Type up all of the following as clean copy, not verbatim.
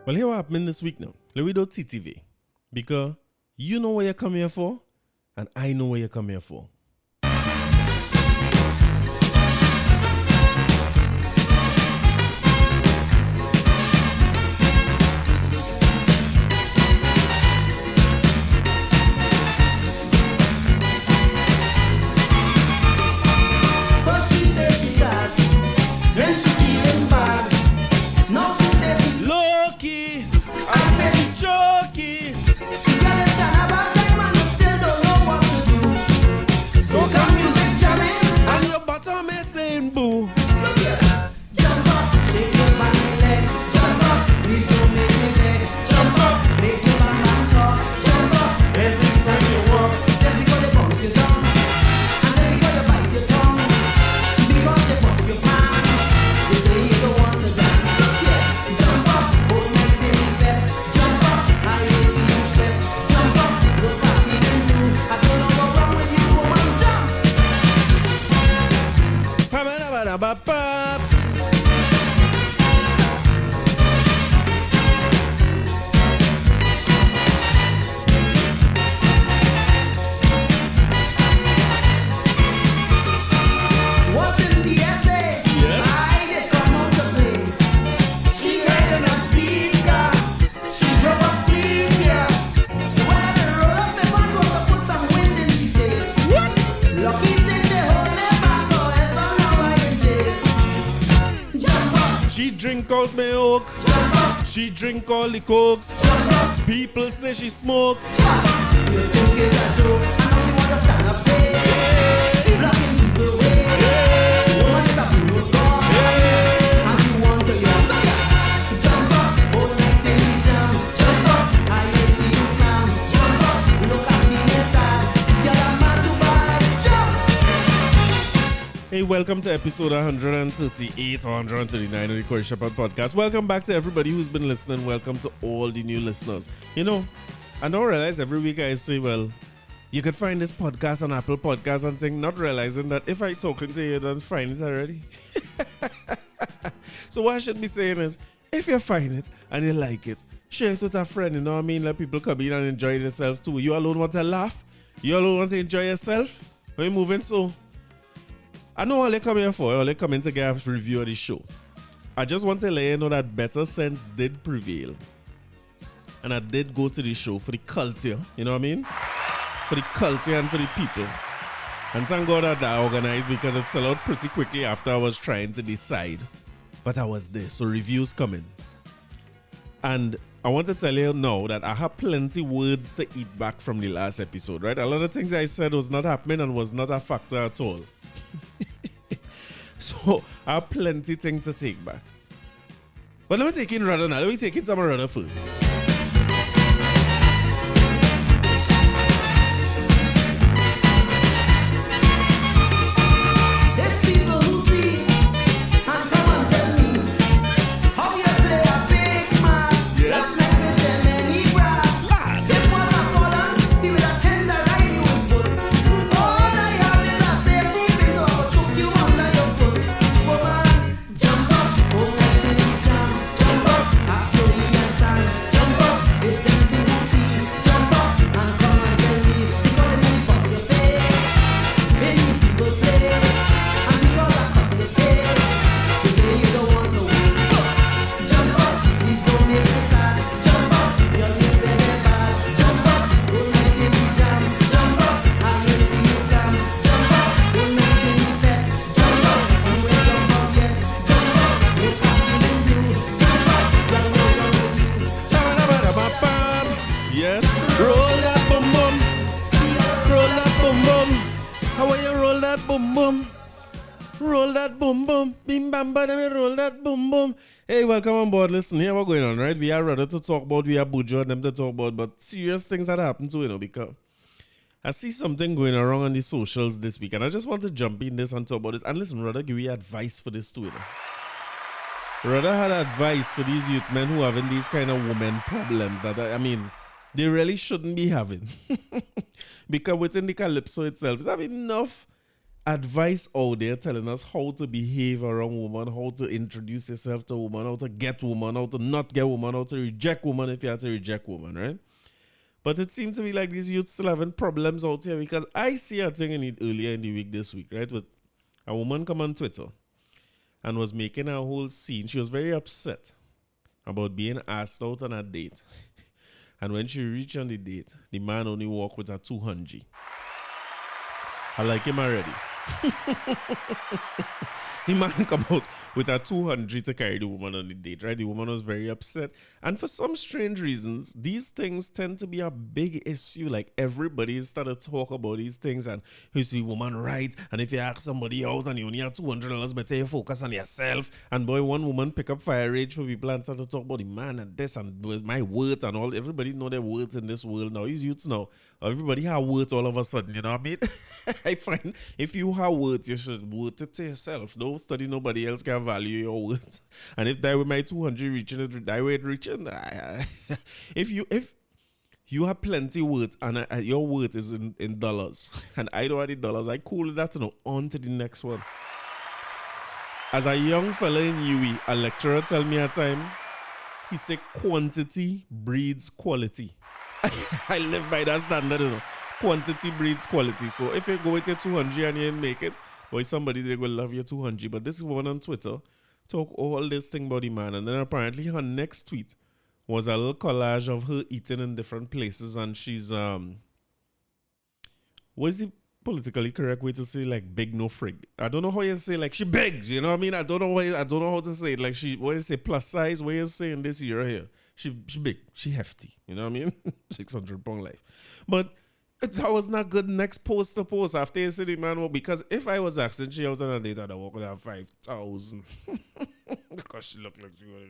Well, here what happening this week now. Let me do TTV. Because you know what you come here for, and I know what you come here for. She drink all the cokes. People say she smoke. You think it's a joke? I know she wanna stand up there, blocking people way. Woman is a fool gone, and you want to jump up, all night in the jam. Jump up, I see you come. Jump up, look at me inside. You're a man to buy. Jump. Hey, welcome to episode 138 or 139 of the Corey Shepherd podcast. Welcome back to everybody who's been listening. Welcome to all the new listeners. You know, I don't realize every week I say, well, you could find this podcast on Apple Podcasts and thing, not realizing that if I talking to you, you don't find it already. So what I should be saying is, if you find it and you like it, share it with a friend, you know what I mean? Let people come in and enjoy themselves too. You alone want to laugh? You alone want to enjoy yourself? We're moving so. I know all they come here for, all they come in to get a review of the show. I just want to let you know that better sense did prevail. And I did go to the show for the culture, you know what I mean? For the culture and for the people. And thank God that I organized because it sold out pretty quickly after I was trying to decide. But I was there, so reviews coming. And I want to tell you now that I have plenty words to eat back from the last episode, right? A lot of things I said was not happening and was not a factor at all. So I have plenty things to take back. But let me take in Rudder now. Let me take in some Rudder first. Hey, welcome on board. Listen, here what's going on, right? We are ready to talk about, we are Bujo and them to talk about, but serious things that happen to, you know, because I see something going around on the socials this week, and I just want to jump in this and talk about this. And listen, Rudder, give you advice for this too, you know. Rudder had advice for these youth men who are having these kind of women problems that, I mean, they really shouldn't be having. Because within the Calypso itself, it's have enough advice out there telling us how to behave around women, how to introduce yourself to women, how to get women, how to not get women, how to reject women if you have to reject women, right? But it seems to me like these youths still having problems out here because I see a thing in it earlier in the week this week, right? With a woman come on Twitter and was making a whole scene. She was very upset about being asked out on a date. And when she reached on the date, the man only walked with a 200. I like him already. The man come out with a 200 to carry the woman on the date, right? The woman was very upset. And for some strange reasons, these things tend to be a big issue. Like everybody started to talk about these things and you see woman right. And if you ask somebody out and you only have $200, better you focus on yourself. And boy, one woman pick up fire rage for people and start to talk about the man and this and my worth and all. Everybody know their worth in this world now. These youths now. Everybody have worth all of a sudden, you know what I mean? I find if you have worth, you should worth it to yourself. Don't study nobody else can value your worth. And if that with my 200 reaching it, that way it reaching. If you have plenty worth and your worth is in dollars, and I don't have the dollars, I cool that on to the next one. As a young fella in UE, a lecturer tell me a time, he said quantity breeds quality. I live by that standard, you know. Quantity breeds quality. So if you go with your 200 and you make it, boy, somebody they will love your 200. But this one on Twitter talk all this thing about the man, and then apparently her next tweet was a little collage of her eating in different places, and she's what is the politically correct way to say like big no frig? I don't know how you say like she begs, you know what I mean? I don't know how to say it. Like she what you say plus size, what you saying this year here. She big, she hefty, you know what I mean? 600-pound life. But that was not good next post to post after you said the man, well, because if I was asking she out on a date, I'd walk with her 5,000. Because she looked like she was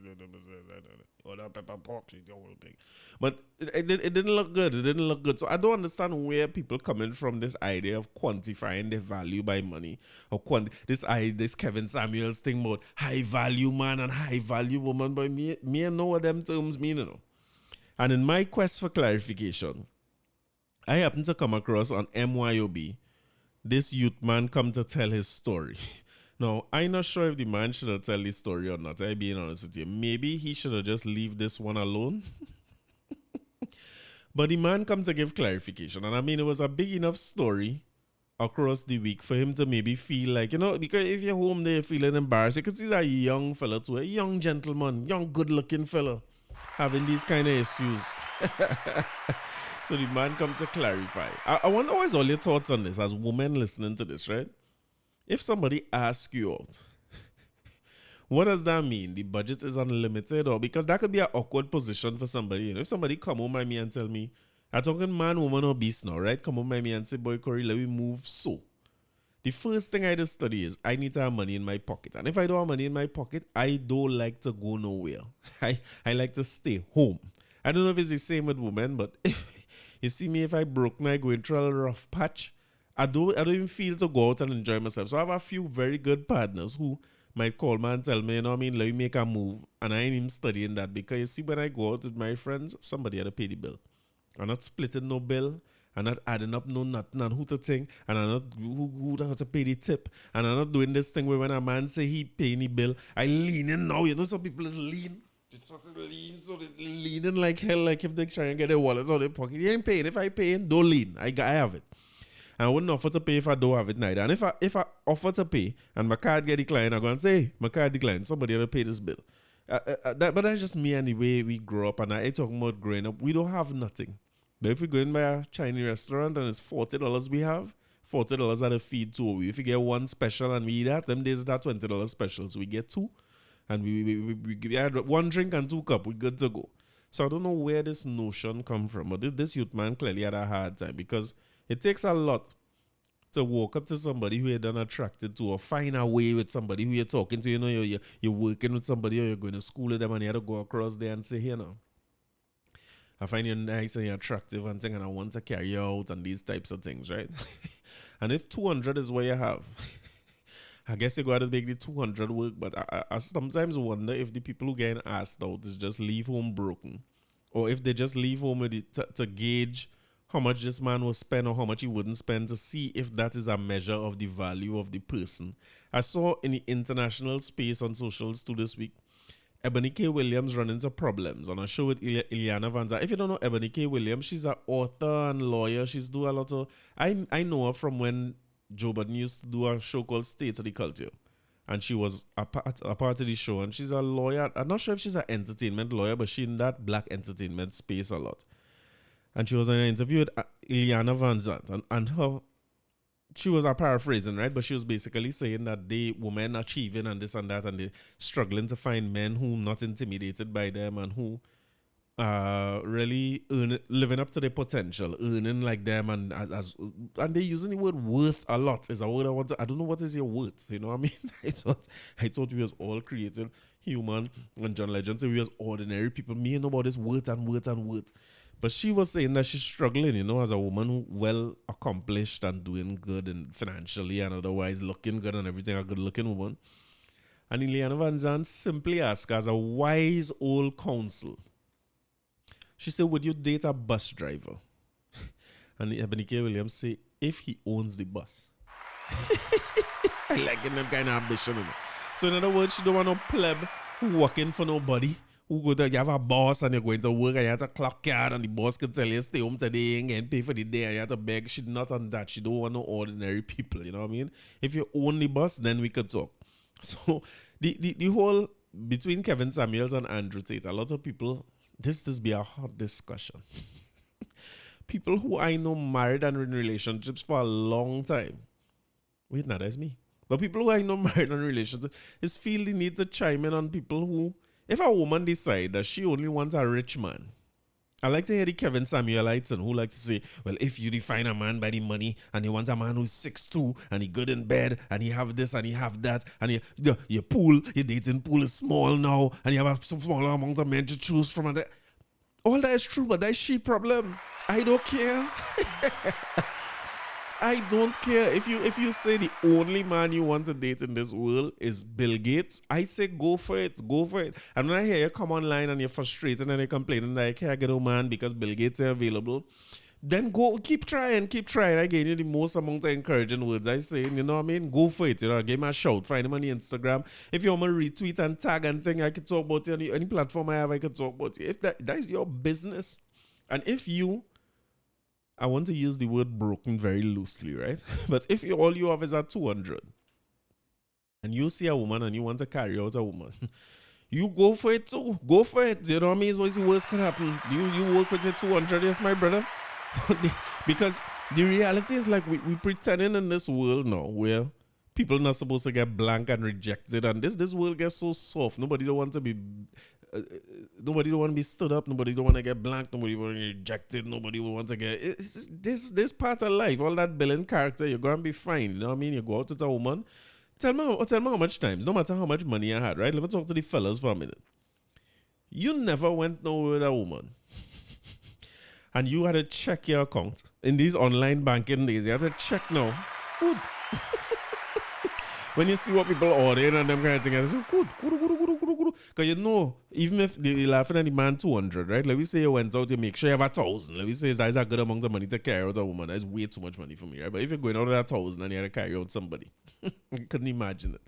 that pepper pork, she's the whole thing. But it didn't look good. It didn't look good. So I don't understand where people coming from this idea of quantifying their value by money. Or this Kevin Samuels thing about high value man and high value woman. But me I know what them terms mean, you know. And in my quest for clarification, I happened to come across on MYOB this youth man come to tell his story. Now, I'm not sure if the man should have tell his story or not. I'm being honest with you. Maybe he should have just leave this one alone. But the man come to give clarification. And I mean, it was a big enough story across the week for him to maybe feel like, you know, because if you're home there feeling embarrassed, you could see that young fella too, a young gentleman, young good-looking fella having these kind of issues. So the man come to clarify. I wonder what is all your thoughts on this as women listening to this, right? If somebody asks you out, what does that mean? The budget is unlimited, or because that could be an awkward position for somebody. You know, if somebody come home by me and tell me, I'm talking man, woman, or beast now, right? Come home by me and say, boy, Corey, let me move so. The first thing I just study is I need to have money in my pocket. And if I don't have money in my pocket, I don't like to go nowhere. I like to stay home. I don't know if it's the same with women, but if you see me, if I broke and I going through a rough patch, I don't even feel to go out and enjoy myself. So I have a few very good partners who might call me and tell me, you know what I mean, let me make a move. And I ain't even studying that because you see, when I go out with my friends, somebody had to pay the bill. I'm not splitting no bill. I'm not adding up no nothing and who to think. And I'm not who has to pay the tip. And I'm not doing this thing where when a man say he pay the bill, I lean in now. You know, some people is lean. It's sort of lean, so they leaning like hell, like if they try and get their wallets out of their pocket. You ain't paying. If I pay, don't lean. I have it. And I wouldn't offer to pay if I don't have it neither. And if I offer to pay and my card get declined, I go and say, hey, my card declined. Somebody had to pay this bill. But that's just me and the way we grow up. And I ain't talking about growing up. We don't have nothing. But if we go in by a Chinese restaurant and it's $40 we have, $40 at a feed to we. If you get one special and we eat that, them days that $20 special. So we get two. And we had one drink and 2 cups. We're good to go. So I don't know where this notion come from. But this youth man clearly had a hard time because it takes a lot to walk up to somebody who you're done attracted to or find a way with somebody who you're talking to. You know, you're working with somebody or you're going to school with them and you have to go across there and say, here now, I find you nice and you're attractive and thing and I want to carry you out and these types of things, right? And if 200 is what you have, I guess you got to make the 200 work. But I sometimes wonder if the people who get asked out is just leave home broken. Or if they just leave home with to gauge how much this man will spend or how much he wouldn't spend to see if that is a measure of the value of the person. I saw in the international space on socials too this week, Ebony K. Williams run into problems on a show with Ileana Vanzant. If you don't know Ebony K. Williams, she's an author and lawyer. She's do a lot of... I know her from when Joe Budden used to do a show called State of the Culture. And she was a part of the show. And she's a lawyer. I'm not sure if she's an entertainment lawyer, but she's in that black entertainment space a lot. And she was in an interview with Ileana Vanzant. And her... She was paraphrasing, right? But she was basically saying that women achieving and this and that, and they struggling to find men who not intimidated by them and who really living up to their potential, earning like them, and they're using the word worth a lot. Is a word I don't know what is your worth. You know what I mean? I thought we was all created human, and John Legend said we was ordinary people. Me and nobody's worth and worth and worth. But she was saying that she's struggling, you know, as a woman who well accomplished and doing good and financially and otherwise looking good and everything, a good looking woman. And Ileana Vanzant simply asked her as a wise old counsel. She said, would you date a bus driver? And Ebony K. Williams said, if he owns the bus. I like that kind of ambition. You know? So in other words, she don't want no pleb who working for nobody. Who go to, you have a boss and you're going to work and you have to clock card and the boss can tell you stay home today and pay for the day and you have to beg. She's not on that. She don't want no ordinary people, you know what I mean? If you own the boss, then we could talk. So the whole, between Kevin Samuels and Andrew Tate, a lot of people, this be a hot discussion. People who I know married and in relationships for a long time. Wait, no, that's me. But people who I know married and in relationships is feel the need to chime in on people who, if a woman decide that she only wants a rich man, I like to hear the Kevin Samuelites and who like to say, well, if you define a man by the money and you want a man who's 6'2" and he good in bed and he have this and he have that and your pool, your dating pool is small now and you have a smaller amount of men to choose from. And all that is true, but that's she problem. I don't care. I don't care. If you say the only man you want to date in this world is Bill Gates, I say go for it. Go for it. And when I hear you come online and you're frustrated and you're complaining that I can't get a man because Bill Gates is available, then go keep trying. I gave you the most amount of encouraging words I say, you know what I mean? Go for it. You know, give me a shout. Find him on the Instagram. If you want to retweet and tag and thing, I can talk about you. Any platform I have, I can talk about you. If that is your business. And if you, I want to use the word broken very loosely, right? But if all you have is a 200 and you see a woman and you want to carry out a woman, you go for it too. Go for it. You know what I mean? What's the worst can happen? You work with your 200, yes, my brother? Because the reality is like we pretending in this world now where people not supposed to get blank and rejected, and this world gets so soft. Nobody don't want to be stood up. Nobody don't want to get blanked. Nobody want to get rejected. Nobody will want to get this part of life. All that billing character, you're gonna be fine. You know what I mean? You go out with a woman. Tell me how much times. No matter how much money I had, right? Let me talk to the fellas for a minute. You never went nowhere with a woman, and you had to check your account in these online banking days. You had to check now. Good. When you see what people ordering and them kind of thing, I say, good. Because you know, even if they're laughing at the man 200, right? Let me say you went out to make sure you have 1,000. Let me say that is a good amount of money to carry out a woman. That's way too much money for me, right? But if you're going out with 1,000 and you had to carry out somebody, I couldn't imagine it.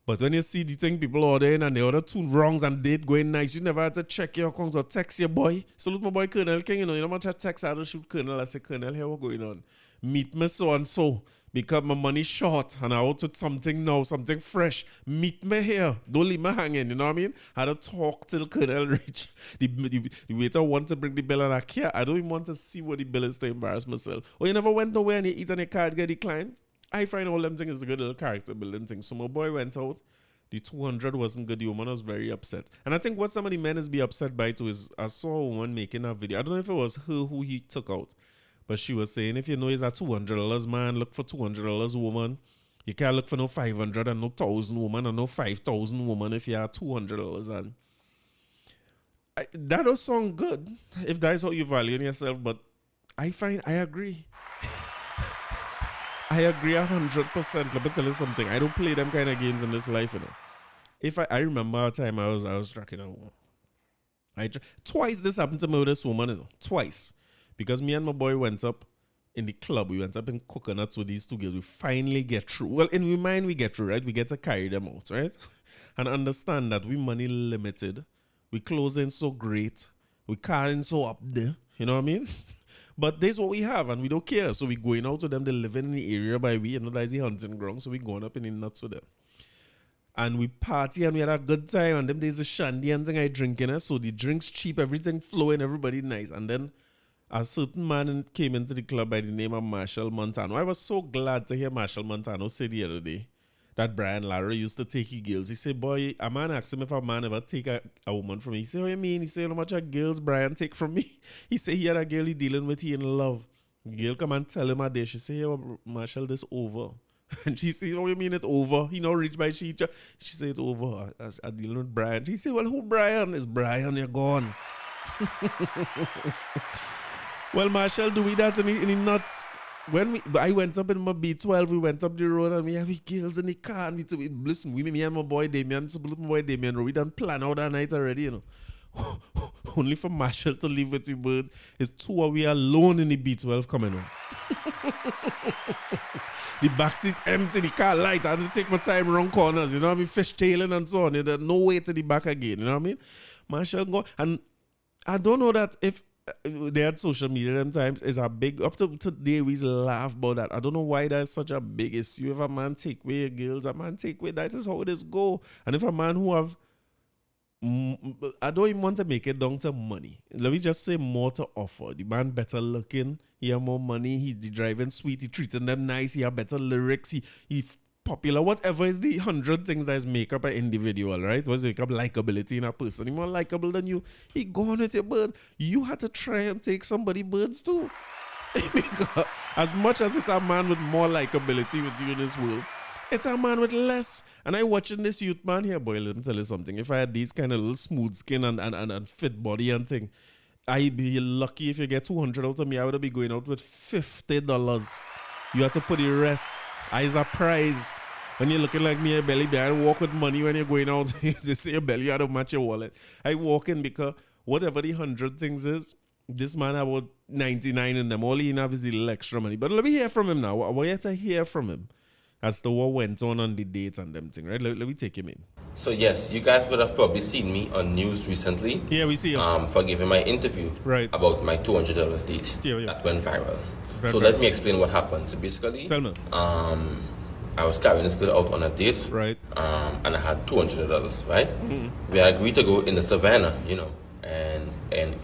But when you see the thing people ordering and they order 2 wrongs and date going nice, you never had to check your accounts or text your boy. Salute my boy Colonel King, you know much I text, I don't shoot Colonel. I say, Colonel, here what going on? Meet me so and so. Because my money short and I out with something now, something fresh. Meet me here. Don't leave me hanging, you know what I mean? I had to talk till Colonel reach. The waiter want to bring the bill and I care. I don't even want to see what the bill is to embarrass myself. Or you never went nowhere and you eat and your card get declined? I find all them things is a good little character building thing. So my boy went out. The 200 wasn't good. The woman was very upset. And I think what some of the men is be upset by too is I saw a woman making a video. I don't know if it was her who he took out. But she was saying, if you know he's a $200 man, look for $200 woman. You can't look for no 500 and no 1,000 woman and no 5,000 woman if you are $200. And that does sound good if that is how you value yourself. But I agree. I agree 100%. Let me tell you something. I don't play them kind of games in this life, you know. If I remember a time I was tracking a woman. Twice this happened to me with this woman, you know. Twice. because me and my boy went up in the club. We went up in Coconuts with these two girls. We finally get through. Well, in my mind, we get through, right? We get to carry them out, right? And understand that we money limited. We closing so great. We carrying so up there. You know what I mean? But this is what we have, and we don't care. So we going out to them. They living in the area by we. You know, that's the hunting ground. So we going up in the nuts with them. And we party and we had a good time. And them days the shandy and thing I drinking. So the drinks cheap, everything flowing, everybody nice. And then a certain man came into the club by the name of Marshall Montano. I was so glad to hear Marshall Montano say the other day that Brian Lara used to take his girls. He said, boy, a man asked him if a man ever take a woman from me. He said, what you mean? He said, how much of girls Brian take from me? He said he had a girl he dealing with, he in love. The girl come and tell him a day. She said, yo, Marshall, this over. And she said, oh, you mean it over? He not reached by she. She said, it's over. I dealing with Brian. He said, well, who Brian? It's Brian, you're gone. Well, Marshall, do we that in the nuts? When I went up in my B12, we went up the road and we have girls in the car. And listen, me and my boy Damien, we done plan out that night already, you know. Only for Marshall to leave with the birds. It's 2 hours we alone in the B12 coming on. The back seat's empty, the car light. I had to take my time around corners, you know what I mean? Fishtailing and so on. There's no way to the back again, you know what I mean? Marshall go. And I don't know that if they had social media them times is a big up to today we laugh about that. I don't know why that's such a big issue. If a man take away your girls, a man take away, that is how it is go. And if a man who have I don't even want to make it down to money. Let me just say more to offer. The man better looking, he have more money, he's the driving sweet, he treating them nice, he have better lyrics, he popular, whatever is the 100 things that is make up an individual, right? What's make up likability in a person? He more likable than you. He gone with your birds. You had to try and take somebody birds too. As much as it's a man with more likability with you in this world, it's a man with less. And I watching this youth man here, boy, let me tell you something. If I had these kind of little smooth skin and fit body and thing, I'd be lucky if you get 200 out of me. I would be going out with $50. You have to put the rest. As a prize. When you're looking like me, a belly behind, walk with money when you're going out. They say your belly out of match your wallet. I walk in because whatever the 100 things is, this man have about 99 in them. All he have is the little extra money. But let me hear from him now. I want you to hear from him as to what went on the dates and them thing, right? Let me take him in. So yes, you guys would have probably seen me on news recently. Yeah, we see him. For giving my interview about my $200 date. Yeah. That went viral. Let me explain what happened. So basically, tell me. I was carrying this girl out on a date. Right. And I had $200, right? Mm-hmm. We agreed to go in the savannah, you know, and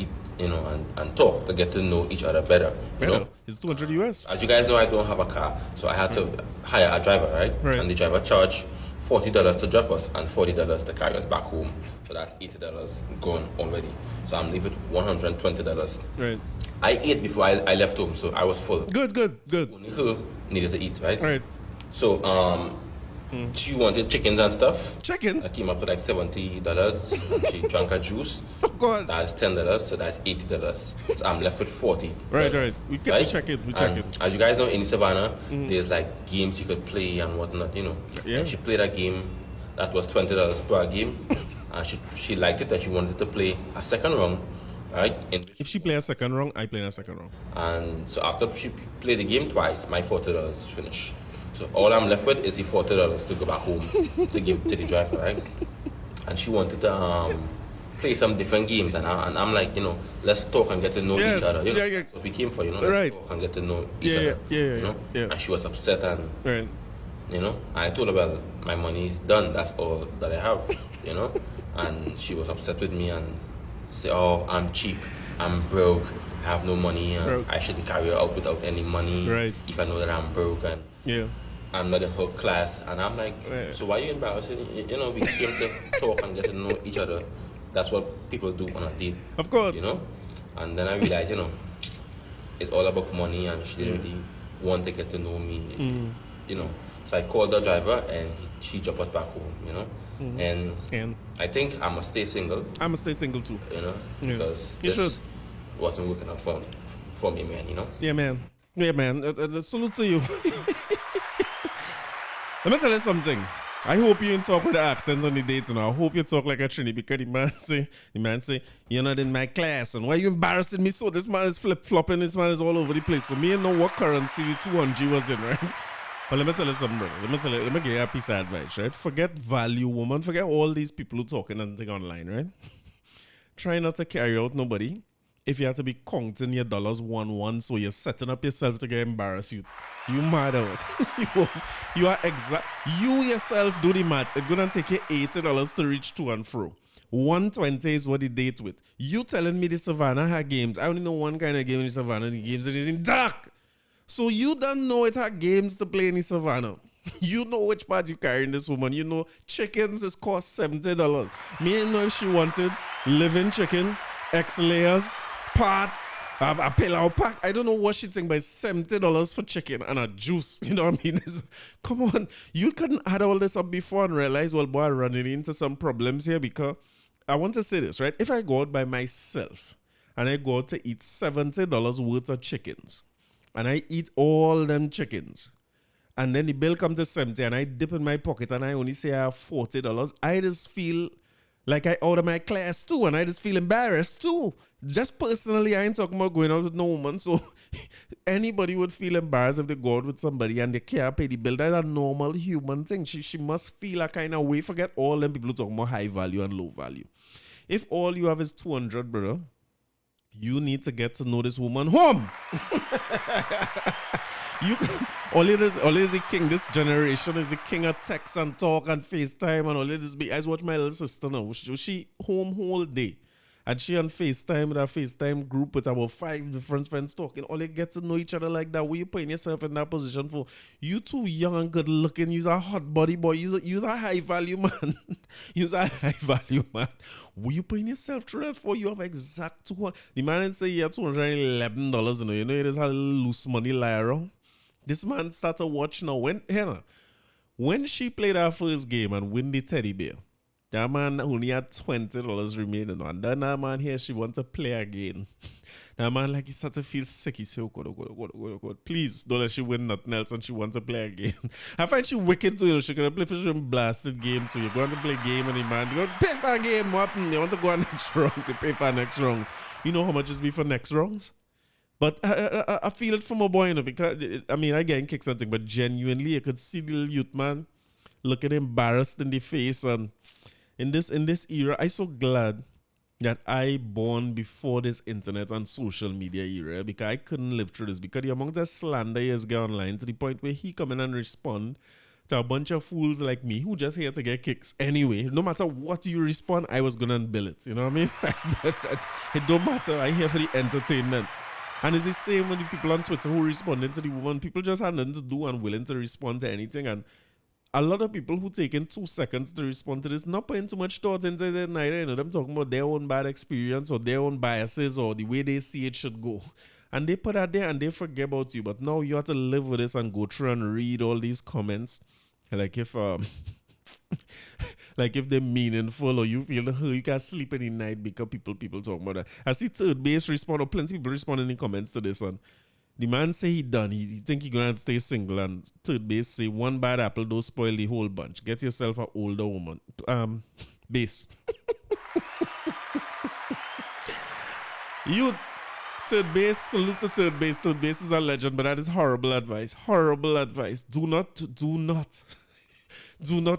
eat, you know, and talk to get to know each other better. You know? It's $200 US. As you guys know, I don't have a car, so I had to hire a driver, right? And the driver charged $40 to drop us and $40 to carry us back home. So that's $80 gone already. So I'm leaving $120. Right. I ate before I left home, so I was full. Good. Only her needed to eat, right? Right. So she wanted chickens and stuff. Chickens? I came up to like $70. She drank her juice. Oh God. That's $10, so that's $80. So I'm left with $40. Right. We check it. As you guys know, in the savannah, there's like games you could play and whatnot, you know. Yeah. And she played a game that was $20 per game. And she liked it and she wanted to play a second round. Right? If she play a second round, I play a second round. And so after she played the game twice, my $40 finished. So all I'm left with is the $40 to go back home to give to the driver, right? And she wanted to play some different games, and I'm like, you know, let's talk and get to know each other. You know? Yeah. So we came for, you know, let's talk and get to know each other. You know? And she was upset, and you know, I told her, well, my money is done. That's all that I have, you know. And she was upset with me and say, oh, I'm cheap, I'm broke, I have no money, and I shouldn't carry her out without any money. Right. If I know that I'm broke and I'm not in her class. And I'm like, so why are you embarrassing? You know, we came to talk and get to know each other. That's what people do on a date. Of course. You know? And then I realized, you know, it's all about money, and she didn't really want to get to know me, you know. So I called the driver and she dropped us back home, you know. And I think I must stay single. I must stay single too. You know, because this wasn't working out for me, man, you know. Yeah, man. Salute to you. Let me tell you something. I hope you didn't talk with the accent on the date, I hope you talk like a Trini, because the man say, you're not in my class, and why you embarrassing me so? This man is flip-flopping, this man is all over the place. So me ain't know what currency the 200 was in, right? But let me tell you something, brother. Let me give you a piece of advice, right? Forget value, woman. Forget all these people who talking and thing online, right? Try not to carry out nobody. If you have to be counting your dollars 1-1, so you're setting up yourself to get embarrassed, you mad out. you are exact. You yourself do the math. It's gonna take you $80 to reach to and fro. 120 is what the date with. You telling me the Savannah had games. I only know one kind of game in the Savannah. The games it is in dark. So you don't know it had games to play in the Savannah. You know which part you carrying this woman. You know chickens is cost $70. Me ain't know if she wanted living chicken, X layers, parts, a pillow pack. I don't know what she think, but $70 for chicken and a juice. You know what I mean? Come on. You couldn't add all this up before and realize, well, boy, I'm running into some problems here, because I want to say this, right? If I go out by myself and I go out to eat $70 worth of chickens, and I eat all them chickens, and then the bill comes to 70 and I dip in my pocket and I only say I have $40, I just feel like I out of my class too, and I just feel embarrassed too. Just personally, I ain't talking about going out with no woman, so anybody would feel embarrassed if they go out with somebody and they can't pay the bill. That's a normal human thing. She must feel a kind of way. Forget all them people who talk about high value and low value. If all you have is 200, brother, you need to get to know this woman home. All it is the king. This generation is the king of text and talk and FaceTime and all it is. I watch my little sister now. She home whole day. And she on FaceTime with a FaceTime group with about 5 different friends talking. All they get to know each other like that. What you putting yourself in that position for? You too young and good looking. You're a hot body boy. You're a high value man. You're a high value man. What you putting yourself through that for? You have exact 200. The man say you have $211. You know it is a loose money lie around. This man start to watch now. When she played her first game and win the teddy bear, that man only had $20 remaining. And then that man here, she want to play again. That man like he start to feel sick. He say, oh God, please don't let she win nothing else and she want to play again. I find she wicked too. She could play for some blasted game too. You're going to play game and the man, you want to pay for a game. What happened? You want to go on next rounds. You pay for next round. You know how much it's be for next rounds? But I feel it from a boy, you know, because, I mean, I get kicked something, but genuinely, you could see the little youth man looking embarrassed in the face. And in this era, I'm so glad that I born before this internet and social media era, because I couldn't live through this. Because the amount of slander is get online to the point where he come in and respond to a bunch of fools like me who just here to get kicks anyway. No matter what you respond, I was gonna bill it. You know what I mean? It don't matter. I'm here for the entertainment. And it's the same when the people on Twitter who responding to the woman. People just had nothing to do and willing to respond to anything. And a lot of people who taking 2 seconds to respond to this, not putting too much thought into it neither. You know, them talking about their own bad experience or their own biases or the way they see it should go. And they put that there and they forget about you. But now you have to live with this and go through and read all these comments. Like if like if they're meaningful or you feel you can't sleep in the night because people talk about that. I see Third Base respond, or plenty of people respond in the comments to this one. The man say he done. He think he gonna stay single, and Third Base say one bad apple don't spoil the whole bunch. Get yourself an older woman. Base. You Third Base, salute to Third Base. Third Base is a legend, but that is horrible advice. Horrible advice. Do not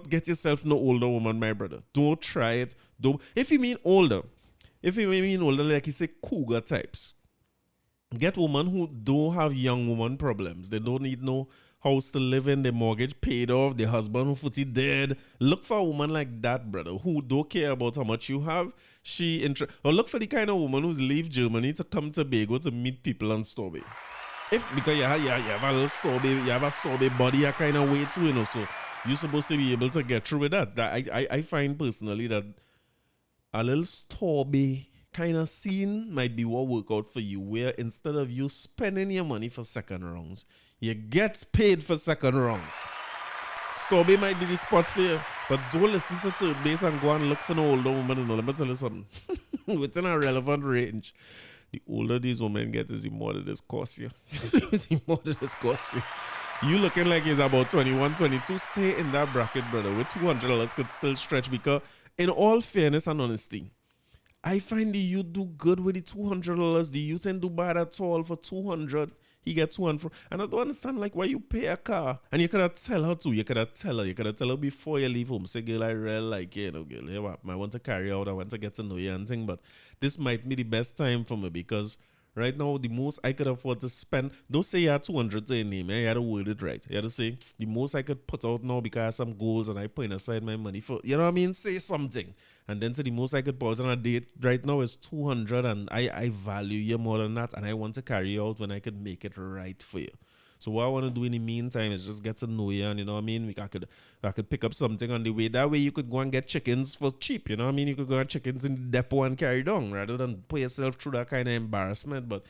get yourself no older woman, my brother. Don't try it. If you mean older, like you say, cougar types. Get women who don't have young woman problems. They don't need no house to live in, their mortgage paid off, their husband who footy dead. Look for a woman like that, brother, who don't care about how much you have. Or look for the kind of woman who's leave Germany to come to Tobago to meet people on Storby. Because you have a little Storby, you have a Storby body a kind of way too, you know, so you're supposed to be able to get through with that. I find personally that a little Storby kind of scene might be what work out for you, where instead of you spending your money for second rounds, you get paid for second rounds. Storby might be the spot for you, but don't listen to Third Base and go and look for an older woman. And all. Let me tell you something. Within a relevant range, the older these women get, is the more that this costs you. The more that this costs you. You looking like he's about 21, 22. Stay in that bracket, brother. With $200 could still stretch because, in all fairness and honesty, I find the youth do good with the $200. The youth ain't do bad at all for $200. He get 200. And I don't understand like why you pay a car. And you could have tell her too. You could have tell her before you leave home. Say, girl, I really like you, girl. I want to carry out. I want to get to know you and thing. But this might be the best time for me because right now the most I could afford to spend. Don't say you had 200 to your name. You had to word it right. You had to say the most I could put out now because I have some goals and I put aside my money for. You know what I mean? Say something. And then say the most I could put on a date right now is 200 and I value you more than that and I want to carry you out when I could make it right for you. So what I want to do in the meantime is just get to know you and you know what I mean? I could pick up something on the way. That way you could go and get chickens for cheap, you know what I mean? You could go and chickens in the depot and carry down rather than put yourself through that kind of embarrassment. But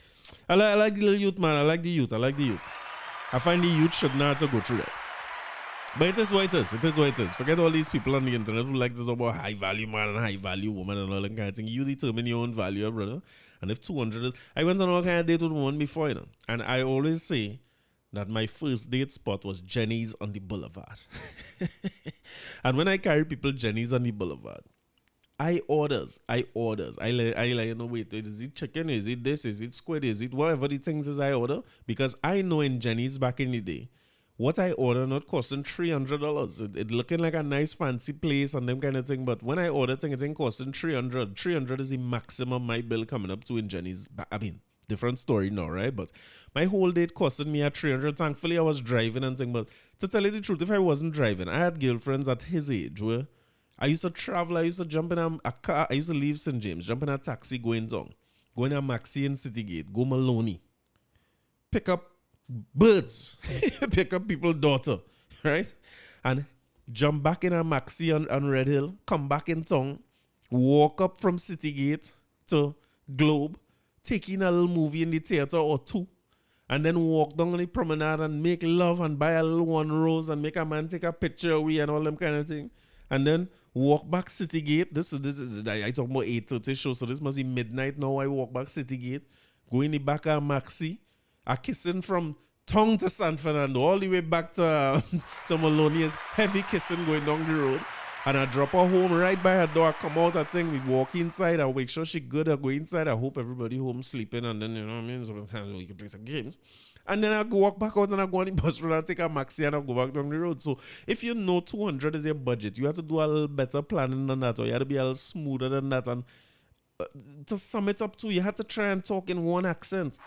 I like the little youth, man. I like the youth. I find the youth should not have to go through that. But it is what it is. It is what it is. Forget all these people on the internet who like to talk about high value man and high value woman and all that kind of thing. You determine your own value, brother. And if 200 is... I went on all kind of date with one before, you know. And I always say that my first date spot was Jenny's on the Boulevard. And when I carry people Jenny's on the Boulevard, I orders. I like, you know, wait, is it chicken? Is it this? Is it squid? Is it whatever the things is I order? Because I know in Jenny's back in the day, what I order not costing $300. It looking like a nice fancy place and them kind of thing. But when I order thing, it ain't costing $300. $300 is the maximum my bill coming up to in Jenny's. I mean, different story now, right? But my whole date costed me at $300. Thankfully, I was driving and thing. But to tell you the truth, if I wasn't driving, I had girlfriends at his age where I used to travel. I used to jump in a car. I used to leave St. James, jump in a taxi going down, going to Maxi in Citygate, go Maloney, pick up birds, pick up people's daughter, right? And jump back in a Maxi on Red Hill, come back in town, walk up from Citygate to Globe, take in a little movie in the theater or two, and then walk down on the promenade and make love and buy a little one rose and make a man take a picture away and all them kind of thing. And then walk back Citygate. This is I talk about 8:30 show, so this must be midnight now. I walk back Citygate, go in the back of Maxi, a kissing from Tongue to San Fernando, all the way back to Maloney is heavy kissing going down the road. And I drop her home right by her door. I come out, I think we walk inside. I make sure she good. I go inside. I hope everybody home sleeping. And then, you know what I mean? Sometimes we can play some games. And then I go walk back out and I go on the bus road and take a Maxi and I go back down the road. So if you know 200 is your budget, you have to do a little better planning than that, or you have to be a little smoother than that. And to sum it up too, you have to try and talk in one accent.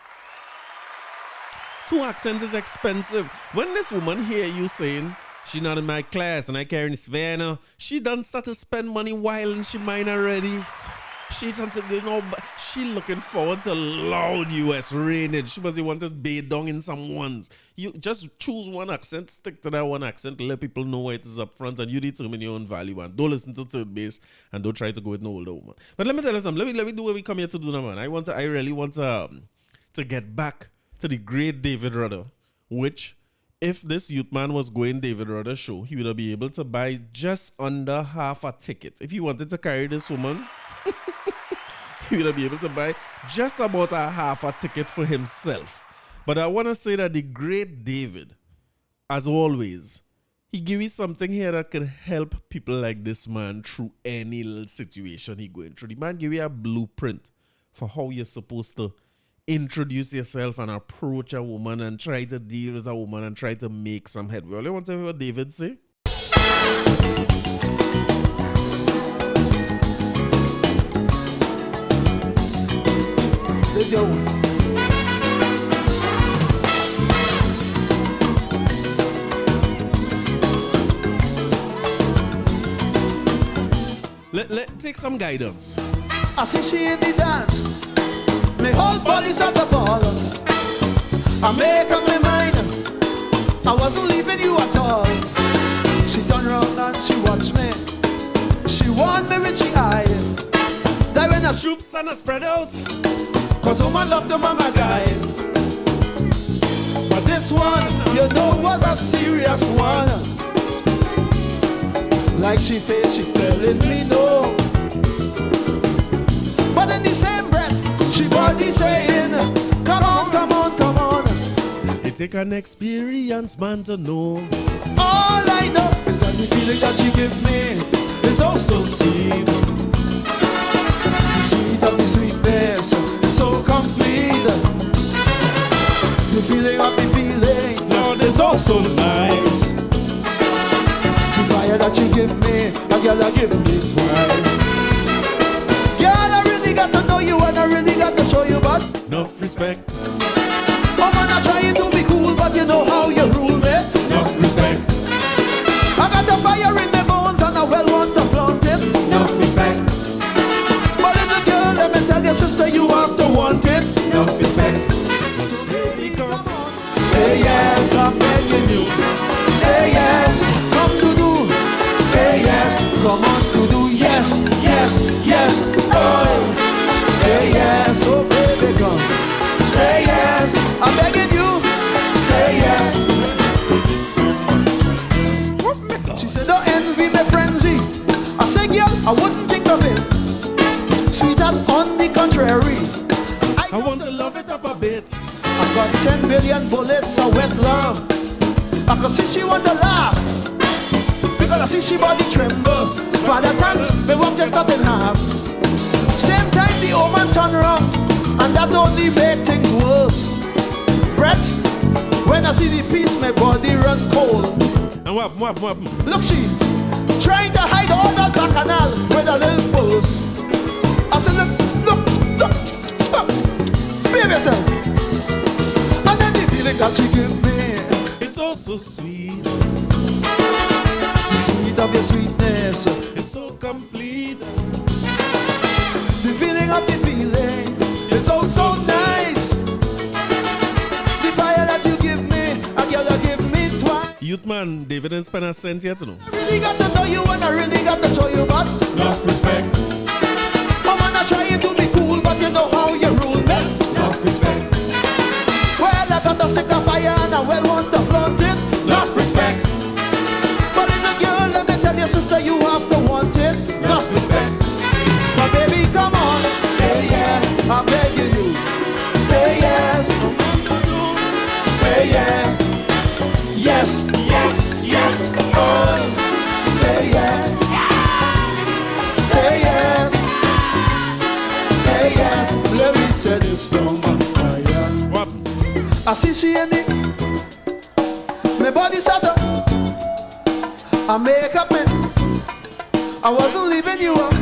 2 accents is expensive. When this woman hear you saying, she not in my class and I carry Savannah, she done start to spend money while and she mine already. She she looking forward to loud US raining. She must want to bathe down in some ones. You just choose one accent, stick to that one accent, let people know where it is up front, and you determine your own value. And don't listen to third base and don't try to go with no older woman. But let me tell you something. Let me do what we come here to do now, man. I really want to get back to the great David Rudder, which if this youth man was going David Rudder's show, he would be able to buy just under half a ticket. If he wanted to carry this woman, he would be able to buy just about a half a ticket for himself. But I want to say that the great David, as always, he give you something here that can help people like this man through any little situation he going through. The man give you a blueprint for how you're supposed to introduce yourself and approach a woman and try to deal with a woman and try to make some headway. I want to hear what David say. Let's go. Let take some guidance. I see she in the dance. My whole body's as a ball. I make up my mind. I wasn't leaving you at all. She turned around and she watched me. She warned me with she eye. That when I troops and I spread out. Cause woman love the mama guy. But this one, you know, was a serious one. Like she face, she telling me no. But in the same breath, she body saying, come on, come on, come on. take an experienced man to know. All I know is that the feeling that you give me is oh so sweet. The sweet of the sweetness is so complete. The feeling of the feeling, Lord, is oh so nice. The fire that you give me, a girl I give me twice. Girl, I really got to know you and I really got to show you, but enough respect. Oh man, I trying to be cool, but you know how you rule me. Enough respect. I got the fire in my bones and I well want to flaunt it. Enough respect. But little girl, let me tell you, sister, you have to want it. Enough respect. So baby, come on. Say yes, I'm begging you. Say yes, come to do. Say yes, come on to do. Yes, yes, yes. Oh, say yes, oh baby, come. Say yes, I'm begging you. Say yes. She said, don't envy me frenzy. I said, girl, I wouldn't think of it. Sweetheart, on the contrary, I want to love it up a bit. I got 10 billion bullets of wet love. I can see she want to laugh because I see she body tremble. Father thanks, my work just cut in half. Same time the old man turn around, and that only make things worse. Brett, when I see the piece, my body run cold. And what? Look, she trying to hide all that bacchanal with a little pulse. I said, look, behave yourself. And then the feeling that she give me, it's all so sweet. the sweet of your sweetness, It's so complete. the feeling of the feeling is oh so nice. The fire that you give me, a girl you give me twice. Youth man, David and Spanner sent here to know. I really got to know you and I really got to show you, but Enough respect. oh man, I trying to be cool, but you know how you rule me. Enough respect. Well, I got a stick of fire and I well want to flaunt it. Enough respect. But little girl, let me tell you, sister, you have to want it. Enough respect. But baby, come on, say yes, I'm begging you. Say yes, say yes, yes, yes, yes. Oh, say yes, say yes, say yes. Let me set this storm on fire. What? I see she in it. My body set up. I make up me. I wasn't leaving you up.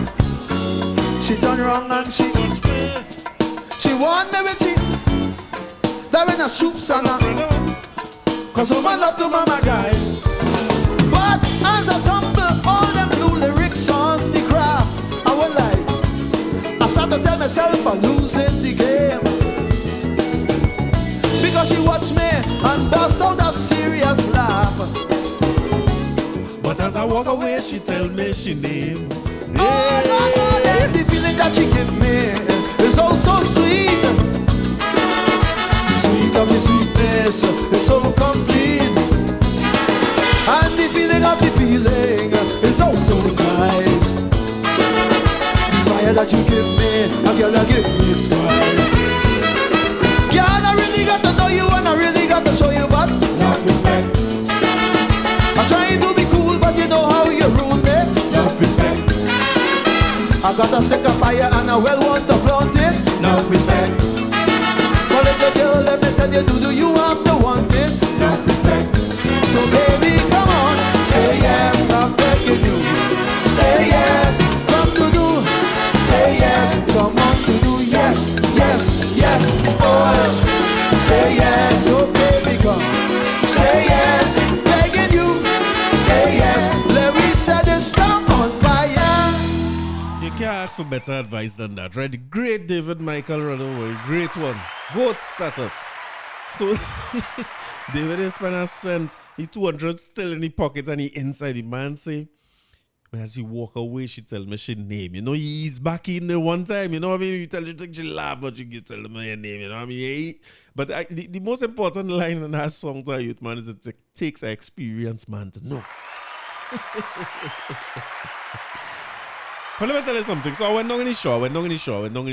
She done wrong and she want me with she. That when I swoops on her. Cause woman love to mama guy. But as I tumble all them new lyrics on the craft, I won't lie. I start to tell myself I'm losing the game. Because she watched me and bust out a serious laugh. But as I walk away, she tell me she name. Oh, no, the feeling that she give me is oh so sweet. The sweet of the sweetness is so complete. And the feeling of the feeling is oh so nice. The fire that you give me, a girl you give me twice. Girl, I really got to know you and I really got to show you, but Enough respect. I'm trying to be cool, but you know how you rule me. Enough respect. I got a stick of fire and I well want to flaunt it. Enough respect. Well, little girl, let me tell you, do you have to want it? Enough respect. So baby, come on, say yes, I'm begging you. Say yes, come to do. Say yes, come on to do. Yes, yes, yes. Oh, say yes, oh baby, come. Say yes, begging you. Say yes, let me set this down on fire. You can't ask for better advice than that, right? The great David Michael Runaway, great one. Goat status. So David Spanner sent his 200 still in the pocket and he inside. The man say, as he walk away, she tell me she name. You know, he's back in there one time. You know what I mean? You tell her she laugh, but you tell them your name. You know what I mean? But the most important line in that song to a youth man is it takes an experienced man to know. But let me tell you something. So I went down in the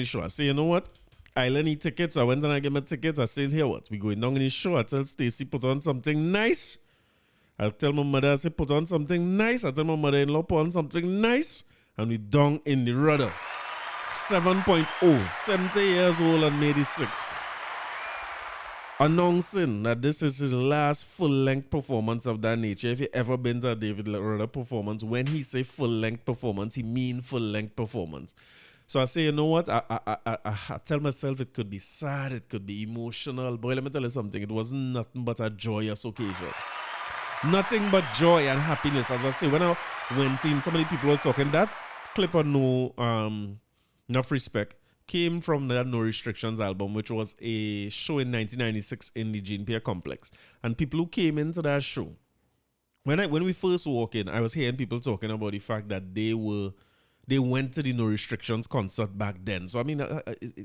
show. I say, you know what? Island tickets. I went and I get my tickets. I said, here what? We going down in the show. I tell Stacy, put on something nice. I'll tell my mother, I say, put on something nice. I tell my mother-in-law, put on something nice. And we down in the rudder. 7.0. 70 years old on May the 6th. Announcing that this is his last full-length performance of that nature. If you ever been to a David Rudder performance, when he say full-length performance, he mean full-length performance. So I say, you know what? I tell myself it could be sad, it could be emotional. Boy, let me tell you something. It was nothing but a joyous occasion. Nothing but joy and happiness. As I say, when I went in, so many people were talking. That clip of Enough Respect came from the No Restrictions album, which was a show in 1996 in the Jean Pierre Complex. And people who came into that show, when we first walked in, I was hearing people talking about the fact that they went to the No Restrictions concert back then. So I mean,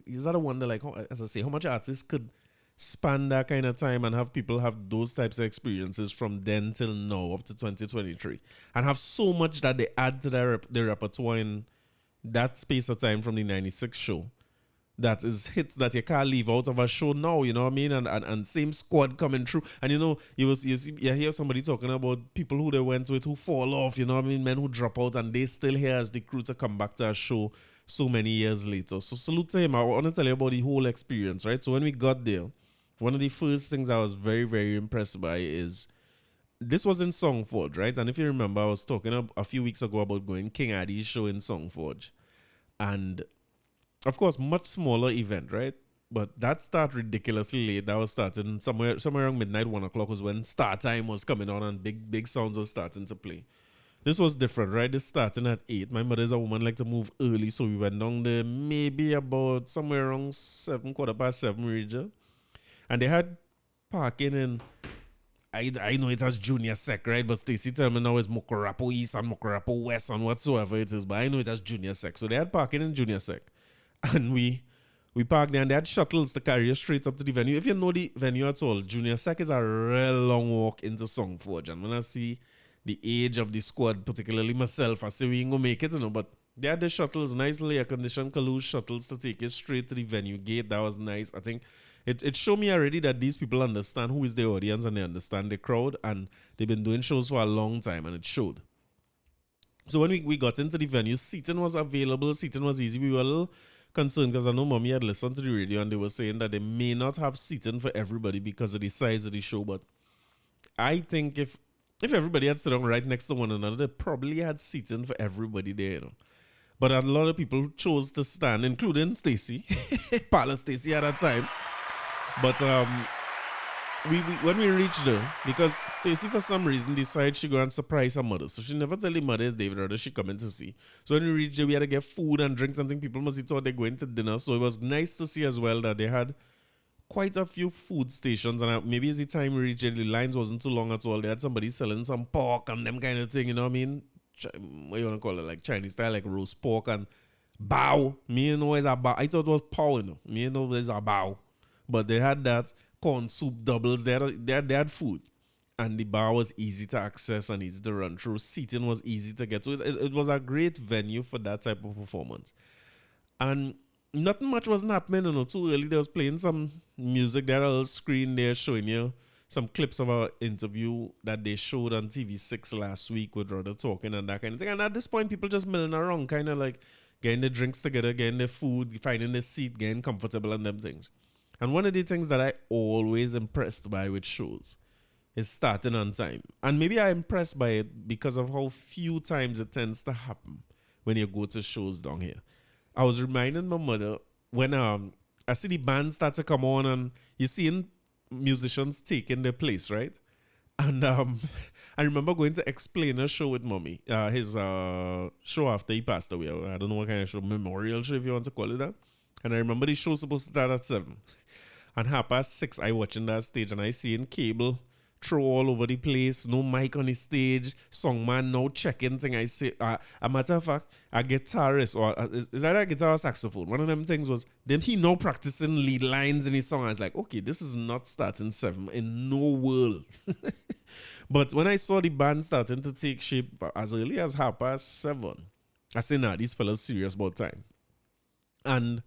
is that a wonder? Like, as I say, how much artists could span that kind of time and have people have those types of experiences from then till now up to 2023 and have so much that they add to their repertoire in that space of time from the 96 show that is hits that you can't leave out of a show now, you know what I mean? And same squad coming through. And you know, you hear somebody talking about people who they went with who fall off, you know what I mean? Men who drop out and they still here as the crew to come back to a show so many years later. So salute to him. I want to tell you about the whole experience, right? So when we got there, one of the first things I was very, very impressed by is this was in Songforge, right? And if you remember, I was talking a few weeks ago about going King Addy's show in Songforge. And of course, much smaller event, right? But that started ridiculously late. That was starting somewhere around midnight, 1 o'clock was when start time was coming on and big sounds were starting to play. This was different, right? This starting at 8. My mother's a woman like to move early, so we went down there maybe about somewhere around 7, 7:15 region. And they had parking in, I know it has Junior Sec, right? But Stacy tell me now it's Mokorapo East and Mokorapo West and whatsoever it is. But I know it has Junior Sec. So they had parking in Junior Sec. And we parked there and they had shuttles to carry us straight up to the venue. If you know the venue at all, Junior Sec is a real long walk into Songforge. And when I see the age of the squad, particularly myself, I say we ain't gonna make it, you know. But they had the shuttles, nicely air-conditioned Calouse shuttles to take us straight to the venue gate. That was nice. I think it showed me already that these people understand who is the audience and they understand the crowd, and they've been doing shows for a long time, and it showed. So when we got into the venue, seating was available, seating was easy. We were a little concerned because I know Mommy had listened to the radio and they were saying that they may not have seating for everybody because of the size of the show, but I think if everybody had stood down right next to one another, they probably had seating for everybody there, you know. But a lot of people chose to stand, including Stacy, Parlor Stacy at that time. But we when we reached there, because Stacy for some reason decided she go and surprise her mother. So she never tell the mother it's David Rudder she coming to see. So when we reached there, we had to get food and drink something. People must have thought they're going to dinner. So it was nice to see as well that they had quite a few food stations. And maybe as the time we reached there, the lines wasn't too long at all. They had somebody selling some pork and them kind of thing, you know what I mean? What you want to call it? Like Chinese style, like roast pork and bao. Me know it's a bao. I thought it was pao, you know. Me know it's a bao. But they had that corn soup doubles. They had food. And the bar was easy to access and easy to run through. Seating was easy to get. So it was a great venue for that type of performance. And nothing much wasn't happening, you know. Too early, they was playing some music. They had a little screen there showing you some clips of our interview that they showed on TV6 last week with Rudder talking and that kind of thing. And at this point, people just milling around, kind of like getting their drinks together, getting their food, finding their seat, getting comfortable and them things. And one of the things that I always impressed by with shows is starting on time. And maybe I'm impressed by it because of how few times it tends to happen when you go to shows down here. I was reminding my mother when I see the band start to come on and you're seeing musicians taking their place, right? And I remember going to Explainer show with Mommy, his show after he passed away. I don't know what kind of show, memorial show if you want to call it that. And I remember the show was supposed to start at 7. And 6:30, I watching that stage and I seeing cable throw all over the place, no mic on the stage, songman no checking thing. I say, a matter of fact, a guitarist, or is that a guitar or saxophone? One of them things was, then he now practicing lead lines in his song. I was like, okay, this is not starting 7 in no world. But when I saw the band starting to take shape as early as 7:30, I said, nah, these fellas serious about time. And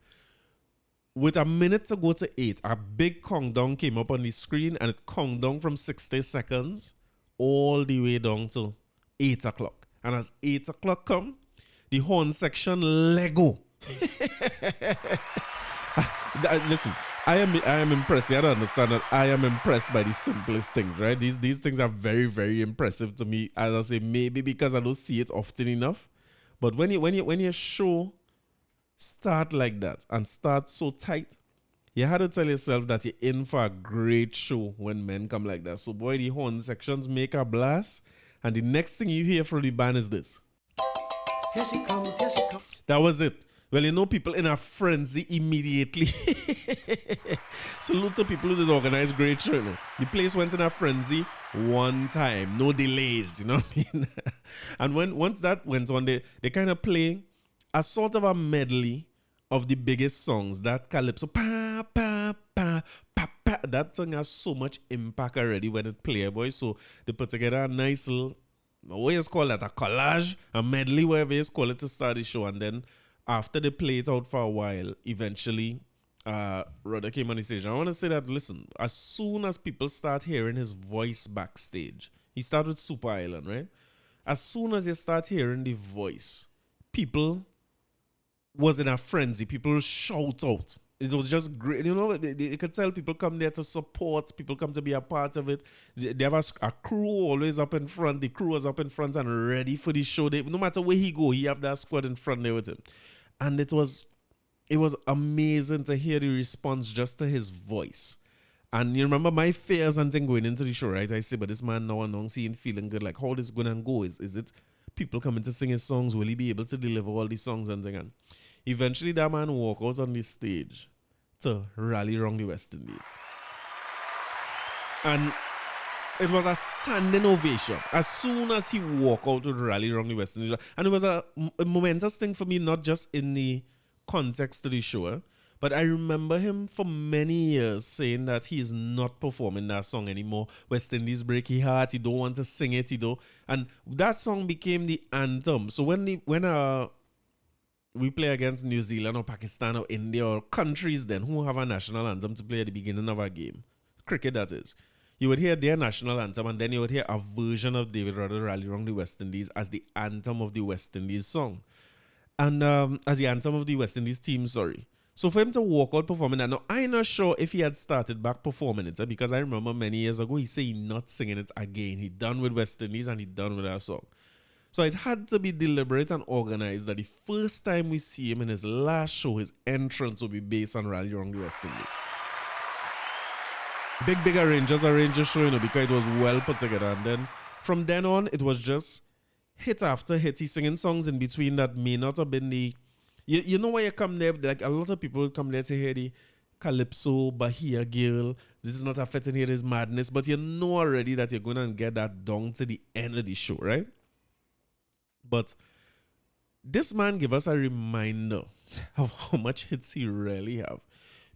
with a minute to go to 8, a big countdown came up on the screen, and it count down from 60 seconds all the way down to 8 o'clock. And as 8 o'clock come, the horn section Lego. Listen, I am impressed. You have to understand that I am impressed by the simplest things, right? These things are very, very impressive to me. As I say, maybe because I don't see it often enough. But when your show start like that and start so tight, you had to tell yourself that you're in for a great show when men come like that. So boy, the horn sections make a blast, and the next thing you hear from the band is this. Here she comes, here she comes. That was it. Well, you know, people in a frenzy immediately. Salute to people who disorganized great show. The place went in a frenzy one time, no delays, you know what I mean? And once that went on, they kind of play a sort of a medley of the biggest songs. That calypso, pa, pa, pa, pa, pa. That song has so much impact already when it play, boy. So they put together a nice little, what you call that, a collage, a medley, whatever you call it, to start the show. And then after they play it out for a while, eventually, Rudder came on the stage. I want to say that, listen, as soon as people start hearing his voice backstage, he started with Super Island, right? As soon as you start hearing the voice, people was in a frenzy. People shout out. It was just great. You know, you could tell people come there to support. People come to be a part of it. They have a crew always up in front. The crew was up in front and ready for the show. No matter where he go, he have that squad in front there with him. And it was amazing to hear the response just to his voice. And you remember my fears and thing going into the show, right? I say, but this man now and seeing feeling good. Like, how this going to go? Is it people coming to sing his songs? Will he be able to deliver all these songs and thing? And eventually that man walk out on the stage to rally around the West Indies. And it was a standing ovation as soon as he walked out to rally around the West Indies. And it was a momentous thing for me, not just in the context of the show, but I remember him for many years saying that he is not performing that song anymore. West Indies break his heart. He don't want to sing it. And that song became the anthem. So when we play against New Zealand or Pakistan or India or countries then who have a national anthem to play at the beginning of a game, cricket that is, you would hear their national anthem and then you would hear a version of David Rudder Rally Around the West Indies as the anthem of the West Indies song. And as the anthem of the West Indies team, sorry. So for him to walk out performing that, now I'm not sure if he had started back performing it, because I remember many years ago he said he not singing it again. He done with West Indies and he done with that song. So it had to be deliberate and organized that the first time we see him in his last show, his entrance will be based on Rally Around the West Indies. Big arrangers show, because it was well put together. And then from then on, it was just hit after hit. He's singing songs in between that may not have been the... You know why you come there, like a lot of people come there to hear the Calypso, Bahia Girl. This is not a fit in here, this madness. But you know already that you're going to get that down to the end of the show, right? But this man gave us a reminder of how much hits he really have,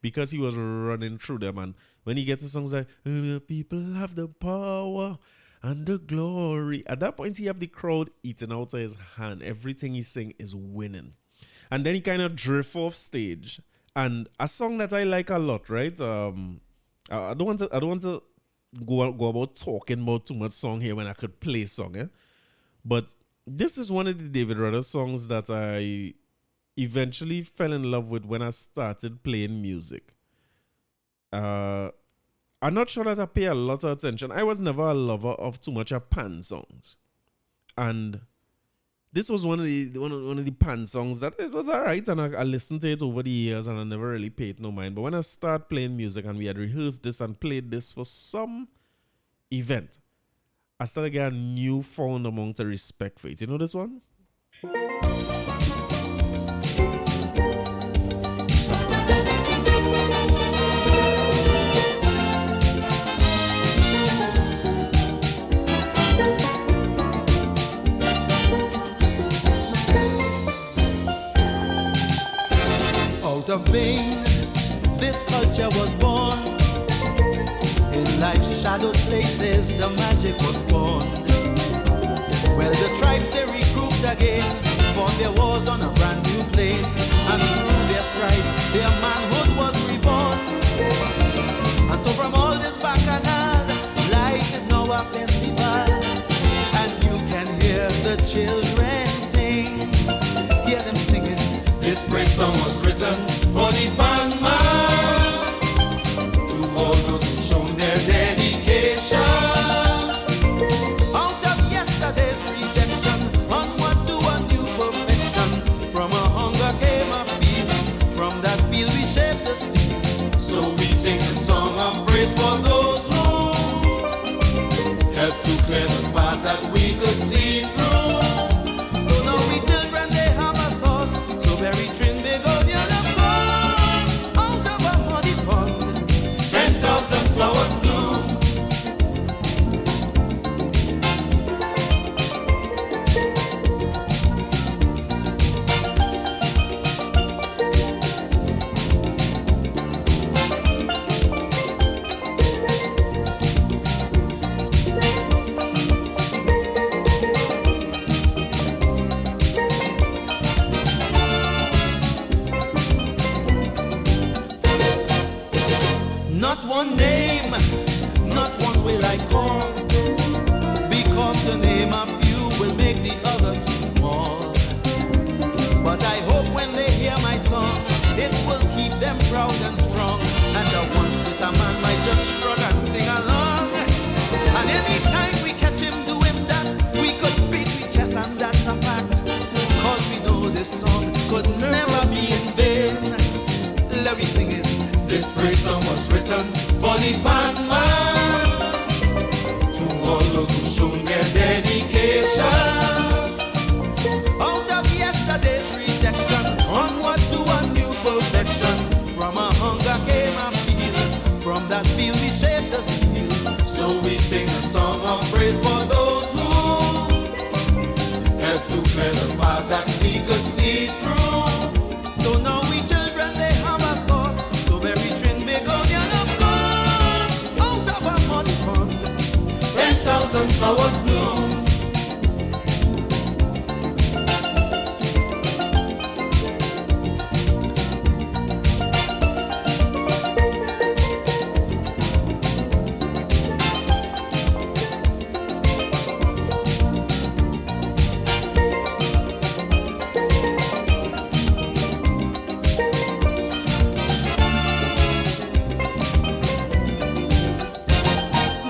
because he was running through them. And when he gets the songs like, the people have the power and the glory, at that point he have the crowd eating out of his hand. Everything he sing is winning. And then he kind of drift off stage. And a song that I like a lot, right? I don't want to go about talking about too much song here when I could play song, eh? But this is one of the David Rudder songs that I eventually fell in love with when I started playing music. I'm not sure that I pay a lot of attention. I was never a lover of too much of pan songs. And this was one of the pan songs that it was alright, and I listened to it over the years and I never really paid no mind. But when I started playing music and we had rehearsed this and played this for some event, I started getting a newfound amount of respect for it. You know this one? Out of vain, this culture was born. In life's shadowed places, the magic was spawned. Well, the tribes, they regrouped again, fought their wars on a brand new plane, and through their strife, their manhood was children sing. Hear them singing. This praise song was written for the band to all those who shown their dedication. Out of yesterday's rejection, onward to a new perfection. From a hunger came a feeling. From that field we shaped the steel. So we sing a song of praise for those who helped to clear the path that we could see through. So now we children they have a source. So very trin begonia of God. Out of a muddy pond, 10,000 flowers bloom. not one name, not one will I call, because the name of you will make the others seem small. But I hope when they hear my song, it will keep them proud and strong. And the once that a man might just shrug and sing along. And anytime we catch him doing that, we could beat his chest, and that's a fact. Cause we know this song could never be in vain. Let me sing it. This praise song was written for the band to all those who shown their dedication. Out of yesterday's rejection, onward to a new perfection. From a hunger came a field, from that field we shaped the steel. So we sing a song of praise for those who helped to clear the path that we could see through. So now we children they have a source, so very trin begonia of God. Out of a muddy pond, 10,000 flowers bloom.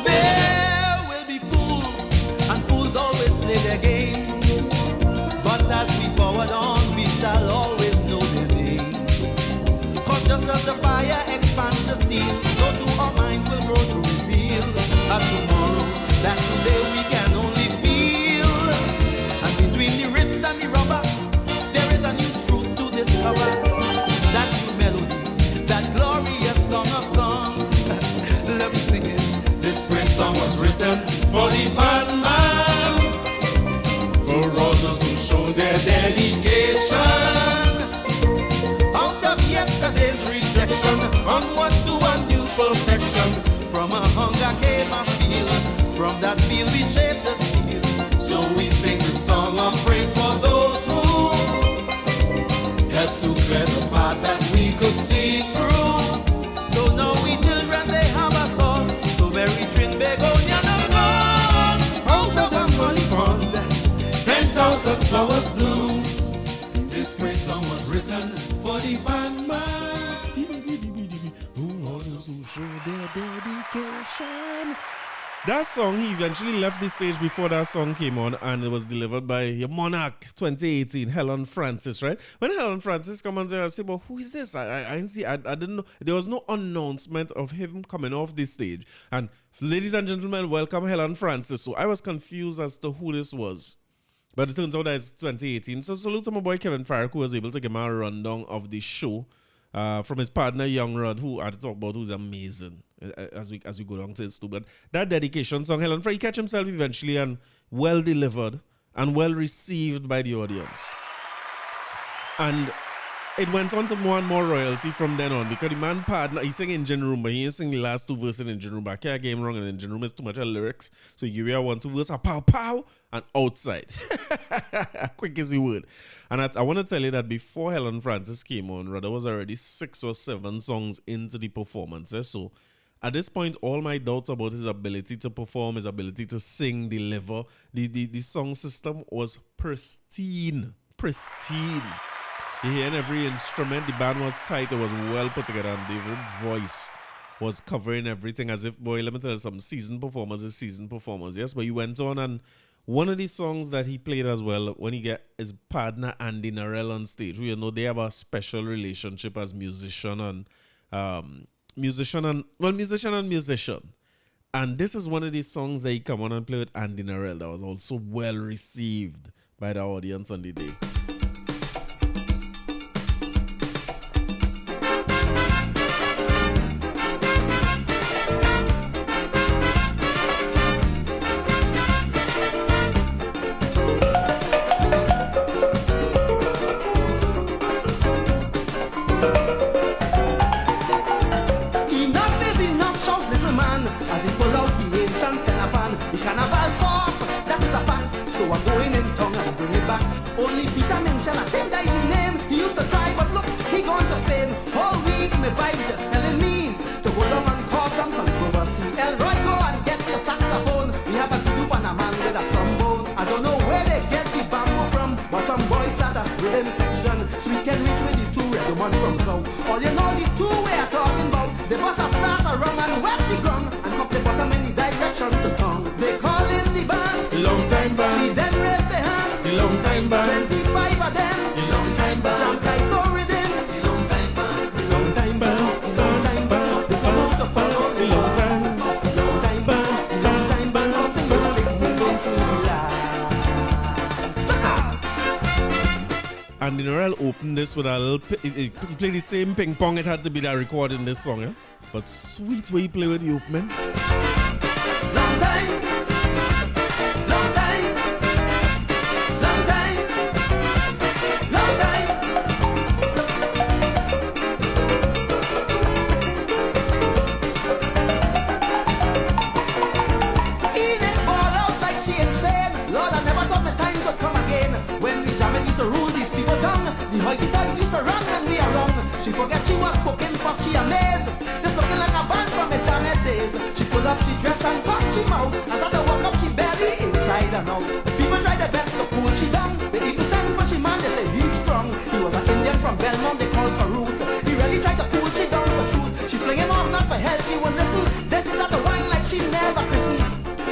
there will be fools, and fools always play their game. But as we forward on, we shall always know their names. Cause just as the fire expands the steel, so do our minds will grow to reveal a tomorrow that today we can only feel. And between the wrist and the rubber, there is a new truth to discover. That new melody, that glorious song of songs. Let me sing it. This praise song was written for the band for all those who show their dedication. Out of yesterday's rejection, onward to a new perfection. From a hunger came a field, from that field we shaped the steel. So we sing the song of praise for those who helped to clear the path that we could see through. So now we children they have a source, so very trin begonia of God. Out of a muddy pond, 10,000 flowers bloom. This praise song was written for the band Who others who show their dedication. That song, he eventually left the stage before that song came on, and it was delivered by your Monarch 2018, Helen Francis, right? When Helen Francis come on there, I said, well, who is this? I didn't see, I didn't know. There was no announcement of him coming off the stage. And ladies and gentlemen, welcome Helen Francis. So I was confused as to who this was. But it turns out that it's 2018. So salute to my boy Kevin Farrick, who was able to give me a rundown of the show from his partner Young Rod, who I had to talk about, who's amazing as we go down to his too. But that dedication song, Helen Farrick, he catch himself eventually, and well delivered and well received by the audience. And it went on to more and more royalty from then on, because the man partner, he sang Engine Room, but he didn't sing the last two verses in Engine Room. But I can't get him wrong, and Engine Room is too much of lyrics. So you hear 1, 2 verse, a pow pow, and outside. Quick as he would. And I want to tell you that before Helen Francis came on, Rudder was already 6 or 7 songs into the performances. So at this point, all my doubts about his ability to perform, his ability to sing, deliver, the song system was pristine. You hear every instrument, the band was tight, it was well put together, and David's voice was covering everything as if, boy, let me tell you, some seasoned performers is seasoned performers, yes? But he went on, and one of the songs that he played as well, when he get his partner Andy Narell on stage, you know, they have a special relationship as musician and musician. And this is one of these songs that he come on and play with Andy Narell that was also well received by the audience on the day. All you know the two we are talking about. They must have flash around and wet the ground and cup the bottom in the direction to come. They call in the band, the long time band. See them raise their hand, the long time band. 25 of them, the long time band. Jump guys so rhythm, the long time band, the long time band, the long time band. They come out to follow the long time, the long time band, the long time band. Something mystic moving through the line. And Narell opened this with a little. He played the same ping pong it had to be that recording this song, eh? But sweet way he play with the opening. Long time, long time, long time, long time. In it ball out like she insane. Lord, I never thought my times would come again. When we jam it used to rule these people down. The hoity toys used to run when we are wrong. She forget she was cooking, but she amazed. This looking like a band from a jamming days. She pull up, she dress and pop she mouth. As I walk up, she belly inside and out. People try their best to cool she down. They even send for she man, they say he's strong. He was an Indian from Belmont, they called Farouk. He really tried to cool she down for truth. She fling him off, not for hell, she won't listen. Then she start to whine like she never christened.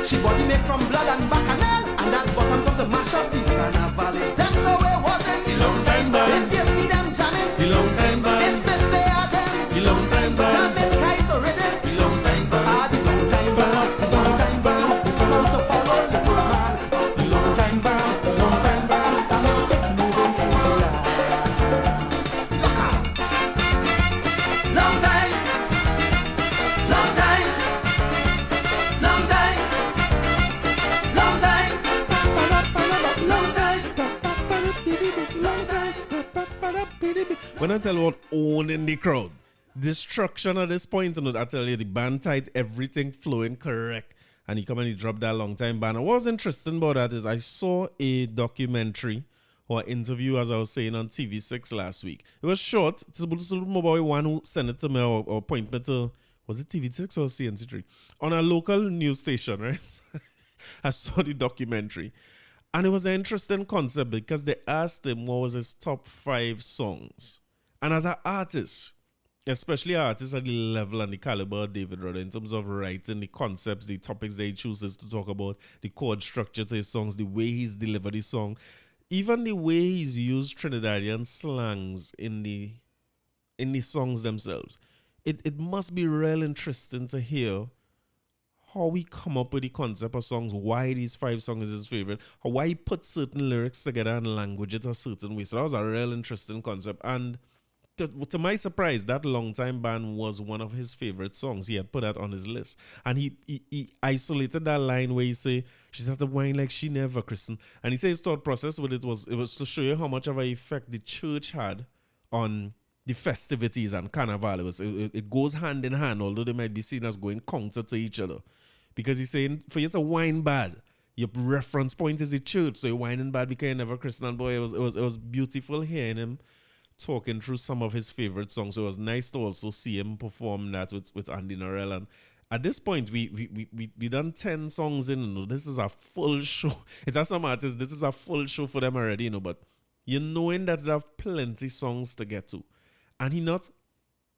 She body made from blood and bacchanal. And that bottom come to mash up the carnival. Is that so it wasn't? The long time band. If you see them jamming, the long time band. it's 50 of them. The long time band. Jamming Kaiser rhythm. The long time band. Ah, the long time band, the long time band. They come out to follow the good man. The long time band, the long time band. And they stick moving through the line. Long time, long time, long time, long time, long time, long time. When I tell you what owning the crowd, destruction at this point, and I tell you the band tight, everything flowing correct, and he come and he dropped that long time band. And what was interesting about that is I saw a documentary or interview, as I was saying, on TV6 last week. It was short. It's a little mobile one who sent it to me or point me to, was it TV6 or CNC3? On a local news station, right? I saw the documentary. And it was an interesting concept because they asked him what was his top 5 songs. And as an artist, especially artists at the level and the caliber of David Rudder in terms of writing, the concepts, the topics that he chooses to talk about, the chord structure to his songs, the way he's delivered his song, even the way he's used Trinidadian slangs in the songs themselves. It must be real interesting to hear how we come up with the concept of songs, why these 5 songs is his favorite, or why he put certain lyrics together and language it a certain way. So that was a real interesting concept. And to my surprise, that Long Time Band was one of his favorite songs. He had put that on his list. And he isolated that line where he say, she started whining like she never christened. And he said his thought process with it was to show you how much of an effect the church had on the festivities and carnival. It goes hand in hand, although they might be seen as going counter to each other. Because he's saying, for you to whine bad, your reference point is the church. So you're whining bad because you never christened. And boy, it was beautiful hearing him talking through some of his favorite songs. So it was nice to also see him perform that with Andy Narell. And at this point, we done 10 songs in. You know, this is a full show. It's as some artists, this is a full show for them already, you know. But you knowing that they have plenty songs to get to, and he not.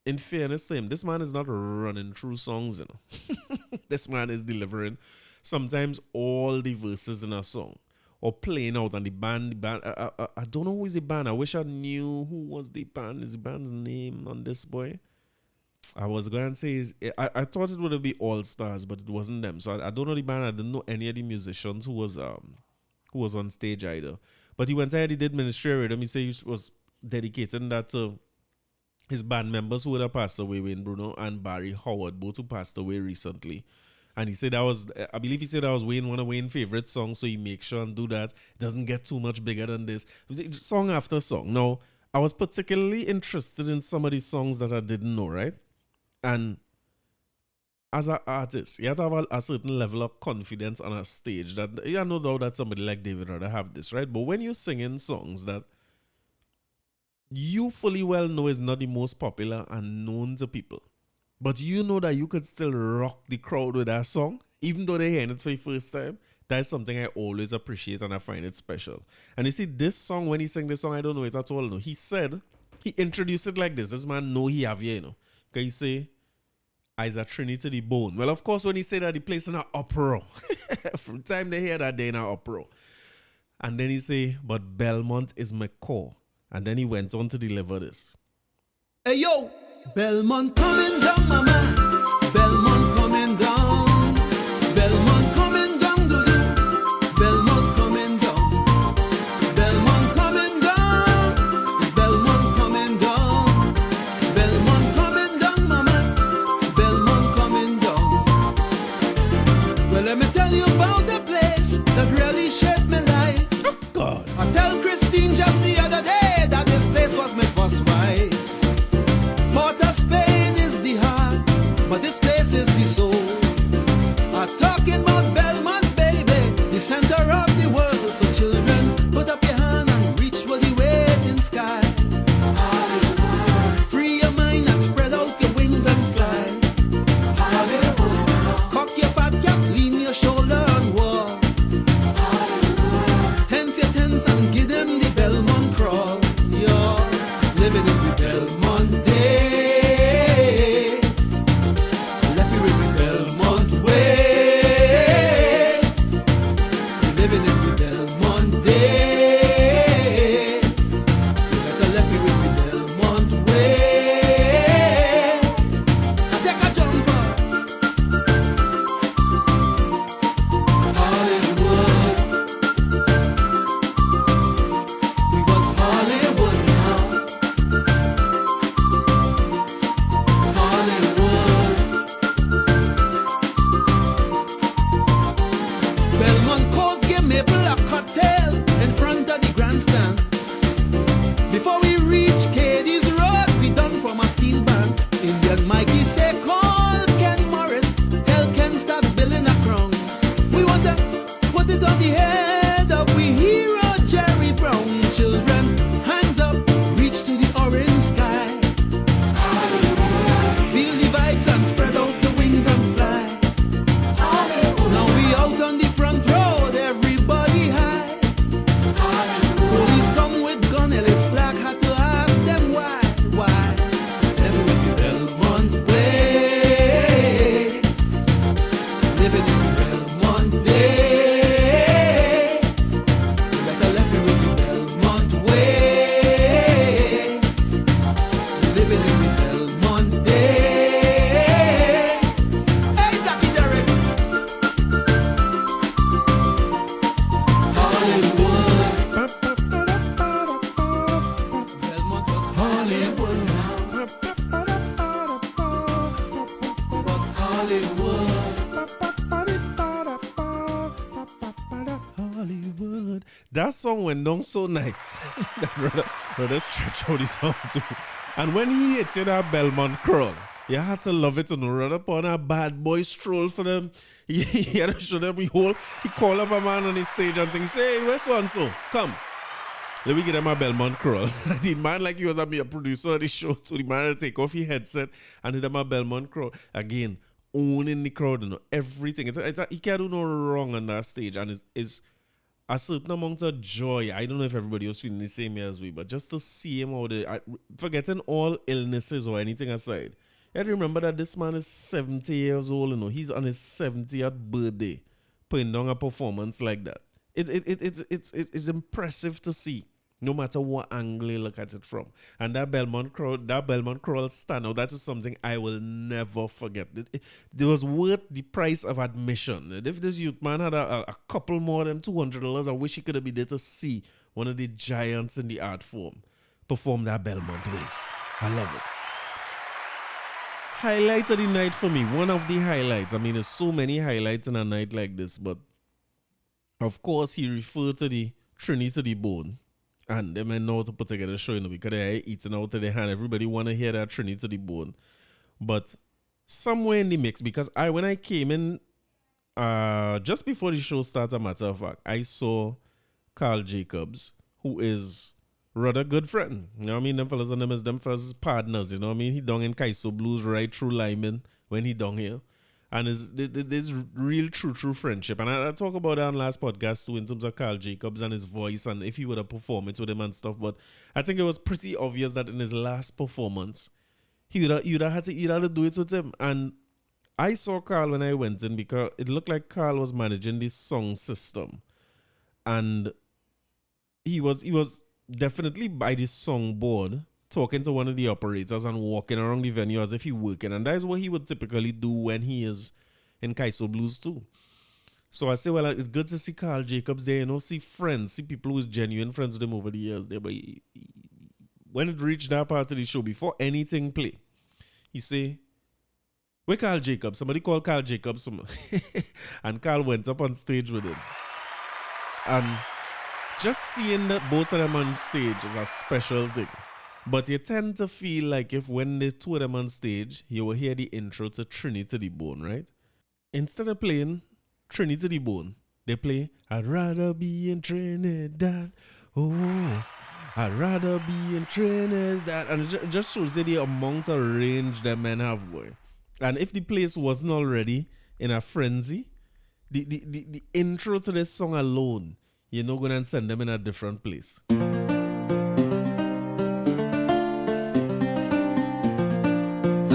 In fairness to him, this man is not running through songs, you know. This man is delivering sometimes all the verses in a song or playing out. And the band, I don't know who is the band. I wish I knew who was the band. Is the band's name on this boy? I was going to say, I thought it would be All Stars, but it wasn't them. So I don't know the band. I didn't know any of the musicians who was on stage either. But he went ahead, he did ministry rhythm. He said he was dedicating that to his band members who would have passed away, Wayne Bruno and Barry Howard, both who passed away recently. And he said I believe he said that was one of Wayne's favorite songs, so he makes sure and do that. It doesn't get too much bigger than this. Song after song. Now, I was particularly interested in some of these songs that I didn't know, right? And as an artist, you have to have a certain level of confidence on a stage. That you have no doubt that somebody like David Rudder have this, right? But when you're singing songs that you fully well know is not the most popular and known to people, but you know that you could still rock the crowd with that song, even though they hear it for the first time, that is something I always appreciate and I find it special. And you see, this song, when he sang this song, I don't know it at all. No, he introduced it like this. This man know he have here, you know. Can you say, I's a Trinity to the bone? Well, of course, when he said that, he plays in an uproar. From time they hear that, they in an uproar. And then he say, but Belmont is my core. And then he went on to deliver this. Hey yo, Belmont coming down, mama. Belmont coming down. Belmont coming down, doo-doo. Belmont coming down. Belmont coming down. It's Belmont coming down. Belmont coming down, mama. Belmont coming down. Well, let me tell you about the place that really shaped my life. Oh, God. I tell Christine just the other day that this place was my first wife. Port of Spain is the heart, but this place is the soul. I'm talking about Belmont, baby, the center of the world. So children, put up your hand and reach for the waiting sky. Hollywood. Free your mind and spread out your wings and fly. Hollywood. Cock your fat cap, lean your shoulder and walk. Hollywood. Tense your tense and give them the Belmont crawl. You're living in the Belmont days. Left you with the Belmont way. Living in the Belmont days. Better left you with the Belmont way. I take a jumper. Hollywood. We was Hollywood now. Hollywood. Belmont Coast give Maple a cocktail in front of the grandstand. Before we reach Katie's Road, we done from a steel band. Indian Mikey say call Ken Morris, tell Ken start building a crown. We want to put it on the head of we hero Jerry Brown. Children, hands up, reach to the orange sky. Feel the vibes and spread out your wings and fly. Now we out on the front road, everybody high. Police come with gun, Ellis Black had to ask them why. Living in the Belmont place. Living in the Belmont days. You better left me with the Belmont way. Living in the Belmont days. Hey, Ducky Derrick. Hollywood. Belmont was Hollywood now. Was Hollywood. Hollywood. That song went down so nice. Brother stretch out the song too. And when he hit that Belmont crawl, you had to love it to know. Run up on a bad boy stroll for them. He had to show them he called up a man on the stage and things. Say, hey, where's so and so? Come. Let me get him a Belmont crawl. The man like he was a producer of the show, so the man had to take off his headset and hit him a Belmont crawl. Again, owning the crowd, you know, everything. He can't do no wrong on that stage, and it's a certain amount of joy. I don't know if everybody was feeling the same way as we, but just to see him out there, forgetting all illnesses or anything aside, you have to remember that this man is 70 years old, you know, he's on his 70th birthday, putting down a performance like that. It's impressive to see, no matter what angle you look at it from. And that Belmont crawl stand out, that is something I will never forget. It was worth the price of admission. If this youth man had a couple more than $200, I wish he could have been there to see one of the giants in the art form perform that Belmont ways. I love it. Highlight of the night for me, one of the highlights. I mean, there's so many highlights in a night like this, but of course, he referred to the Trini to the bone. And they might know how to put together a show, you know, because they're eating out of their hand. Everybody want to hear that Trini to the bone. But somewhere in the mix, because when I came in, just before the show started, a matter of fact, I saw Carl Jacobs, who is rather good friend. You know what I mean? Them fellas and them as them fellas partners, you know what I mean? He down in Kaiso Blues right through Lyman when he down here. And there's real true friendship. And I talk about that on last podcast too in terms of Carl Jacobs and his voice and if he would have performed with him and stuff. But I think it was pretty obvious that in his last performance, he would have had to do it with him. And I saw Carl when I went in because it looked like Carl was managing this song system. And he was definitely by this song board talking to one of the operators and walking around the venue as if he working. And that is what he would typically do when he is in Kaiso Blues too. So I say, well, it's good to see Carl Jacobs there, you know, see friends, see people who's genuine friends with him over the years there. But when it reached that part of the show, before anything play, he say, where Carl Jacobs? Somebody called Carl Jacobs. And Carl went up on stage with him. And just seeing that both of them on stage is a special thing. But you tend to feel like if when the two of them on stage, you will hear the intro to Trini to the Bone, right? Instead of playing Trini to the Bone, they play I'd rather be in Trinidad. Oh, I'd rather be in Trinidad. And it just shows you the amount of range that men have, boy. And if the place wasn't already in a frenzy, the intro to this song alone, you're not going to send them in a different place.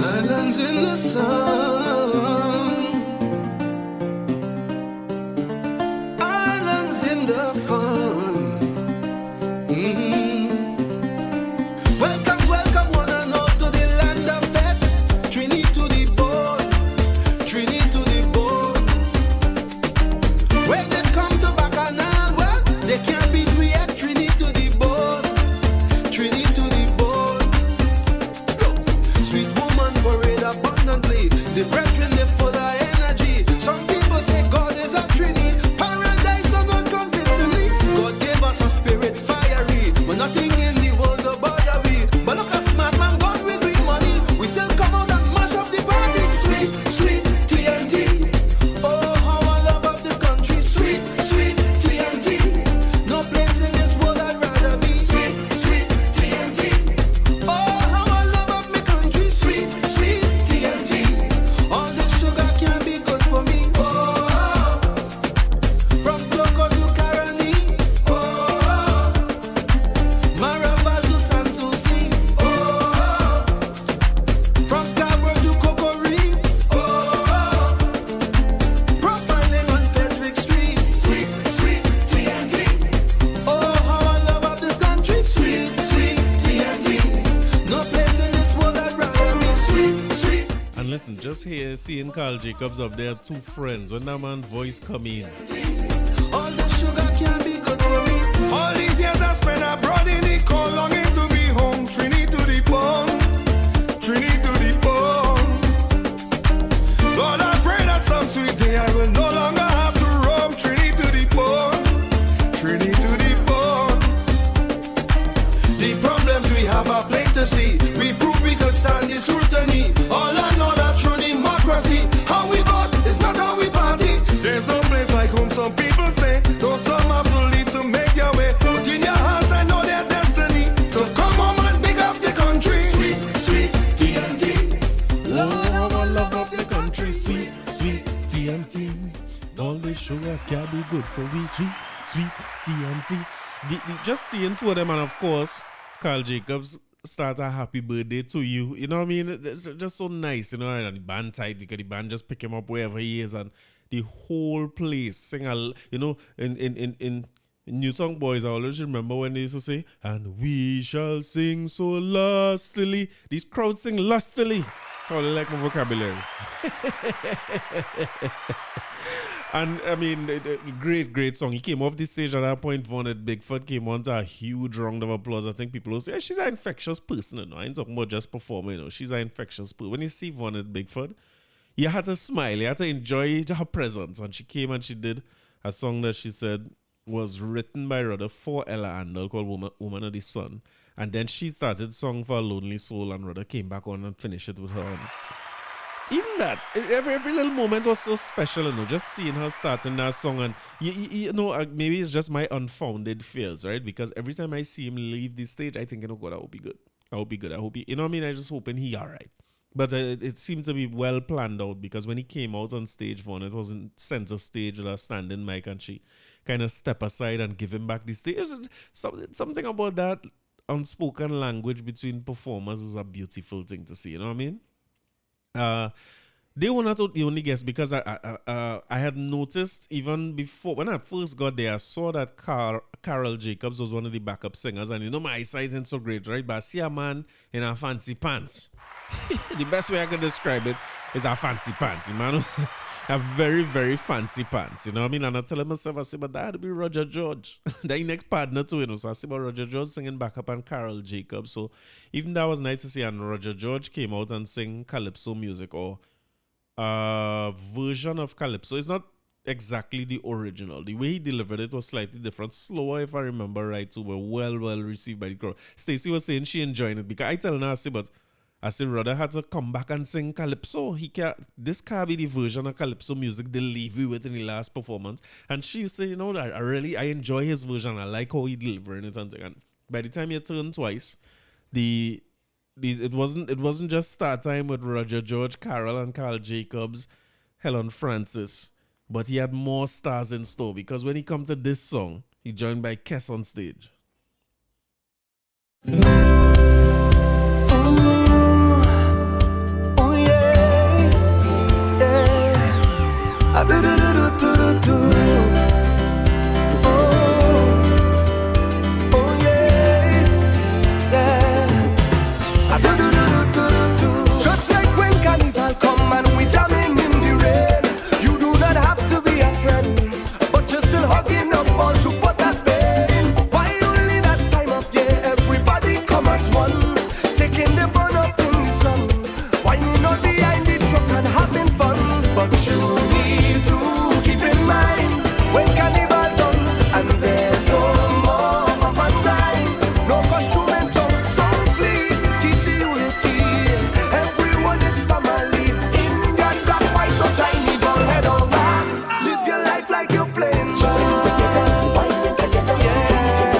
Islands in the sun, islands in the fun. Welcome, welcome one and all to the land of death. Trini to the bone, Trini to the bone. When they come to Bacchanal, well, they can't beat we at Trini to the bone, Trini to the bone. Look, sweet woman parade abundantly. The brethren, they full of energy. Some people say God is a Trini. Paradise are not convincingly. God gave us a spirit fiery, but nothing in the world will bother we. But look at smart man gone with we money. We still come out and mash up the party. Sweet, sweet TNT. Oh, how I love of this country. Sweet, sweet TNT. No place in this world I'd rather be. Sweet, sweet TNT. Oh, how I love of my country. Sweet, sweet TNT. All this sugar can't be good for me. Oh, from Toko to Caroni. Oh, Maramba to Sanssouci. Oh, from Scarborough to Kokori. Oh, profiling on Frederick Street. Sweet, sweet TNT. Oh, how I love of this country. Sweet, sweet TNT. No place in this world I'd rather be. Sweet, sweet. And listen, just here seeing Carl Jacobs up there, two friends, when that man's voice come in. All this sugar can't be good for me. All these years I spent abroad in the cold, longing to be home. Trini to the bone, Trini to the bone. Lord, I pray that some sweet day I will no longer have to roam. Trini to the bone, Trini to the bone. The problems we have are plain to see. We prove we could stand the scrutiny. All I know that true democracy. How we vote is not how we party. There's no place like home, some people say. Though some have to leave to make their way. But in your hearts I know too good for we sweet TNT. Just seeing two of them, and of course, Carl Jacobs start a happy birthday to you. You know what I mean? It's just so nice, you know, and the band tight because the band just pick him up wherever he is, and the whole place sing you know, in New Song Boys, I always remember when they used to say, and we shall sing so lustily. These crowds sing lustily. I really like my vocabulary. And I mean, great song. He came off the stage at that point. Vonette Bigfoot came on to a huge round of applause. I think people will say, she's an infectious person. You know? I ain't talking about just performing. You know? She's an infectious person. When you see Vonette Bigfoot, you had to smile. You had to enjoy her presence. And she came and she did a song that she said was written by Rudder for Ella Andal called Woman of the Sun. And then she started a song for A Lonely Soul, and Rudder came back on and finished it with her. And even that, every little moment was so special, you know, just seeing her starting that song. And, you know, maybe it's just my unfounded fears, right? Because every time I see him leave the stage, I think, you know, God, I hope he good. I hope he good. I hope he, you know what I mean? I just hoping he all right. But it seemed to be well planned out, because when he came out on stage for it was in center stage with a standing mic, and she kind of step aside and give him back the stage. Something about that unspoken language between performers is a beautiful thing to see, you know what I mean? They were not the only guests, because I had noticed even before, when I first got there, I saw that Carol Jacobs was one of the backup singers, and you know my eyesight isn't so great, right? But I see a man in a fancy pants. The best way I can describe it is a fancy pants, man. A very, very fancy pants, you know what I mean? And I tell myself, I say, but that had to be Roger George. That next partner too, you know. So I say, but Roger George singing backup and Carol Jacobs. So even that was nice to see. And Roger George came out and sang calypso music, or a version of calypso. It's not exactly the original. The way he delivered it was slightly different, slower, if I remember right. So were well received by the crowd. Stacey was saying she enjoyed it, because I tell her, I said, Rudder had to come back and sing calypso. This can't be the version of calypso music they leave you with in the last performance. And she used to say, you know, I enjoy his version. I like how he delivering it. And by the time you turn twice, it wasn't just start time with Roger George, Carol, and Carl Jacobs, Helen Francis, but he had more stars in store, because when he come to this song, he joined by Kes on stage. Just like when Carnival come and we jamming in the rain, you do not have to be a friend, but you're still hugging up all to put a Spain. Why only that time of year everybody come as one, taking the burn up in the sun, why you not behind the truck and having fun? But you need to keep in mind when Carnival done and there's no more up and rhyme, no instrumental, so please keep the unity. Everyone is family, Indian, black, white, or tiny, bald head or mask. Live your life like you're playing chess. Live your life like you're playing mask.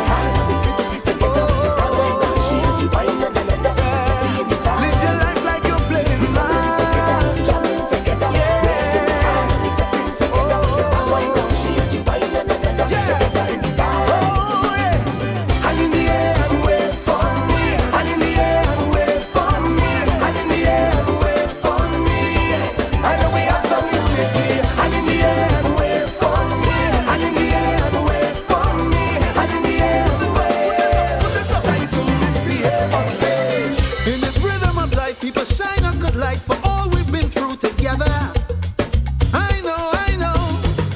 In this rhythm of life, people shine a good light for all we've been through together. I know,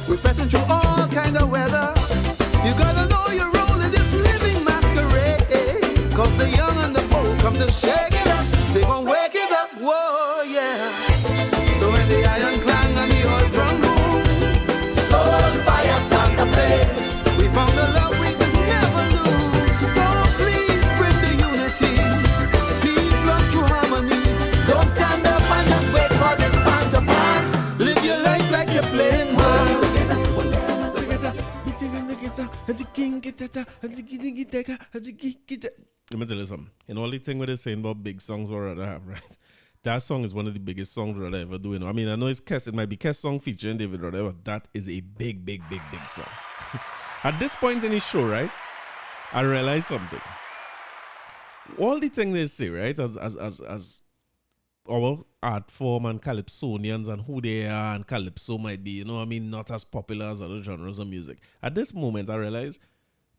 we're passing through all kind of weather. You gotta know your role in this living masquerade. Cause the young and the bold come to shake it up. They gon' wake it up, whoa, yeah. So when the iron clang and the old drum boom, soul fire start to blaze. We found the love we could never lose. So please bring the unity, peace, love, true harmony. Don't stand up and just wait for this band to pass. Live your life like you're playing mass. Let me tell you something. In all the thing what they're saying about big songs, what rather have, right? that song is one of the biggest songs that I ever do. I mean, I know it's Kes. It might be Kes song featuring David Rudder, but that is a big, big, big, big song. At this point in his show, right, I realized something. All the things they say, right, as our art form and calypsonians and who they are, and calypso might be, not as popular as other genres of music. At this moment, I realized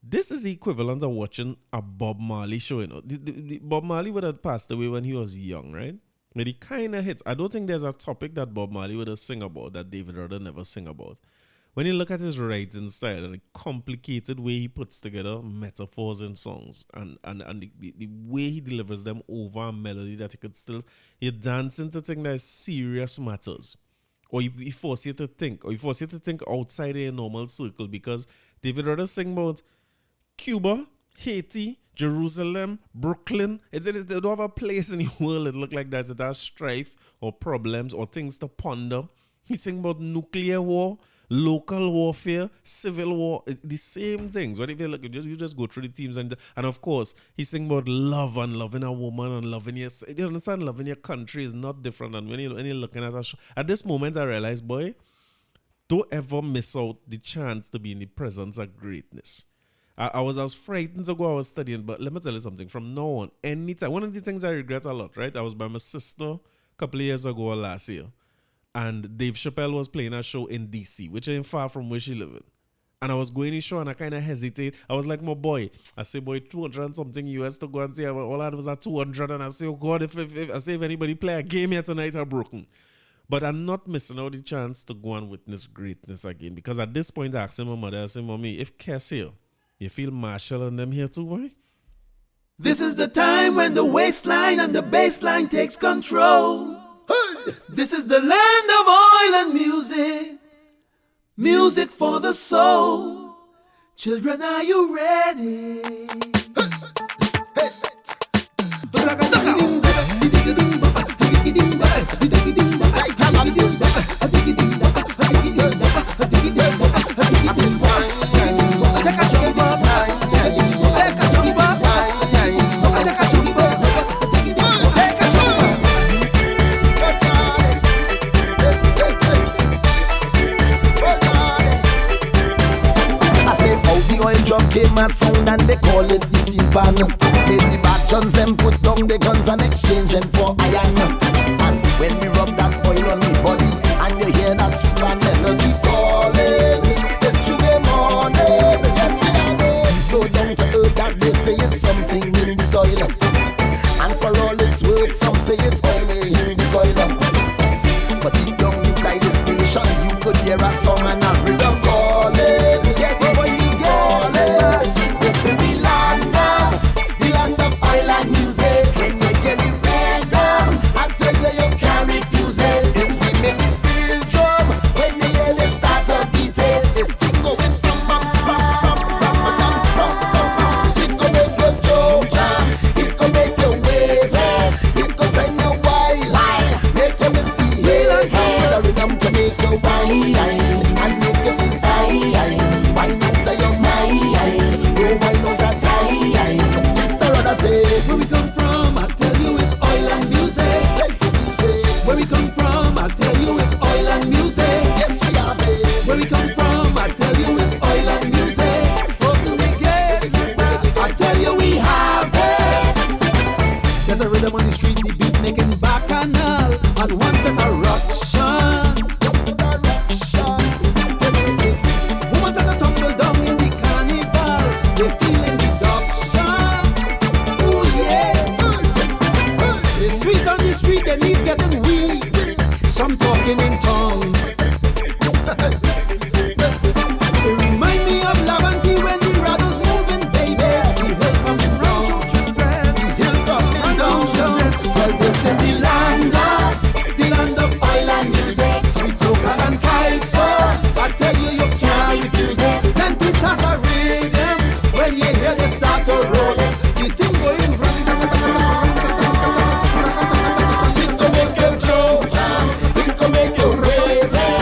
this is the equivalent of watching a Bob Marley show. The Bob Marley would have passed away when he was young, right? But he kind of hits. I don't think there's a topic that Bob Marley would have sing about that David Rudder never sing about. When you look at his writing style and the complicated way he puts together metaphors in songs and the way he delivers them over a melody that you're dancing to things that serious matters. Or he force you to think, outside a normal circle, because David Rudder sing about Cuba, Haiti, Jerusalem, Brooklyn. They don't have a place in the world that look like that has strife or problems or things to ponder. He sing about nuclear war, local warfare, civil war, the same things. What if you look, you just go through the themes and of course he sing about love and loving a woman and loving your. You understand? Loving your country is not different than when you're looking at a show. At this moment, I realized, boy, don't ever miss out the chance to be in the presence of greatness. I was frightened to go. I was studying, but let me tell you something. From now on, anytime, one of the things I regret a lot, right? I was by my sister a couple of years ago or last year. And Dave Chappelle was playing a show in DC, which ain't far from where she lived. And I was going to the show and I kind of hesitate. I was like, my boy, I say, boy, 200 and something US to go and see. All I had was at 200. And I say, oh God, if anybody play a game here tonight, I'm broken. But I'm not missing out the chance to go and witness greatness again. Because at this point, I asked my mother, I said, Mommy, if Kes here, you feel Marshall and them here too, boy? This is the time when the waistline and the bassline takes control. This is the land of oil and music, music for the soul. Children, are you ready? Came a sound and they call it the steel pan. Made the batons them put down the guns and exchange them for iron. And when we rub that oil on the body and you hear that sweet melody calling, it's Tuesday morning. Yes, I am so down to earth that they say it's something in the soil. And for all its worth, some say it's oil in the coil. But deep down inside the station, you could hear a song and a rhythm calling. Yeah, the voice is calling. This is the land of oil and music. When you hear the rhythm, I tell you can't refuse it. It's the make steel drum. When you hear the start to beat it, it's the going bum bum bum bum bum bum bum bum. It go make you jump, it go make you wave, it go send you wild, make you misbehave. It's a rhythm to make you whine and make you feel fine. Wine out of your mind, oh wine out that time. Mr. Rudder say, where we come from, I tell you it's oil and music. Where we come from, I tell you it's oil and music. Yes, we are, babe. Where we come from, I tell you it's oil and music. From the wicked, I tell you we have it. There's a rhythm on the street, the beat making bacchanal, and one set of ruction. Woman set a tumble down in the carnival, they feeling the adoption. Ooh yeah. It's sweet on the street and he's getting weak. Some talking in tongues. It remind me of Laventille when the rattle's moving, baby. The hill coming round, the hill coming down. Cause this is the land of oil and music. Sweet soca and kaiso, I tell you, you can't refuse it. Send it as a rhythm when you hear the start to roll it. The thing going run, it go make you jump, it go make you rave.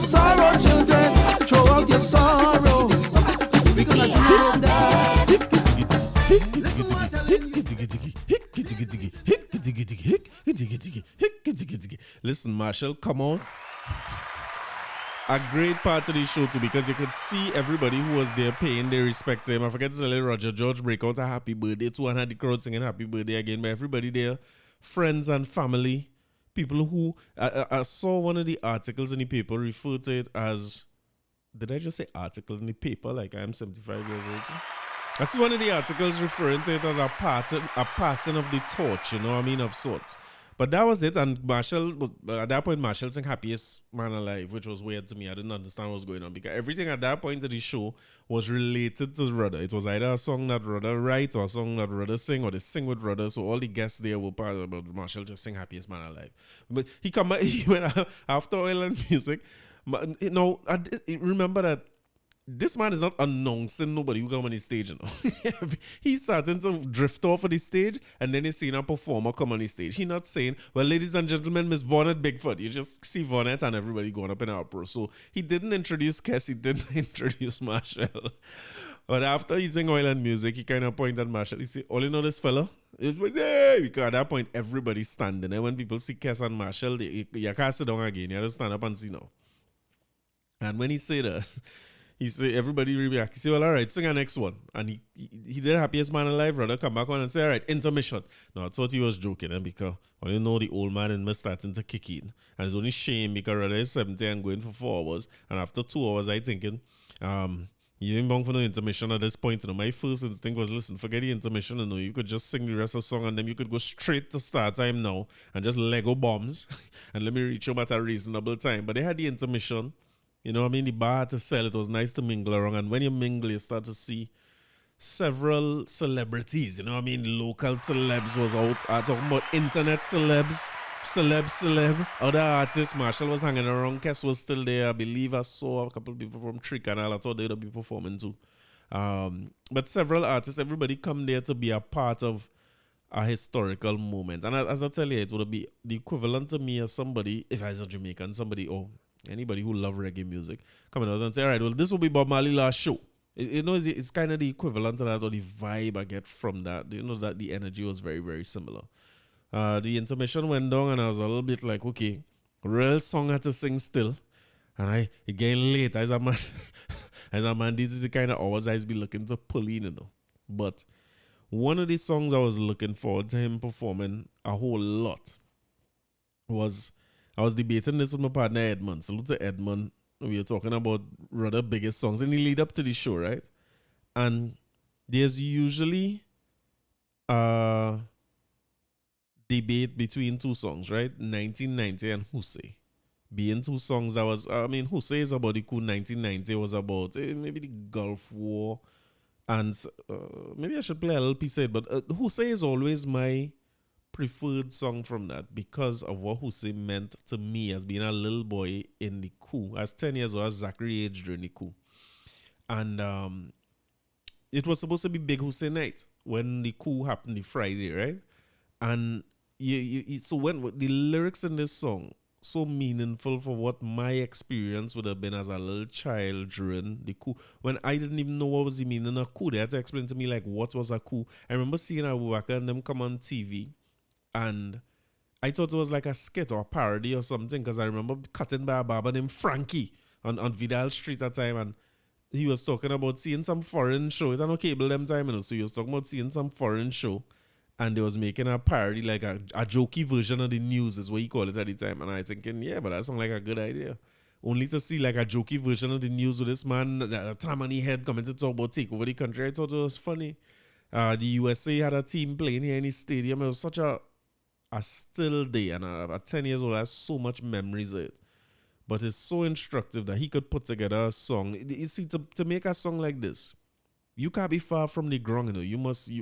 sorrow, children. Throw out your sorrow. We're gonna do it that. Listen what I'm telling you. Listen, Marshall, come out. A great part of the show too, because you could see everybody who was there paying their respect to him. I forget to tell you, Roger George break out a happy birthday too and had the crowd singing happy birthday again. But everybody there, friends and family, people who I saw one of the articles in the paper refer to it as, did I just say article in the paper? Like I'm 75 years old too. I see one of the articles referring to it as a passing of the torch, you know what I mean, of sorts. But that was it, and Marshall was, at that point, Marshall sang Happiest Man Alive, which was weird to me. I didn't understand what was going on, because everything at that point of the show was related to Rudder. It was either a song that Rudder write, or a song that Rudder sing, or they sing with Rudder, so all the guests there were part of it, but Marshall just sang Happiest Man Alive. But he went after Oil and Music. But, you know, remember that this man is not announcing nobody who come on the stage, you know. He's starting to drift off of the stage, and then he's seeing a performer come on the stage. He's not saying, well, ladies and gentlemen, Miss Vonette Bigfoot. You just see Vonette and everybody going up in an uproar. So he didn't introduce Kes, he didn't introduce Marshall. But after he sang Oil and Music, he kind of pointed at Marshall. He said, all you know this fella? Hey! Because at that point, everybody's standing. And when people see Kes and Marshall, you can't sit down again. You have to stand up and see now. And when he said that, he said, everybody react. He said, well, all right, sing our next one. And he did Happiest Man Alive, brother. Come back on and say, all right, intermission. No, I thought he was joking, because well, you know the old man in me starting to kick in. And it's only shame because brother is 70 and going for 4 hours. And after 2 hours, I thinking, you ain't bound for no intermission at this point. You know, my first instinct was, listen, forget the intermission. You know, you could just sing the rest of the song, and then you could go straight to start time now and just Lego bombs and let me reach home at a reasonable time. But they had the intermission. You know what I mean? The bar had to sell. It was nice to mingle around. And when you mingle, you start to see several celebrities. You know what I mean? Local celebs was out. I'm talking about internet celebs. Celeb. Other artists. Marshall was hanging around. Kes was still there. I believe I saw a couple of people from Trick and all. I thought they would be performing too. But several artists, everybody come there to be a part of a historical moment. And as I tell you, it would be the equivalent to me as somebody, if I was a Jamaican, somebody, anybody who love reggae music, coming out and say, all right, well, this will be Bob Marley last show. You know, it's kind of the equivalent to that, or the vibe I get from that. You know, that the energy was very, very similar. The intermission went down, and I was a little bit like, okay, real song had to sing still. And it getting late. As a man, this is the kind of hours I'd be looking to pull in, you know. But one of the songs I was looking forward to him performing a whole lot was, I was debating this with my partner Edmund. Salute to Edmund. We were talking about rather biggest songs in the lead up to the show, right? And there's usually a debate between two songs, right? 1990 and Hussein. Being two songs that was, Hussein is about the coup. 1990 was about maybe the Gulf War. And maybe I should play a little piece of it, but Hussein is always my preferred song from that because of what Hussein meant to me as being a little boy in the coup. I was 10 years old, I was Zachary age during the coup. And it was supposed to be Big Hussein night when the coup happened the Friday, right? And so when the lyrics in this song so meaningful for what my experience would have been as a little child during the coup, when I didn't even know what was the meaning of a coup. They had to explain to me like what was a coup. I remember seeing Abubakar and them come on TV, and I thought it was like a skit or a parody or something, because I remember cutting by a barber named Frankie on Vidal Street at the time, and he was talking about seeing some foreign show. It's on cable them time, you know, so he was talking about seeing some foreign show, and they was making a parody, like a jokey version of the news is what he called it at the time. And I was thinking, yeah, but that sounds like a good idea. Only to see like a jokey version of the news with this man, a Tammany head coming to talk about take over the country. I thought it was funny. The USA had a team playing here in the stadium. It was such a still day, and at 10 years old, I have so much memories of it. But it's so instructive that he could put together a song. You see, to make a song like this, you can't be far from the ground, you know.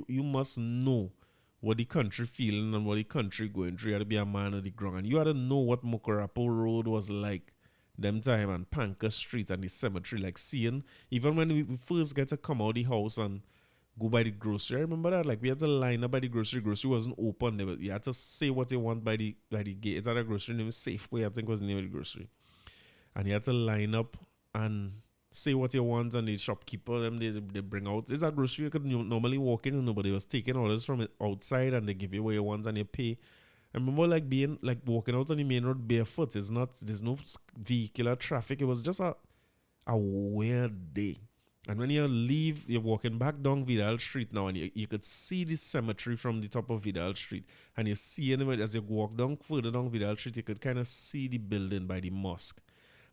You must know what the country feeling and what the country going through. You had to be a man of the ground. And you had to know what Mokorapo Road was like them time, and Panker Street and the cemetery. Like seeing, even when we first get to come out of the house and go by the grocery. I remember that, like we had to line up by the grocery. Grocery wasn't open. You had to say what you want by the gate. It's at a grocery named Safeway, I think was the name of the grocery. and you had to line up and say what you want, and the shopkeeper them they bring out. It's a grocery you could normally walk in and nobody was taking orders from it outside, and they give you what you want and you pay. I remember walking out on the main road barefoot. There's no vehicular traffic. It was just a weird day. And when you leave, you're walking back down Vidal Street now, and you could see the cemetery from the top of Vidal Street. And you see anyway, as you walk down further down Vidal Street, you could kind of see the building by the mosque.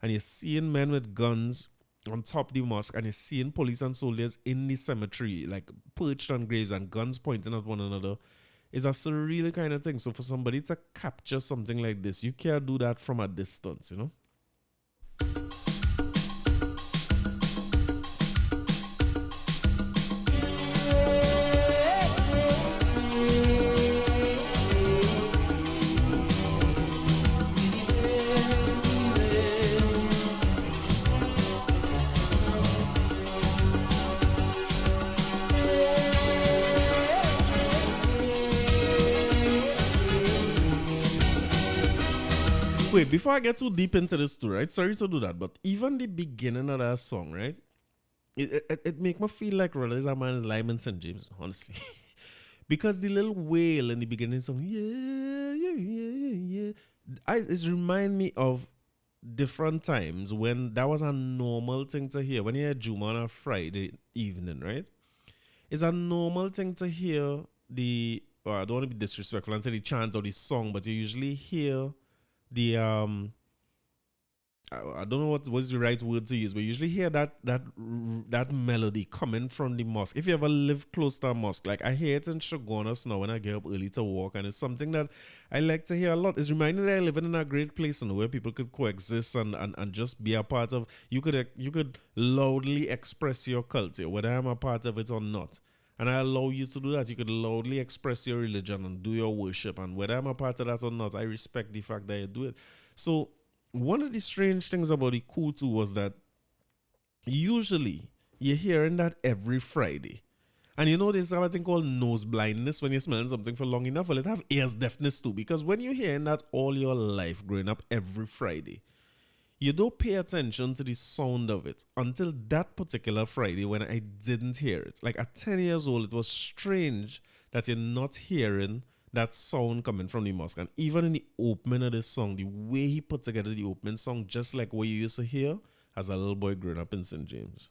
And you're seeing men with guns on top of the mosque, and you're seeing police and soldiers in the cemetery, like perched on graves and guns pointing at one another. It's a surreal kind of thing. So for somebody to capture something like this, you can't do that from a distance, you know? Wait, before I get too deep into this too, right? Sorry to do that, but even the beginning of that song, right? It make me feel like Release Man is Lyman St. James, honestly. Because the little wail in the beginning song, it remind me of different times when that was a normal thing to hear. When you hear Juma on a Friday evening, right? It's a normal thing to hear I don't want to be disrespectful and say the chant or the song, but you usually hear the I don't know what's the right word to use, but you usually hear that melody coming from the mosque. If you ever live close to a mosque, like I hear it in Shogunas now when I get up early to walk, and it's something that I like to hear a lot. It's reminding me that I live in a great place and where people could coexist and just be a part of. You could loudly express your culture, whether I'm a part of it or not. And I allow you to do that. You could loudly express your religion and do your worship. And whether I'm a part of that or not, I respect the fact that you do it. So one of the strange things about the Kutu was that usually you're hearing that every Friday. And you know there's a thing called nose blindness when you're smelling something for long enough. Well, it have ears deafness too. Because when you're hearing that all your life growing up every Friday, you don't pay attention to the sound of it until that particular Friday when I didn't hear it. Like at 10 years old, it was strange that you're not hearing that sound coming from the mosque. And even in the opening of this song, the way he put together the opening song, just like what you used to hear as a little boy growing up in St. James.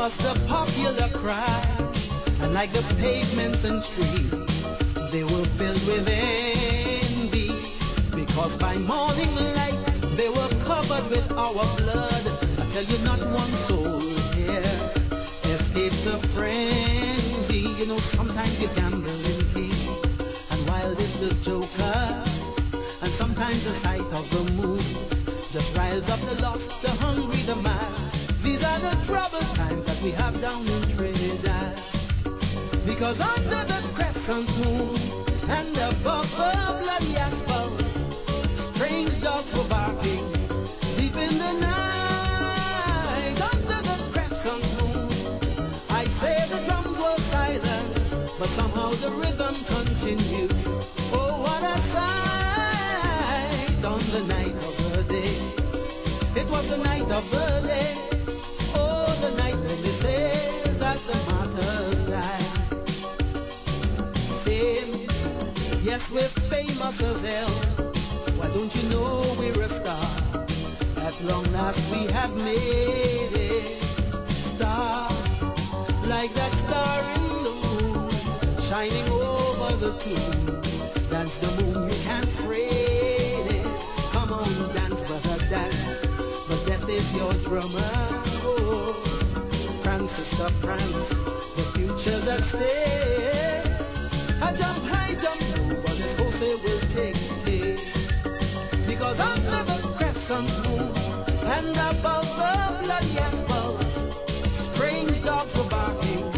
The popular cry, and like the pavements and streets, they were filled with envy, because by morning light they were covered with our blood. I tell you, not one soul here escaped the frenzy. You know, sometimes you gamble in king, and wild is the joker, and sometimes the sight of the moon just riles up the lost, the hungry, the mad. These are the troubled times that we have down in Trinidad. Because under the crescent moon and above the bloody asphalt, strange dogs were barking deep in the night. Under the crescent moon, I say the drums were silent, but somehow the rhythm continued. Oh, what a sight on the night of the day. It was the night of the day. The night when they say that the martyrs died. Fame, yes, we're famous as hell. Why don't you know we're a star? At long last we have made it. Star, like that star in the moon, shining over the tomb. Dance the moon, you can't trade it. Come on, dance, brother, dance. But death is your drummer. Sister France, the future's at stake. I jump low, but this Jose will take me. Because under the crescent moon and above the bloody asphalt, strange dogs were barking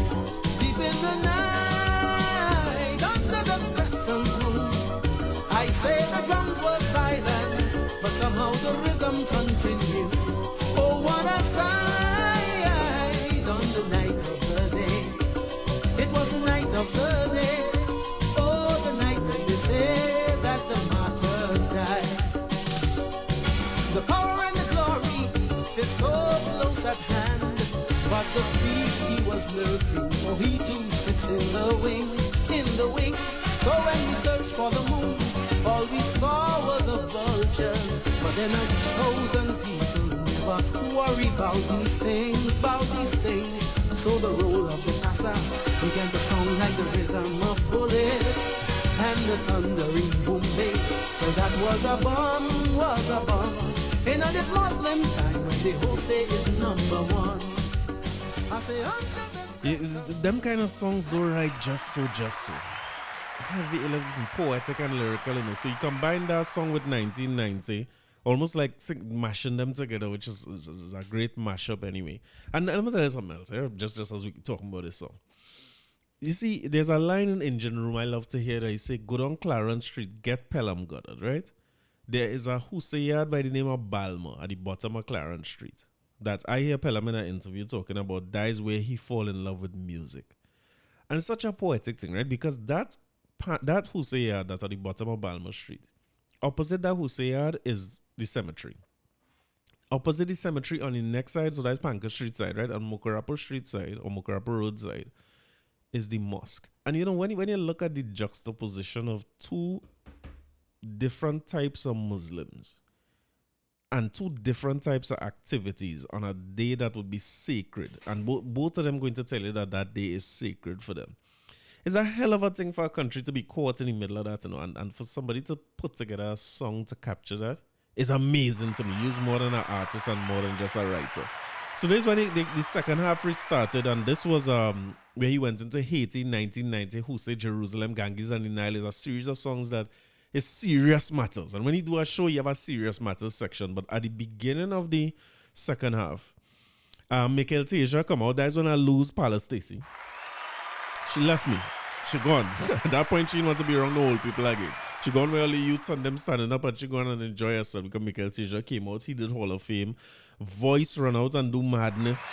deep in the night. Under the crescent moon, I say the drums were silent, but somehow the rhythm continued. Oh, what a sight on the night of the day. It was the night of the day. Oh, the night when they say that the martyrs died. The power and the glory is so close at hand, but the beast he was lurking, oh, he too sits in the wings, in the wings. So when we searched for the moon, all we saw were the vultures. But then a chosen people never worry about these things, about these things. So the roll of the casa began to sound like the rhythm of bullets and the thundering boom bass. So that was a bomb, was a bomb. In this Muslim time when the Jose is number one. I say them kind of songs don't write just so. Heavy elements and poetic and lyrical, you know. So you combine that song with 1990, almost like mashing them together, which is a great mashup anyway. And let me tell you something else here, just as we talking about this song. You see, there's a line in Engine Room I love to hear that you say, go down Clarence Street, get Pelham Goddard, right? There is a Husayard by the name of Balmer at the bottom of Clarence Street that I hear Pelham in an interview talking about. That is where he fall in love with music. And it's such a poetic thing, right? Because that Husayard that's at the bottom of Balmer Street, opposite that Husayard is the cemetery. Opposite the cemetery on the next side, so that's Panker Street side, right? On Mukarapo Street side or Mukarapo Road side is the mosque. And you know, when you look at the juxtaposition of two different types of Muslims and two different types of activities on a day that would be sacred, and both of them going to tell you that that day is sacred for them. It's a hell of a thing for a country to be caught in the middle of that, you know, and for somebody to put together a song to capture that is amazing to me. He's more than an artist and more than just a writer. So this is when the second half restarted, and this was where he went into Haiti in 1990, Who Say Jerusalem, Ganges and the Nile is a series of songs that is serious matters. And when you do a show, you have a serious matters section. But at the beginning of the second half, Michael Teja come out. That's when I lose Paula Stacey. She left me. She gone. At that point, she didn't want to be around the old people again. She gone where all the youths and them standing up, and she gone and enjoy herself because Michael Teja came out. He did Hall of Fame. Voice run out and do madness.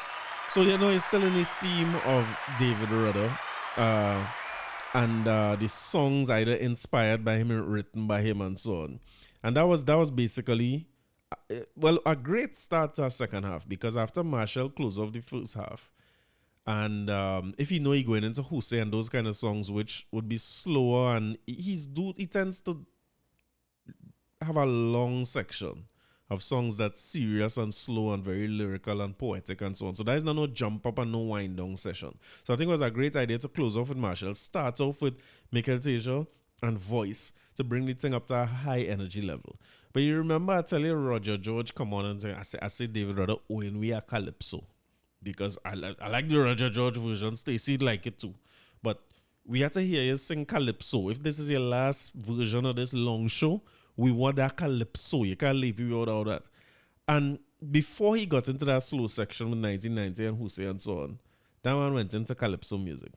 So, you know, it's still in the theme of David Rudder. And the songs either inspired by him or written by him and so on. And that was basically, a great start to our second half, because after Marshall closed off the first half, and if you know he going into Hussein and those kind of songs, which would be slower, and he tends to have a long section of songs that's serious and slow and very lyrical and poetic and so on. So that is not no jump up and no wind down session. So I think it was a great idea to close off with Marshall, start off with Michael Teja and voice to bring the thing up to a high energy level. But you remember I tell you Roger George come on and say, I say David Rudder, when we are Calypso. Because I like the Roger George version. Stacey like it too. But we have to hear you sing Calypso. If this is your last version of this long show, we want that Calypso. You can't leave you without all that. And before he got into that slow section with 1990 and Hussein and so on, that man went into Calypso music.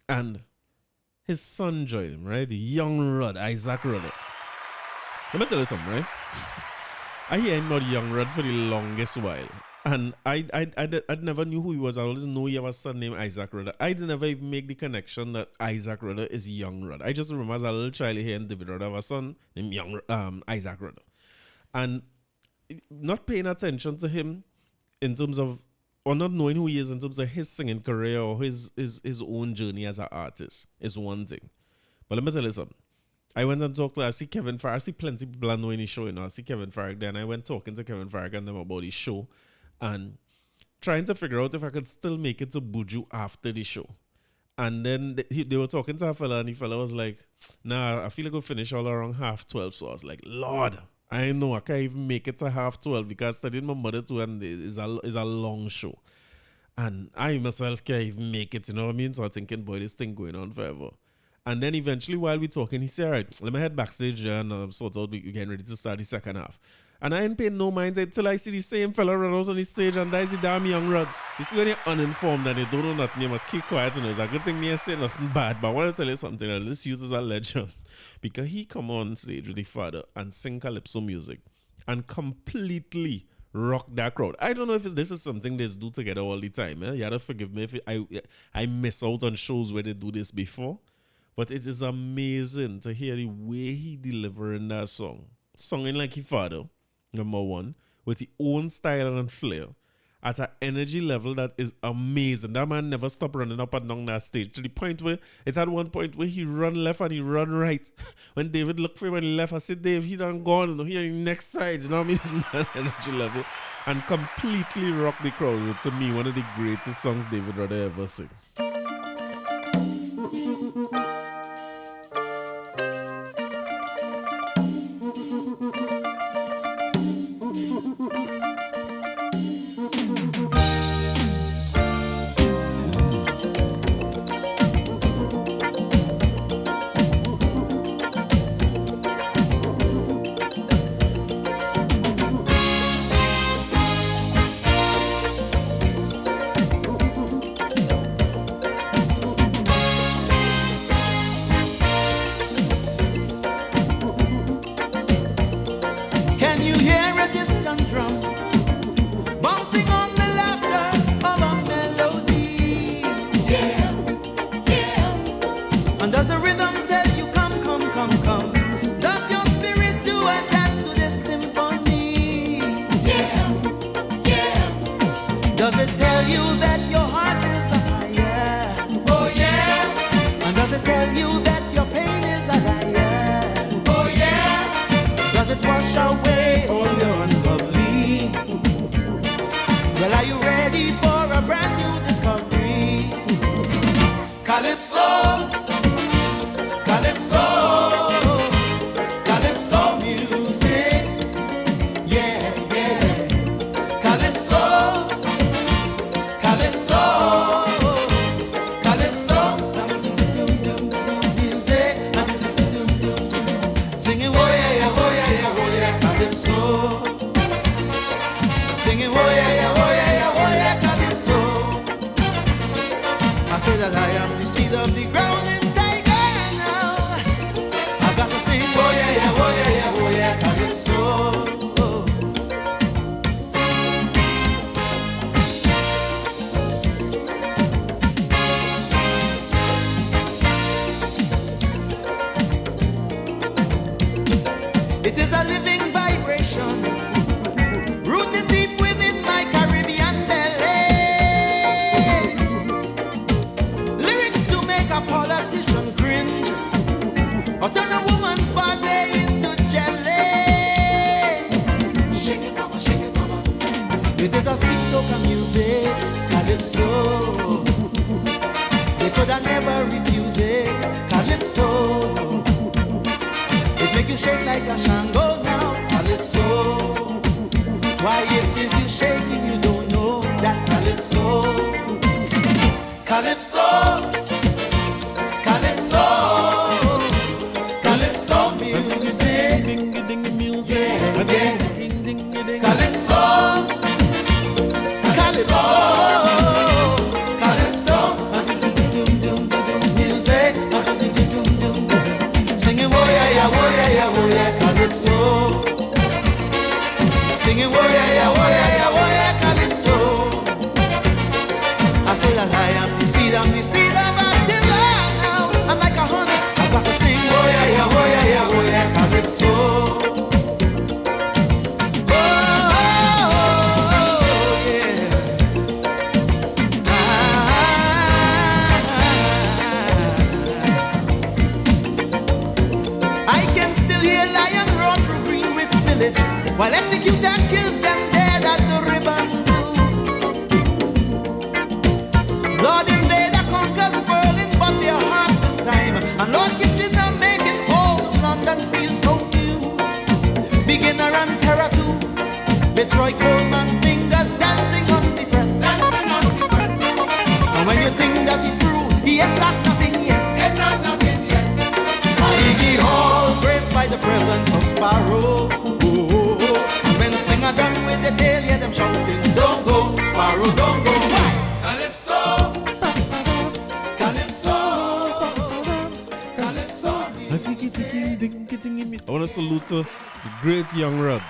And his son joined him, right? The young Rud, Isaac Rudder. Let me tell you something, right? I hear him not young Rud for the longest while. And I never knew who he was. I always know he had a son named Isaac Rudder. I didn't ever even make the connection that Isaac Rudder is young Rudder. I just remember as a little child hearing David Rudder have a son named Isaac Rudder. And not paying attention to him in terms of, or not knowing who he is in terms of his singing career or his own journey as an artist is one thing. But let me tell you something. I went and talked to, I see Kevin Farag. I see plenty of people knowing his show, you know. I see Kevin Farag there, and I went talking to Kevin Farag and them about his show and trying to figure out if I could still make it to Buju after the show. And then they were talking to a fella, and the fella was like, nah, I feel like we'll finish all around 12:30. So I was like, Lord, I know I can't even make it to 12:30 because I studied my mother too, and it's a long show. And I myself can't even make it, you know what I mean? So I'm thinking, boy, this thing going on forever. And then eventually, while we're talking, he said, all right, let me head backstage and sort out, we're getting ready to start the second half. And I ain't paying no mind until I see the same fella run out on the stage, and that's the damn young rod. You see when you're uninformed and you don't know nothing, you must keep quiet. It's a good thing me say nothing bad, but I want to tell you something. This youth is a legend. Because he come on stage with the father and sing calypso music and completely rock that crowd. I don't know if this is something they do together all the time. You gotta forgive me if I miss out on shows where they do this before. But it is amazing to hear the way he delivering that song. Singing like his father, number one, with his own style and flair, at an energy level that is amazing. That man never stopped running up and down that stage to the point where it's at one point where he run left and he run right. When David looked for him and he left, I said, Dave, he done gone. He on the next side. You know what I mean? This man energy level and completely rock the crowd. To me, one of the greatest songs David Rudder ever sing. While executor kills them dead at the ribbon. Lord Invader conquers Berlin, but their hearts this time. And Lord Kitchener making old London feel so new. Beginner and Terror too. Fitzroy Coleman fingers dancing on the fret. And when you think that it's through, he has got nothing yet. Sparrow. When Sting are done with the tail, hear them shouting, don't go, Sparrow, don't go. Calypso, Calypso, Calypso. I want to salute to the great Young Rod.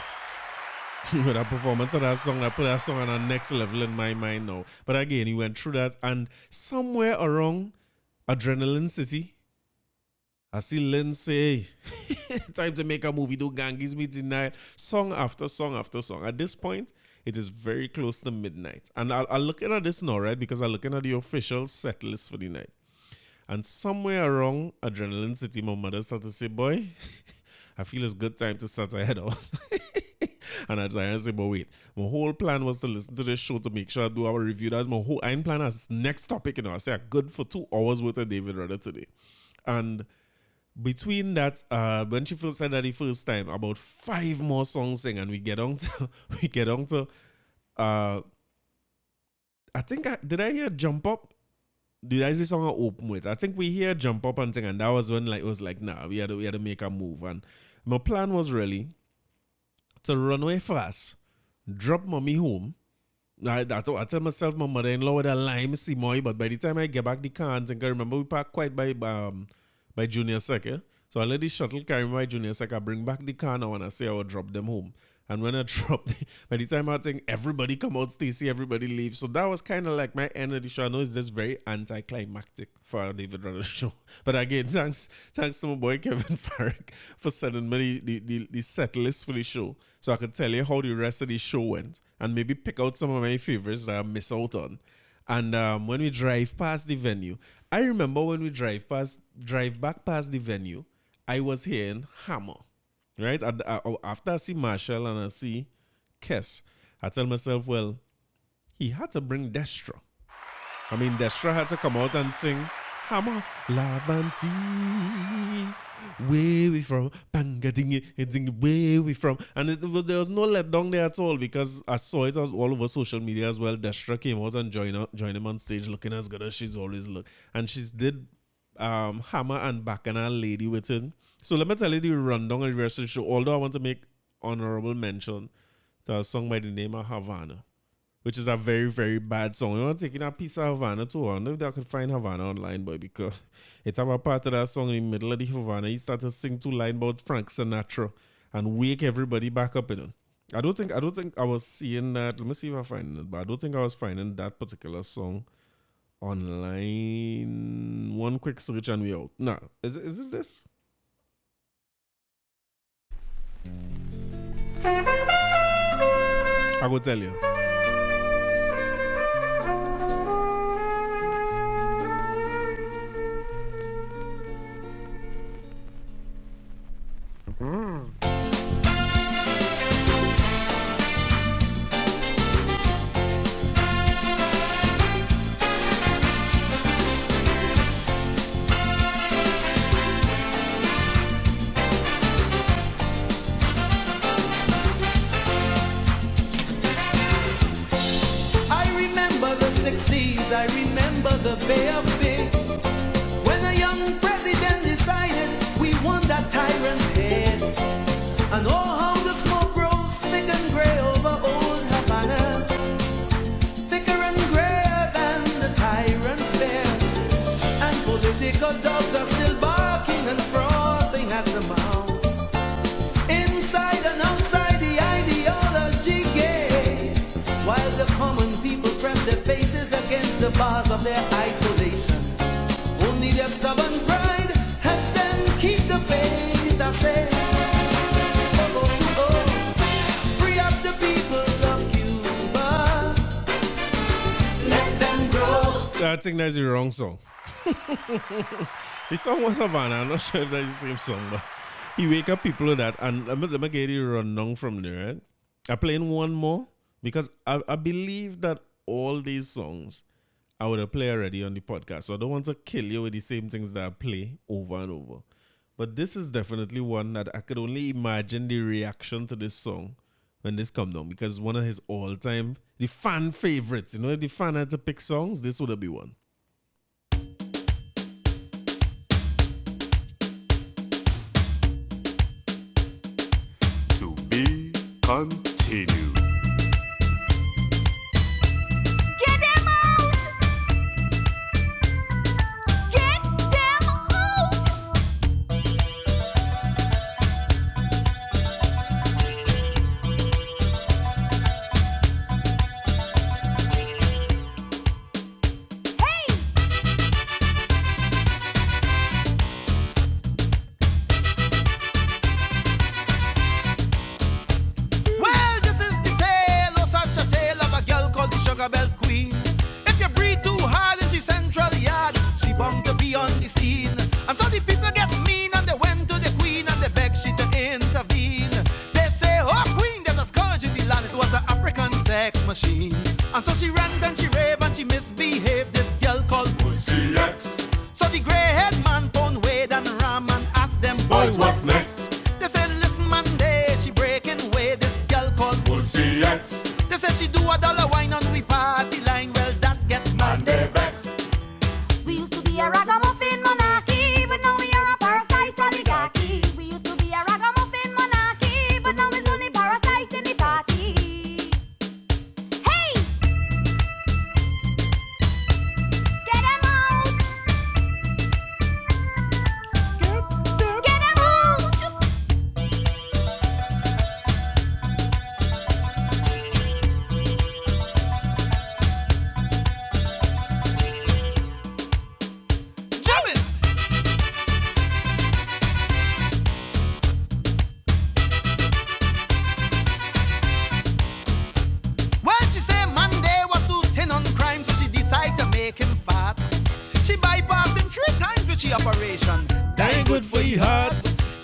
With that performance of that song, I put that song on a next level in my mind now. But again, he went through that, and somewhere around Adrenaline City, I see Lynn say, time to make a movie, do Ganges meeting night, song after song after song. At this point, it is very close to midnight. And I'll look at this now, right? Because I'm looking at the official set list for the night. And somewhere around Adrenaline City, my mother started to say, boy, I feel it's good time to start ahead out. And I said, but wait, my whole plan was to listen to this show to make sure I do our review. That's my whole, I didn't plan as next topic, I say, good for 2 hours worth of David Rudder today. And between that, when she first said that the first time, about 5 more songs sing, and we get on to, I think, did I hear Jump Up? Did I see song I open with? I think we hear Jump Up and thing, and that was when it was like, nah, we had to make a move. And my plan was really to run away fast, drop mommy home. I tell myself my mother-in-law with a lime see moi, but by the time I get back the car, and think I remember we parked quite by Junior Sec. So I let the shuttle carry me by Junior Sec. I bring back the car now and I say I will drop them home. And when I dropped, by the time I think everybody come out, Stacey, everybody leave. So that was kind of like my end of the show. I know it's just very anticlimactic for our David Rudder show. But again, thanks to my boy Kevin Farrick for sending me the set list for the show. So I could tell you how the rest of the show went and maybe pick out some of my favorites that I miss out on. And when we drive past the venue, I remember when we drive back past the venue, I was hearing Hammer. Right? After I see Marshall and I see Kess, I tell myself, well, he had to bring Destra. I mean, Destra had to come out and sing Hammer, Lavanti, where we from, banga ding where we from. And there was no letdown there at all because I saw it all over social media as well. Destra came out and joined him on stage looking as good as she's always looked. And she did Hammer and Bacchanal Lady with it. So let me tell you the rundown of the rest of the show. Although I want to make honorable mention to a song by the name of Havana, which is a very, very bad song. You want to take in a piece of Havana too. I don't know if I could find Havana online, boy, because it have a part of that song in the middle of the Havana. He started to sing 2 lines about Frank Sinatra and wake everybody back up in it. I don't think I was seeing that. Let me see if I find it, but I don't think I was finding that particular song online. One quick search and we out. Nah, is this? I will tell you. I remember the Bay of Pigs when a young president decided we want that tyrant's head. And oh, how the smoke rose thick and gray over old Havana, thicker and grayer than the tyrant's bed. And political dogs are still barking and frothing at the mouth. Inside and outside the ideology gate, while the common people press their faces against the bars of their isolation. Only their stubborn pride helps them keep the faith. I say, free up the people of Cuba, let them grow. I think that's the wrong song. The song was Havana. I'm not sure if that's the same song, but he wake up people with that. And let me get you rundown from there, right? I'm playing one more because I believe that all these songs I would have played already on the podcast. So I don't want to kill you with the same things that I play over and over. But this is definitely one that I could only imagine the reaction to this song when this come down, because one of his all-time, the fan favorites. You know, if the fan had to pick songs, this would be one. continue. Get them out! Get them out! Hey! Well, this is the tale, oh such a tale of a girl called the Sugar Bell Queen. If you breathe too hard in the central yard, she bound to be on the scene. And so the people get mean and they went to the queen and they begged she to intervene. They say, oh queen, there's a scourge in the land, it was an African sex machine. And so she ran and she raved and she misbehaved, this girl called Pussy X. So the grey-haired man phoned Wade and Ram and asked them, boys, what's next? They said, listen Monday, she breaking away, this girl called Pussy X. They said she do a dollar wine on we party line, well that get Monday vex. We used to be a ragamuffin monarchy, but now we are a parasite oligarchy. We used to be a ragamuffin monarchy, but now it's only parasite in the party. Hey! Get them out! Get them out! Jamming! Well, she said Monday was too thin on crime, so she decided to make him fat. She bypassed him 3 times with she operation. That ain't good for your heart.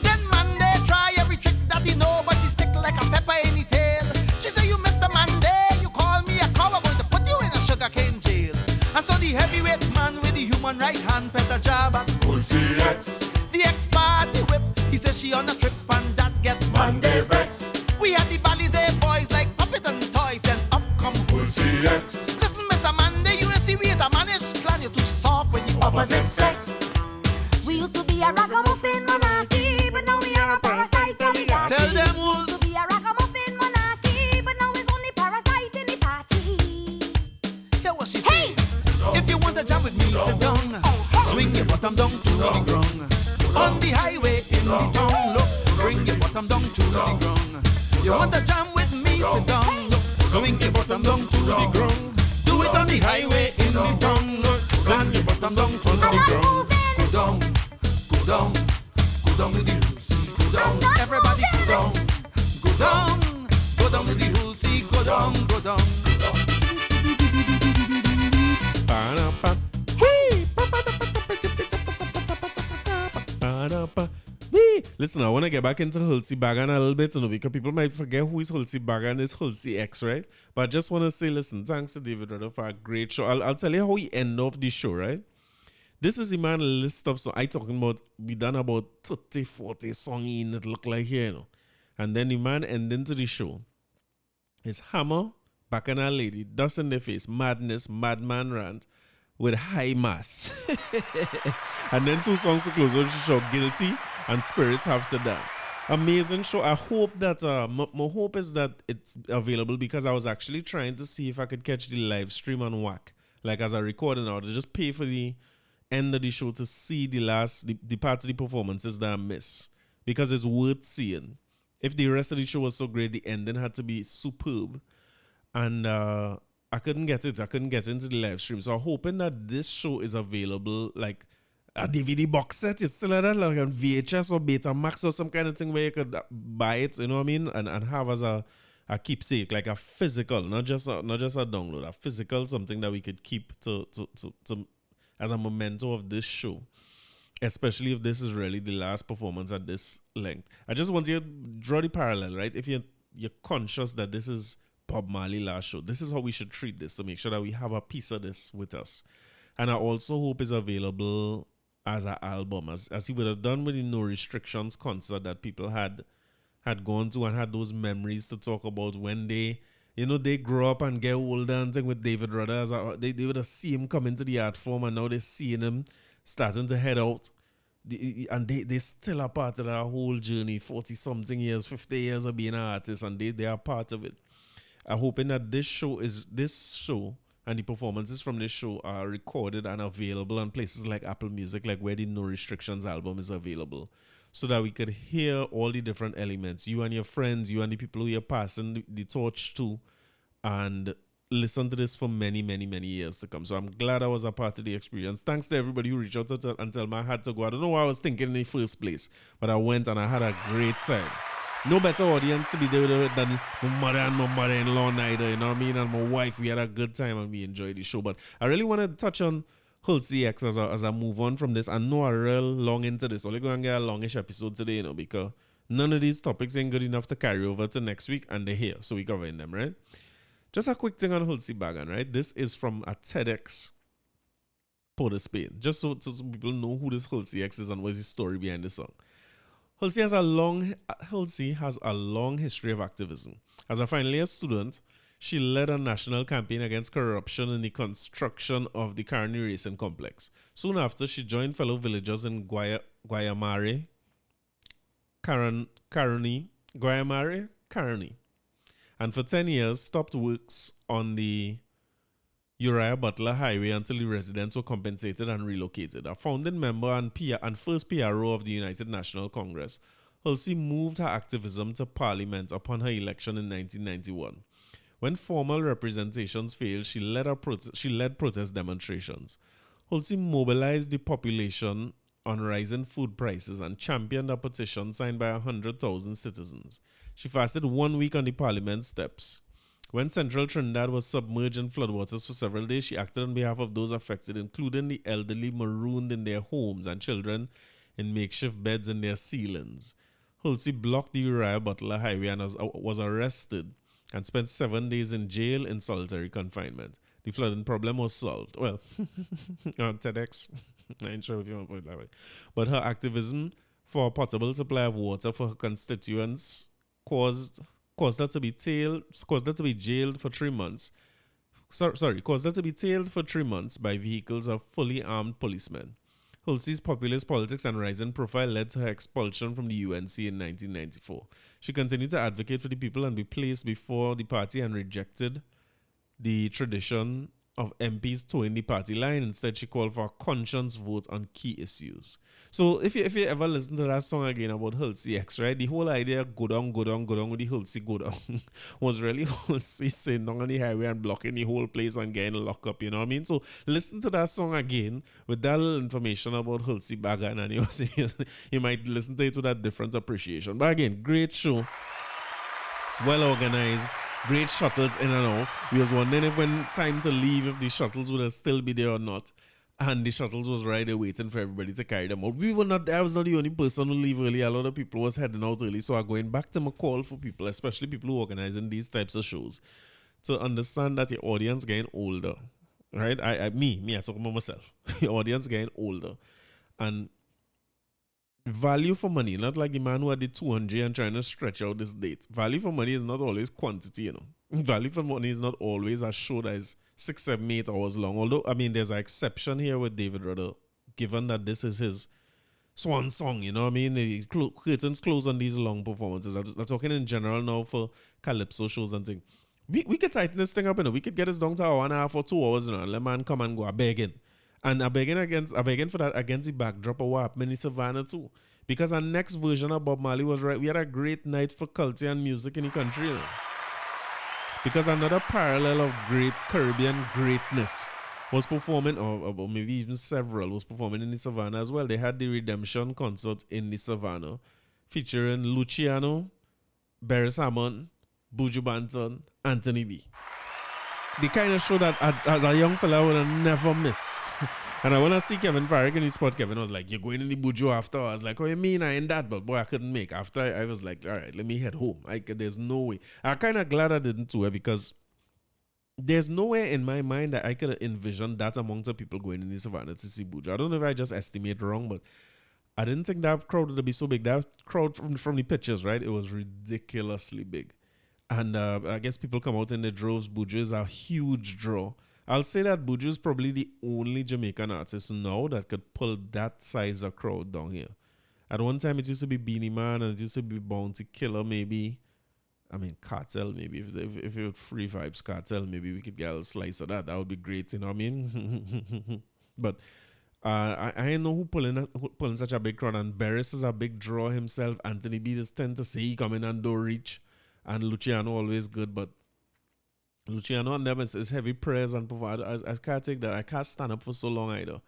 Then Monday try every trick that he know, but she stick like a pepper in the tail. She say, you Mr. Monday, you call me a cow, I'm going to put you in a sugarcane jail. And so the heavyweight man with the human right hand pet a job at Pussy X. The ex-party whip, he says she on a trip and that get Monday vex. We had the Balizé boys like puppet and toys, then up come Pussy X. Listen Mr. Monday, you ain't see we as a managed clan, you're too soft when you opposite sex. We used to be a ragamuffin monarchy, but now we are a parasite oligarchy. Tell them We wolves. used to be a ragamuffin monarchy, but now it's only parasite in the party. Hear what she Hey! say. If you want to jam with me, sit down. Swing your bottom down to the ground. On the highway in the town, look. Bring your bottom down to the ground. You want to jam with me, sit down. Look. Swing your bottom down to the ground. Do it on the highway in the town, look. Slam your bottom down to the ground. Go down, go down, go down to the Hulsey, go down. Everybody go down, go down, go down to the Hulsey, go down, go down. Ba-da-ba. Ba-da-ba. Wee. Listen, I want to get back into Hulsey Bagan a little bit, because people might forget who is Hulsey Bagan is Hulsey X, right? But I just want to say, listen, thanks to David Rudder for a great show. I'll tell you how he end off the show, right? This is the man list of songs. I talking about, we done about 30, 40 songs in it look like here, And then the man ending to the show is Hammer, Bacchanal Lady, Dust in the Face, Madness, Madman Rant, with High Mass. And then 2 songs to close out the show, Guilty and Spirits Have to Dance. Amazing show. I hope that, my hope is that it's available, because I was actually trying to see if I could catch the live stream on WAC, like as a recording, or to just pay for the end of the show to see the parts of the performances that I miss, because it's worth seeing. If the rest of the show was so great, the ending had to be superb. And I couldn't get it. I couldn't get into the live stream. So I'm hoping that this show is available, like a DVD box set. It's still like that, like on VHS or Betamax or some kind of thing where you could buy it, you know what I mean? And have as a keepsake, like a physical, not just a download, a physical, something that we could keep to as a memento of this show. Especially if this is really the last performance at this length. I just want you to draw the parallel, right? If you're conscious that this is Bob Marley last show, this is how we should treat this, to make sure that we have a piece of this with us. And I also hope it's available as an album, as he would have done with the No Restrictions concert that people had gone to and had those memories to talk about when they grow up and get older and thing with David Rudder. They would have seen him come into the art form, and now they're seeing him starting to head out and they still are part of that whole journey, 40-something years, 50 years of being an artist, and they are part of it. I'm hoping that this show and the performances from this show are recorded and available on places like Apple Music, like where the No Restrictions album is available, so that we could hear all the different elements, you and your friends, you and the people who you're passing the torch to, and listen to this for many, many, many years to come. So I'm glad I was a part of the experience. Thanks to everybody who reached out and tell me I had to go. I don't know what I was thinking in the first place, but I went and I had a great time. No better audience to be there with than my mother and my mother-in-law neither, you know what I mean? And my wife, we had a good time and we enjoyed the show. But I really want to touch on Halsey X as I move on from this. I know I'm real long into this. Only going to get a longish episode today, you know, because none of these topics ain't good enough to carry over to next week, and they're here, so we covering them, right? Just a quick thing on Halsey Bagan, right? This is from a TEDx Port of Spain. Just so people know who this Halsey X is and what's the story behind the song. Halsey has a long history of activism. As a final year student, she led a national campaign against corruption in the construction of the Caroni Racing Complex. Soon after, she joined fellow villagers in Guayamare, and for 10 years stopped works on the Uriah Butler Highway until the residents were compensated and relocated. A founding member and first PRO of the United National Congress, Halsey moved her activism to Parliament upon her election in 1991. When formal representations failed, she led protest demonstrations. Halsey mobilized the population on rising food prices and championed a petition signed by 100,000 citizens. She fasted 1 week on the Parliament steps. When central Trinidad was submerged in floodwaters for several days, she acted on behalf of those affected, including the elderly marooned in their homes and children in makeshift beds in their ceilings. Halsey blocked the Uriah Butler Highway and was arrested and spent 7 days in jail in solitary confinement. The flooding problem was solved. Well, on TEDx, I ain't sure if you want to put it that way. But her activism for a potable supply of water for her constituents caused her to be jailed for 3 months. Caused her to be tailed for 3 months by vehicles of fully armed policemen. Halsey's populist politics and rising profile led to her expulsion from the UNC in 1994. She continued to advocate for the people and be placed before the party and rejected the tradition of MPs towing the party line. Instead, she called for a conscience vote on key issues. So if you ever listen to that song again about Halsey X, right, the whole idea go down with the Halsey go down was really Halsey sitting down on the highway and blocking the whole place and getting locked up, you know what I mean? So listen to that song again with that little information about Halsey Bagan, and you might listen to it with a different appreciation. But again, great show, well organized, great shuttles in and out. We was wondering if when time to leave, if the shuttles would still be there or not. And the shuttles was right there waiting for everybody to carry them out. I was not the only person who leave early. A lot of people was heading out early. So I'm going back to my call for people, especially people who organizing these types of shows, to understand that your audience getting older. Right? I talk about myself. Your audience getting older. And value for money, not like the man who had the 200 and trying to stretch out this date. Value for money is not always quantity, you know. Value for money is not always a show that is 6, 7, 8 hours long. Although, I mean, there's an exception here with David Rudder, given that this is his swan song, you know what I mean? The curtains close on these long performances. I'm talking in general now for Calypso shows and things. We could tighten this thing up, you know. We could get this down to 1.5 or 2 hours, you know, and let man come and go. I'm begging for that against the backdrop of what happened in Savannah too. Because our next version of Bob Marley was right. We had a great night for culture and music in the country, you know? Because another parallel of great Caribbean greatness was performing, or maybe even several, was performing in the Savannah as well. They had the Redemption concert in the Savannah, featuring Luciano, Beres Hammond, Buju Banton, Anthony B. The kind of show that as a young fella I would have never miss. And I want to see Kevin Farrick in his spot. Kevin was like, "You're going in the Buju after?" I was like, "Oh, you mean I ain't that?" But boy, I couldn't make. After I was like, "All right, let me head home." There's no way. I'm kind of glad I didn't do it, because there's nowhere in my mind that I could envision that amount of people going in the Savannah to see Buju. I don't know if I just estimate wrong, but I didn't think that crowd would be so big. That crowd from the pictures, right? It was ridiculously big. And I guess people come out in the droves. Buju is a huge draw. I'll say that Buju is probably the only Jamaican artist now that could pull that size of crowd down here. At one time, it used to be Beenie Man and it used to be Bounty Killer, maybe. I mean, Cartel, maybe. If it was Free Vibes Cartel, maybe we could get a slice of that. That would be great, you know what I mean? But I know who pulling such a big crowd. And Beres is a big draw himself. Anthony B just tend to say he come in and don't reach. And Luciano always good, but Luciano and them is heavy prayers and provide. I can't take that. I can't stand up for so long either.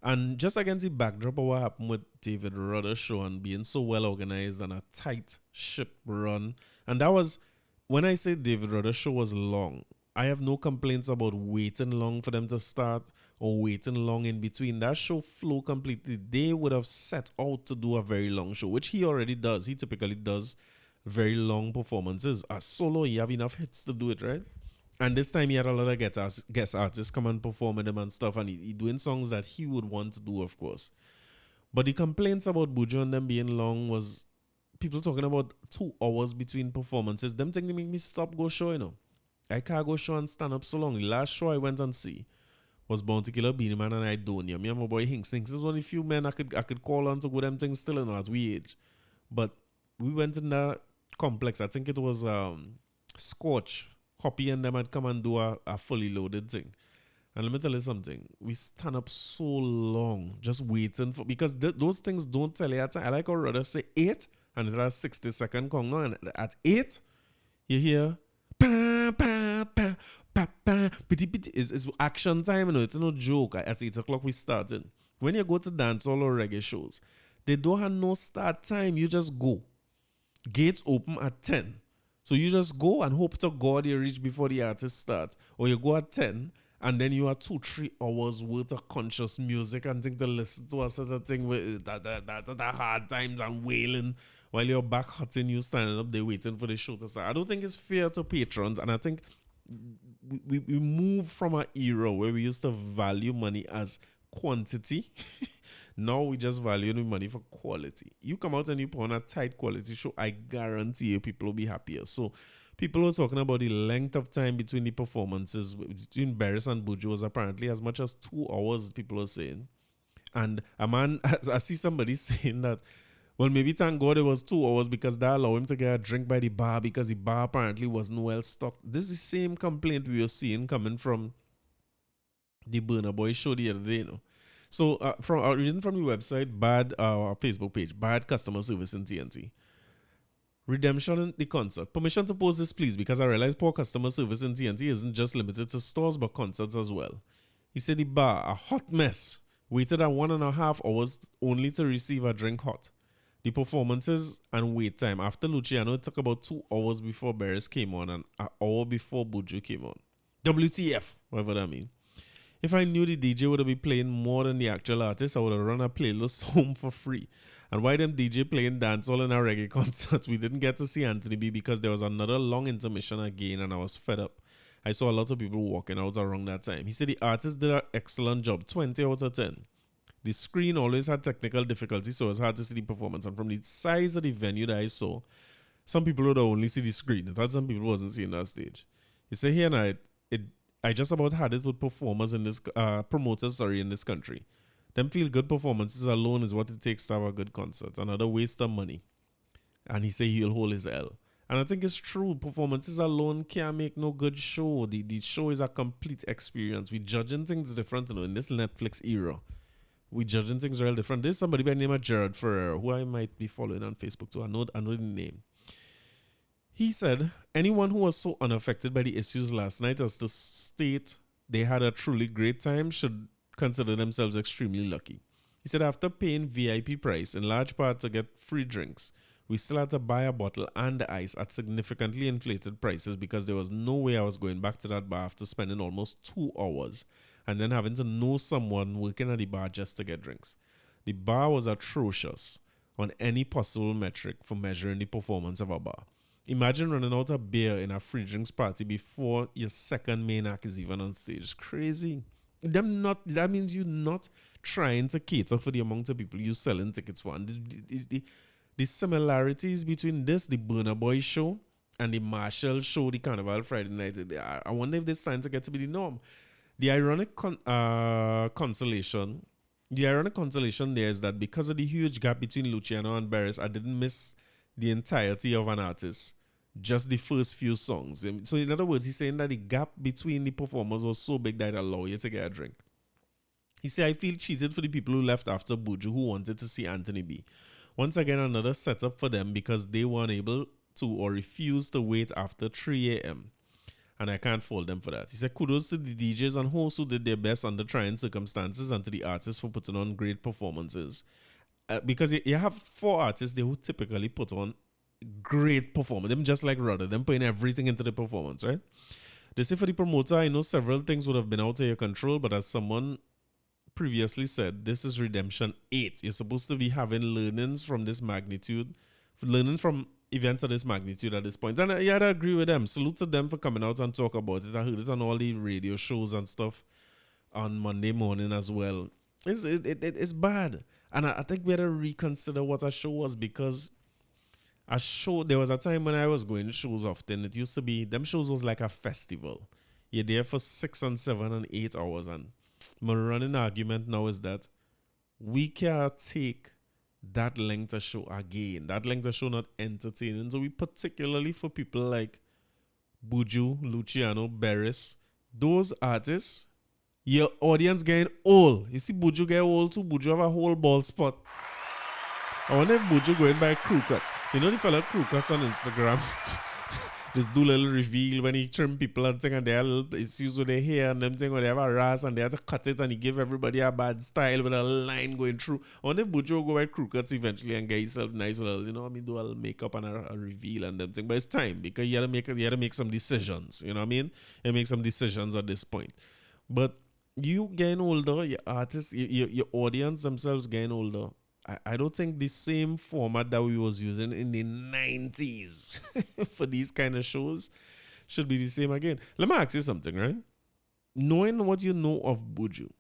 And just against the backdrop of what happened with David Rudder show and being so well organized and a tight ship run. And that was, when I say David Rudder show was long, I have no complaints about waiting long for them to start or waiting long in between. That show flew completely. They would have set out to do a very long show, which he already does. He typically does very long performances. As solo, you have enough hits to do it, right? And this time he had a lot of guest artists come and perform with him and stuff, and he doing songs that he would want to do, of course. But the complaints about Buju and them being long was people talking about 2 hours between performances. Them things make me stop go show, you know. I can't go show and stand up so long. The last show I went and see was Bounty Killer, Beenie Man, and Idonia. Me and my boy Hinks. Hinks is one of the few men I could call on to go them things still, you know, at we age. But we went in that complex. I think it was Scorch. Hoppy and them had come and do a fully loaded thing. And let me tell you something. We stand up so long just waiting for... Because those things don't tell you at time. I like how Rudder say 8 and it has 60-second count now. And at 8, you hear... Pa, pa, pa, pa, pa, pity, pity. It's action time, you know. It's no joke. At 8 o'clock we started. When you go to dancehall or reggae shows, they don't have no start time. You just go. Gates open at 10. So you just go and hope to God you reach before the artist starts. Or you go at 10 and then you have 2-3 hours worth of conscious music and think to listen to a certain thing with that hard times and wailing while you're back hurting, you standing up there waiting for the show to start. I don't think it's fair to patrons, and I think we move from an era where we used to value money as quantity. Now we just value the money for quality. You come out and you put on a tight quality show, I guarantee you people will be happier. So people were talking about the length of time between the performances between Beres and Buju was apparently as much as 2 hours, people are saying. And a man, I see somebody saying that, well, maybe thank God it was 2 hours because that allowed him to get a drink by the bar because the bar apparently wasn't well stocked. This is the same complaint we were seeing coming from the Burna Boy show the other day, you know. So, reading from the website, our Facebook page, Bad Customer Service in TNT. Redemption in the concert. Permission to post this, please, because I realize poor customer service in TNT isn't just limited to stores, but concerts as well. He said the bar, a hot mess, waited at 1.5 hours only to receive a drink hot. The performances and wait time. After Luciano, it took about 2 hours before Beres came on and an hour before Buju came on. WTF, whatever that means. If I knew the DJ would be playing more than the actual artist, I would have run a playlist home for free. And why them DJ playing dancehall in our reggae concerts? We didn't get to see Anthony B because there was another long intermission again and I was fed up. I saw a lot of people walking out around that time. He said the artist did an excellent job, 20 out of 10. The screen always had technical difficulties, so it was hard to see the performance. And from the size of the venue that I saw, some people would only see the screen. In fact, some people wasn't seeing that stage. He said here now, I just about had it with performers in this promoters in this country. Them feel good performances alone is what it takes to have a good concert. Another waste of money. And he said he'll hold his L. And I think it's true. Performances alone can't make no good show. The show is a complete experience. We judging things different, you know, in this Netflix era. We judging things real different. There's somebody by the name of Gerard Ferrer, who I might be following on Facebook too. I know the name. He said, anyone who was so unaffected by the issues last night as to state they had a truly great time should consider themselves extremely lucky. He said, after paying VIP price, in large part to get free drinks, we still had to buy a bottle and the ice at significantly inflated prices because there was no way I was going back to that bar after spending almost 2 hours and then having to know someone working at the bar just to get drinks. The bar was atrocious on any possible metric for measuring the performance of a bar. Imagine running out of beer in a free drinks party before your second main act is even on stage. It's crazy. That means you're not trying to cater for the amount of people you're selling tickets for. And the similarities between this, the Burna Boy show, and the Marshall show, the Carnival Friday night, I wonder if this starting to get to be the norm. The ironic consolation there is that because of the huge gap between Luciano and Beres, I didn't miss the entirety of an artist, just the first few songs. So in other words, he's saying that the gap between the performers was so big that it allowed you to get a drink. He said, I feel cheated for the people who left after Buju who wanted to see Anthony B. Once again, another setup for them because they weren't able to or refused to wait after 3 a.m. And I can't fault them for that. He said, kudos to the DJs and hosts who did their best under trying circumstances and to the artists for putting on great performances. Because you have 4 artists who typically put on great performance. Them just like Rudder, them putting everything into the performance, right? They say for the promoter, I know several things would have been out of your control, but as someone previously said, this is Redemption 8. You're supposed to be having learnings from this magnitude, learning from events of this magnitude at this point. And I agree with them. Salute to them for coming out and talk about it. I heard it on all the radio shows and stuff on Monday morning as well. It's bad. And I think we had to reconsider what a show was, because a show, there was a time when I was going to shows often. It used to be, them shows was like a festival. You're there for 6 and 7 and 8 hours. And my running argument now is that we can't take that length of show again. That length of show not entertaining. So we particularly for people like Buju, Luciano, Beres, those artists, your audience getting old. You see Buju get old too. Buju have a whole bald spot. I wonder if Buju going by crew cuts. You know the fella crew cuts on Instagram? Just do little reveal when he trim people and thing, and they have little issues with their hair and them thing, when they have a ras and they have to cut it and he give everybody a bad style with a line going through. I wonder if Buju will go by crew cuts eventually and get himself nice with a, do a little makeup and a reveal and them thing. But it's time, because you had to make some decisions, you know what I mean? You make some decisions at this point. But you getting older, your artists, your audience themselves getting older. I don't think the same format that we was using in the 90s for these kind of shows should be the same again. Let me ask you something, right? Knowing what you know of Buju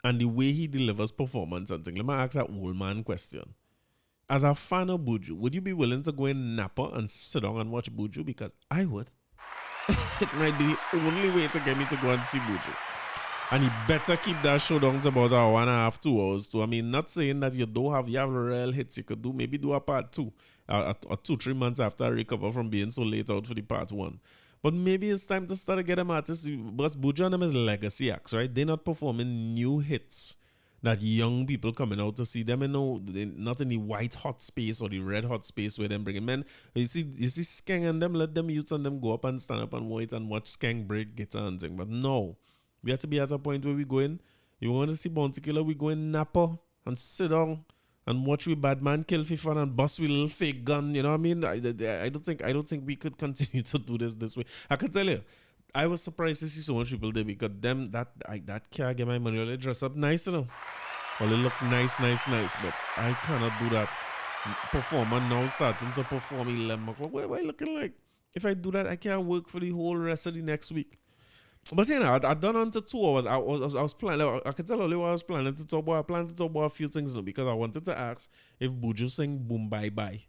and the way he delivers performance and things, let me ask that old man question. As a fan of Buju, would you be willing to go in Napa and sit down and watch Buju? Because I would. It might be the only way to get me to go and see Buju. And he better keep that show down to about 1.5, 2 hours too. I mean, not saying that you have real hits you could do. Maybe do a part 2, 2-3 months after I recover from being so late out for the part 1. But maybe it's time to start to get them artists. Because Buju and them is legacy acts, right? They're not performing new hits that young people coming out to see them. And no, they're not in the white hot space or the red hot space where them bringing men. You see Skeng and them, let them youths and them go up and stand up and wait and watch Skeng break guitar and thing. But no. We have to be at a point where we go in. You want to see Bounty Killer, we go in Napa and sit down and watch we bad man kill Fifan and bust with a little fake gun. You know what I mean? I don't think we could continue to do this way. I can tell you, I was surprised to see so much people there, because them that can't get my money. They dress up nice, Well, they look nice. But I cannot do that. Performer now starting to perform 11 o'clock. What am I looking like? If I do that, I can't work for the whole rest of the next week. But I'd done until 2 hours. I was planning. I can tell you what I was planning to talk about. I planned to talk about a few things now, because I wanted to ask if Buju sang Boom Bye Bye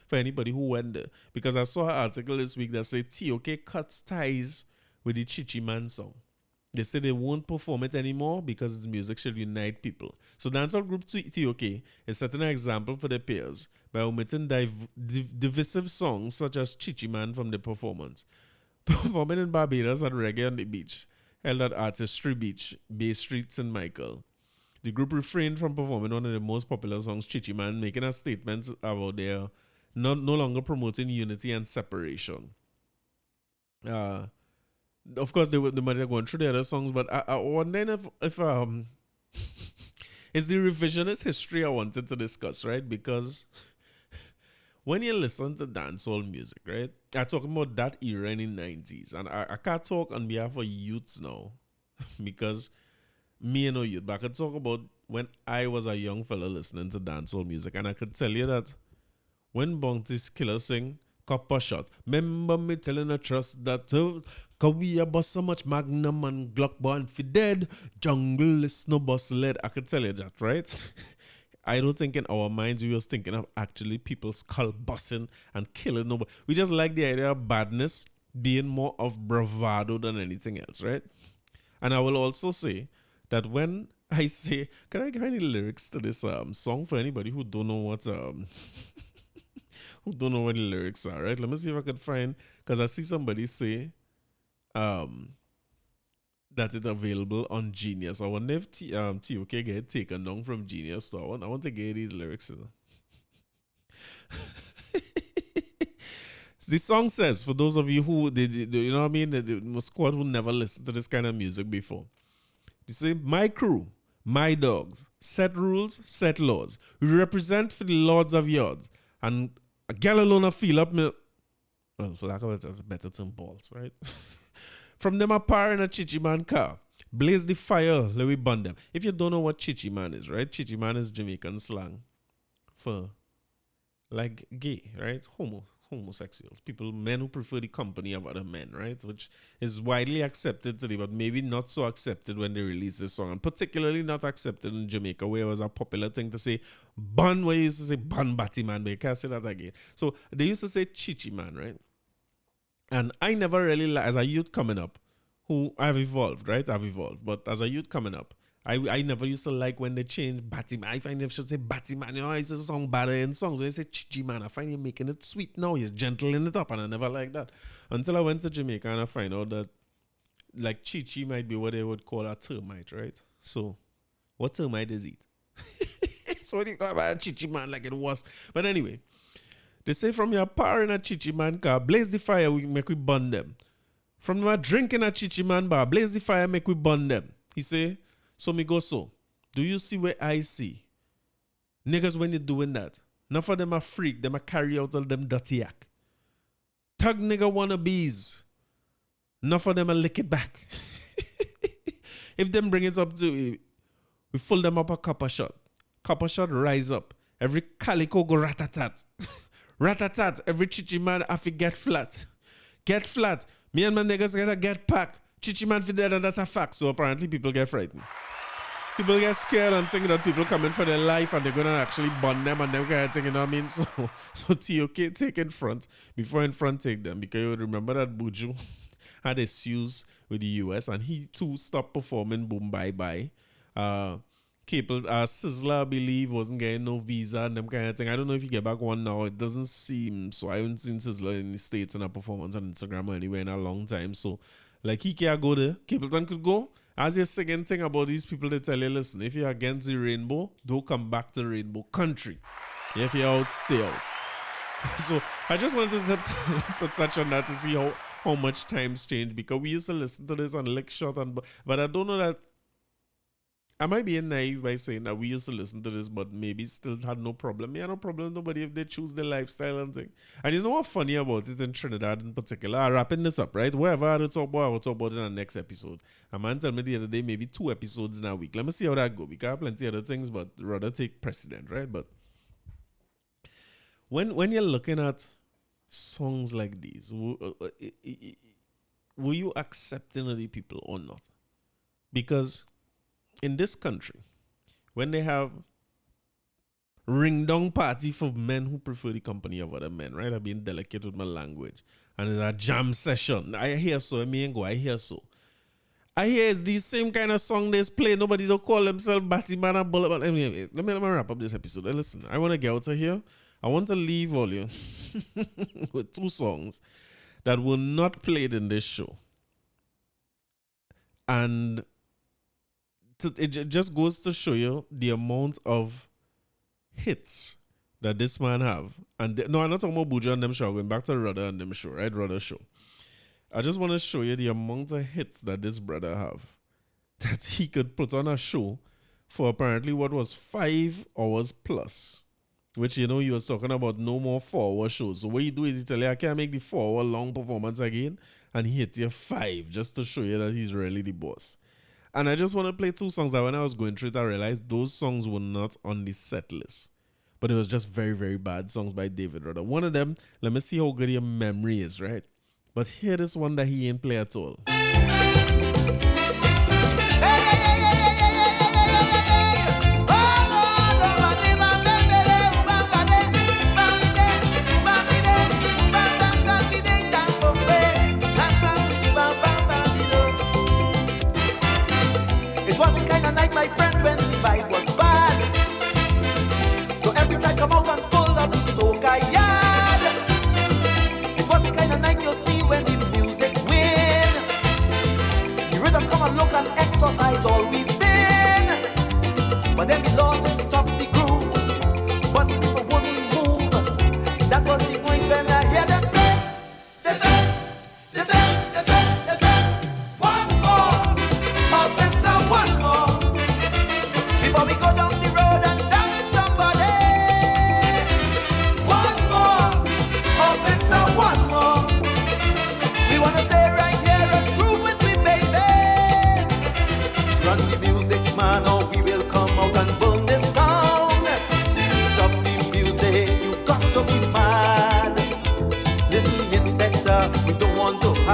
for anybody who went there. Because I saw an article this week that said TOK cuts ties with the Chichi Man song. They say they won't perform it anymore because its music should unite people. So dancehall group TOK is setting an example for their peers by omitting divisive songs such as Chichi Man from the performance. Performing in Barbados at Reggae on the Beach, held at Artistry Beach, Bay Street, St. Michael. The group refrained from performing one of the most popular songs, Chichi Man, making a statement about their no longer promoting unity and separation. Of course, they might have gone through the other songs, but I wonder if it's the revisionist history I wanted to discuss, right? Because when you listen to dancehall music, right? I'm talking about that era in the 90s. And I can't talk on behalf of youths now because me and no youth. But I could talk about when I was a young fella listening to dancehall music. And I could tell you that when Bounty Killer sing Copper Shot, remember me telling a trust that cause we a bust so much Magnum and Glock born for dead. Jungle is no bus lead. I could tell you that, right? I don't think in our minds we was thinking of actually people skull busting and killing nobody. We just like the idea of badness being more of bravado than anything else, right? And I will also say that when I say, can I get any lyrics to this song for anybody who don't know what who don't know what the lyrics are, right? Let me see if I can find, because I see somebody say that it's available on Genius. I wonder if TOK get taken down from Genius. So I want to get these lyrics. The song says, for those of you who, you know what I mean, the squad who never listened to this kind of music before. You say, my crew, my dogs, set rules, set laws. We represent for the lords of yards. And a gal alone feel up me. Well, for lack of a better term, balls, right? From them a par in a chichi man car. Blaze the fire, let we burn them. If you don't know what chichi man is, right? Chichi man is Jamaican slang for like gay, right? Homosexuals. People, men who prefer the company of other men, right? Which is widely accepted today, but maybe not so accepted when they release this song. And particularly not accepted in Jamaica, where it was a popular thing to say bun, where you used to say bun batty man, but you can't say that again. So they used to say chichi man, right? And I never really, as a youth coming up, who I've evolved, right? I've evolved. But as a youth coming up, I never used to like when they changed Batty Man. I find they should say Batty Man. You know, I used to song better in songs. When they say Chichi Man, I find you making it sweet now. You're gentling it up, and I never like that. Until I went to Jamaica and I find out that like Chichi might be what they would call a termite, right? So, what termite is it? So what do you call about a Chichi Man like it was? But anyway, they say from your power in a Chichi Man car, blaze the fire, we make we burn them. From my drinking a Chichi Man bar, blaze the fire, make we burn them. He say, so me go so. Do you see where I see? Niggas when you're doing that. Enough of them are freak, them are carry out all them dirty act. Tug nigga wannabes. Enough of them are lick it back. If them bring it up to we full them up a copper shot. Copper shot rise up. Every calico go ratatat. Ratatat. Every chichi man have to get flat. Get flat. Me and my niggas gotta get packed. Chichi man for dead, and that's a fact. So apparently people get frightened. People get scared and thinking that people coming for their life and they're gonna actually burn them and them kind of thing, you know what I mean? So TOK take in front before in front take them, because you would remember that Buju had issues with the US and he too stopped performing Boom Bye Bye. Sizzler, I believe, wasn't getting no visa and them kind of thing. I don't know if he get back one now. It doesn't seem so. I haven't seen Sizzler in the States in a performance on Instagram or anywhere in a long time. So like he can't go there. Capleton could go. As your second thing about these people, they tell you, listen, if you're against the rainbow, don't come back to rainbow country. If you're out, stay out. So I just wanted to touch on that to see how much times change, because we used to listen to this on Lick Shot, but I don't know that. I might be naive by saying that we used to listen to this, but maybe still had no problem. Yeah, no problem, nobody, if they choose their lifestyle and thing. And you know what's funny about it in Trinidad in particular? I'm wrapping this up, right? Wherever I talk about, I will talk about it in the next episode. A man told me the other day, maybe 2 episodes in a week. Let me see how that go. Because I have plenty of other things, but rather take precedent, right? But when you're looking at songs like these, were you accepting of the people or not? Because in this country, when they have ring-dong party for men who prefer the company of other men, right? I'm being delicate with my language. And it's a jam session. I hear so, I mean go, I hear so. I hear it's the same kind of song they play. Nobody don't call themselves Batman and Bullet. Let me wrap up this episode. Listen, I want to get out of here. I want to leave all you with 2 songs that were not played in this show. And it just goes to show you the amount of hits that this man have. And no, I'm not talking about Buju and them show. Going back to Rudder and them show, right? Rudder show. I just want to show you the amount of hits that this brother have. That he could put on a show for apparently what was 5 hours plus. Which, you know, he was talking about no more 4-hour shows. So what you do is he tell you, I can't make the 4-hour long performance again. And he hits you 5 just to show you that he's really the boss. And I just want to play 2 songs that when I was going through it, I realized those songs were not on the set list. But it was just very, very bad songs by David Rudder. One of them, let me see how good your memory is, right? But here is one that he ain't play at all.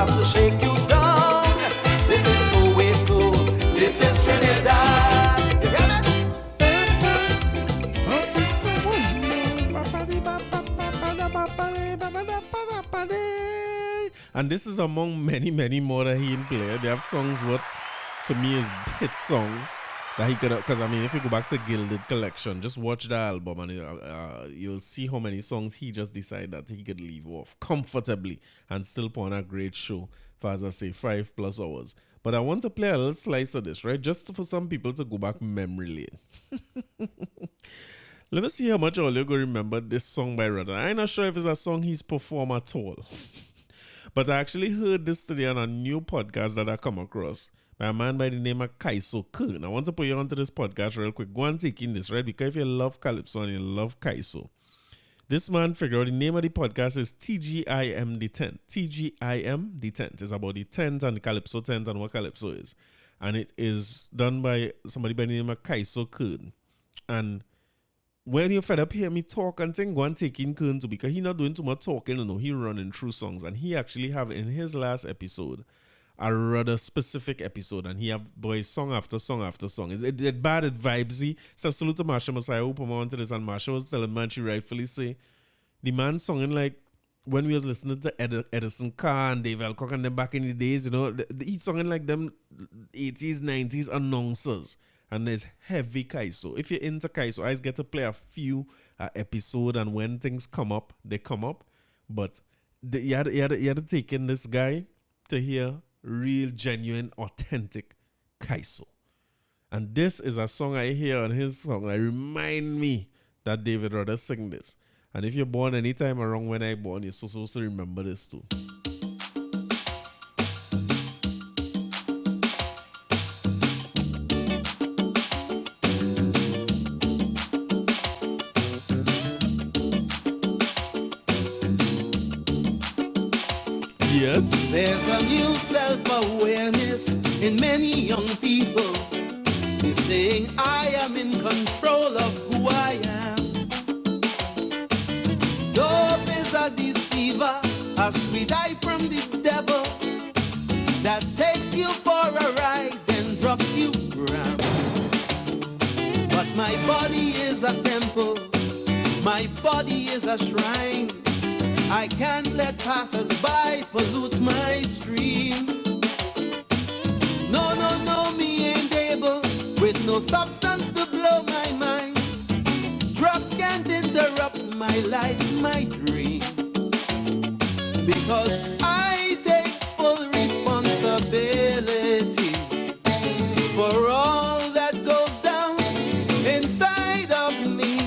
have to shake you down. This is Soweto, this is Trinidad. You hear me? And this is among many, many more that he in play. They have songs what to me is hit songs that he could, because I mean, if you go back to Gilded Collection, just watch the album and you'll see how many songs he just decided that he could leave off comfortably and still put on a great show for, as I say, 5+ hours. But I want to play a little slice of this, right? Just for some people to go back memory lane. Let me see how much all you're going to remember this song by Rudder. I'm not sure if it's a song he's performed at all. But I actually heard this today on a new podcast that I come across by a man by the name of Kaiso Kern. I want to put you onto this podcast real quick. Go and take in this, right? Because if you love Calypso and you love Kaiso, this man figured out the name of the podcast is TGIM the 10th. TGIM the 10th. It's about the 10th and the Calypso 10th and what Calypso is. And it is done by somebody by the name of Kaiso Kern. And when you're fed up hear me talk and thing, go and take in Kern too, because he's not doing too much talking, you know, he running through songs. And he actually have in his last episode a rather specific episode, and he have boy song after song after song. It bad, it vibesy. So salute to Marsha Messiah who put on to this, and Marsha was telling man, she rightfully say the man songing like when we was listening to Edison Carr and Dave Alcock and them back in the days, you know, he songing like them 80s, 90s announcers. And there's heavy Kaiso. If you're into Kaiso, I just get to play a few episode, and when things come up, they come up. But you had to take in this guy to hear real, genuine, authentic Kaiso. And this is a song I hear on his song that remind me that David Rudder sing this. And if you're born anytime around when I born, you're supposed to remember this too. Yes. There's a new self-awareness in many young people. They're saying, I am in control of who I am. Dope is a deceiver, a sweet eye from the devil that takes you for a ride and drops you around. But my body is a temple, my body is a shrine. I can't let passers-by pollute my stream. No, me ain't able with no substance to blow my mind. Drugs can't interrupt my life, my dreams. Because I take full responsibility for all that goes down inside of me.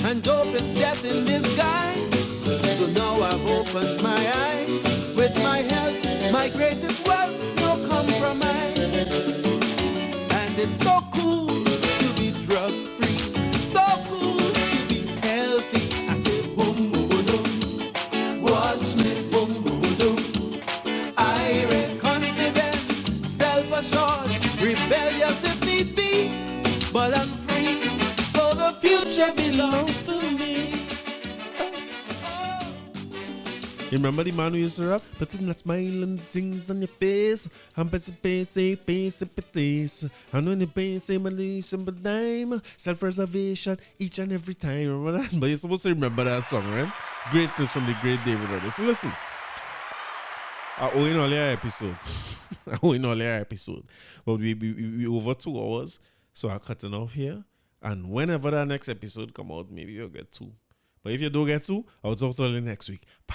And dope is death in disguise. So now I've opened my eyes. With my health, my greatest wealth, no compromise. And it's so cool to be drug-free, so cool to be healthy. I say boom, boom, boom, watch me boom, boom, boom. I confident, self-assured, rebellious if need be, but I'm free, so the future belongs to me. You remember the man who used to rap? Putting a smile and things on your face. I'm busy, and when you pay, say, my dime. Self-reservation each and every time. Remember that? But you're supposed to remember that song, right? Greatness from the great David Rudder. So listen. I owe in all your episode. But we over 2 hours. So I'm cutting off here. And whenever that next episode come out, maybe you'll get 2. But if you don't get 2, I'll talk to you next week. Bye.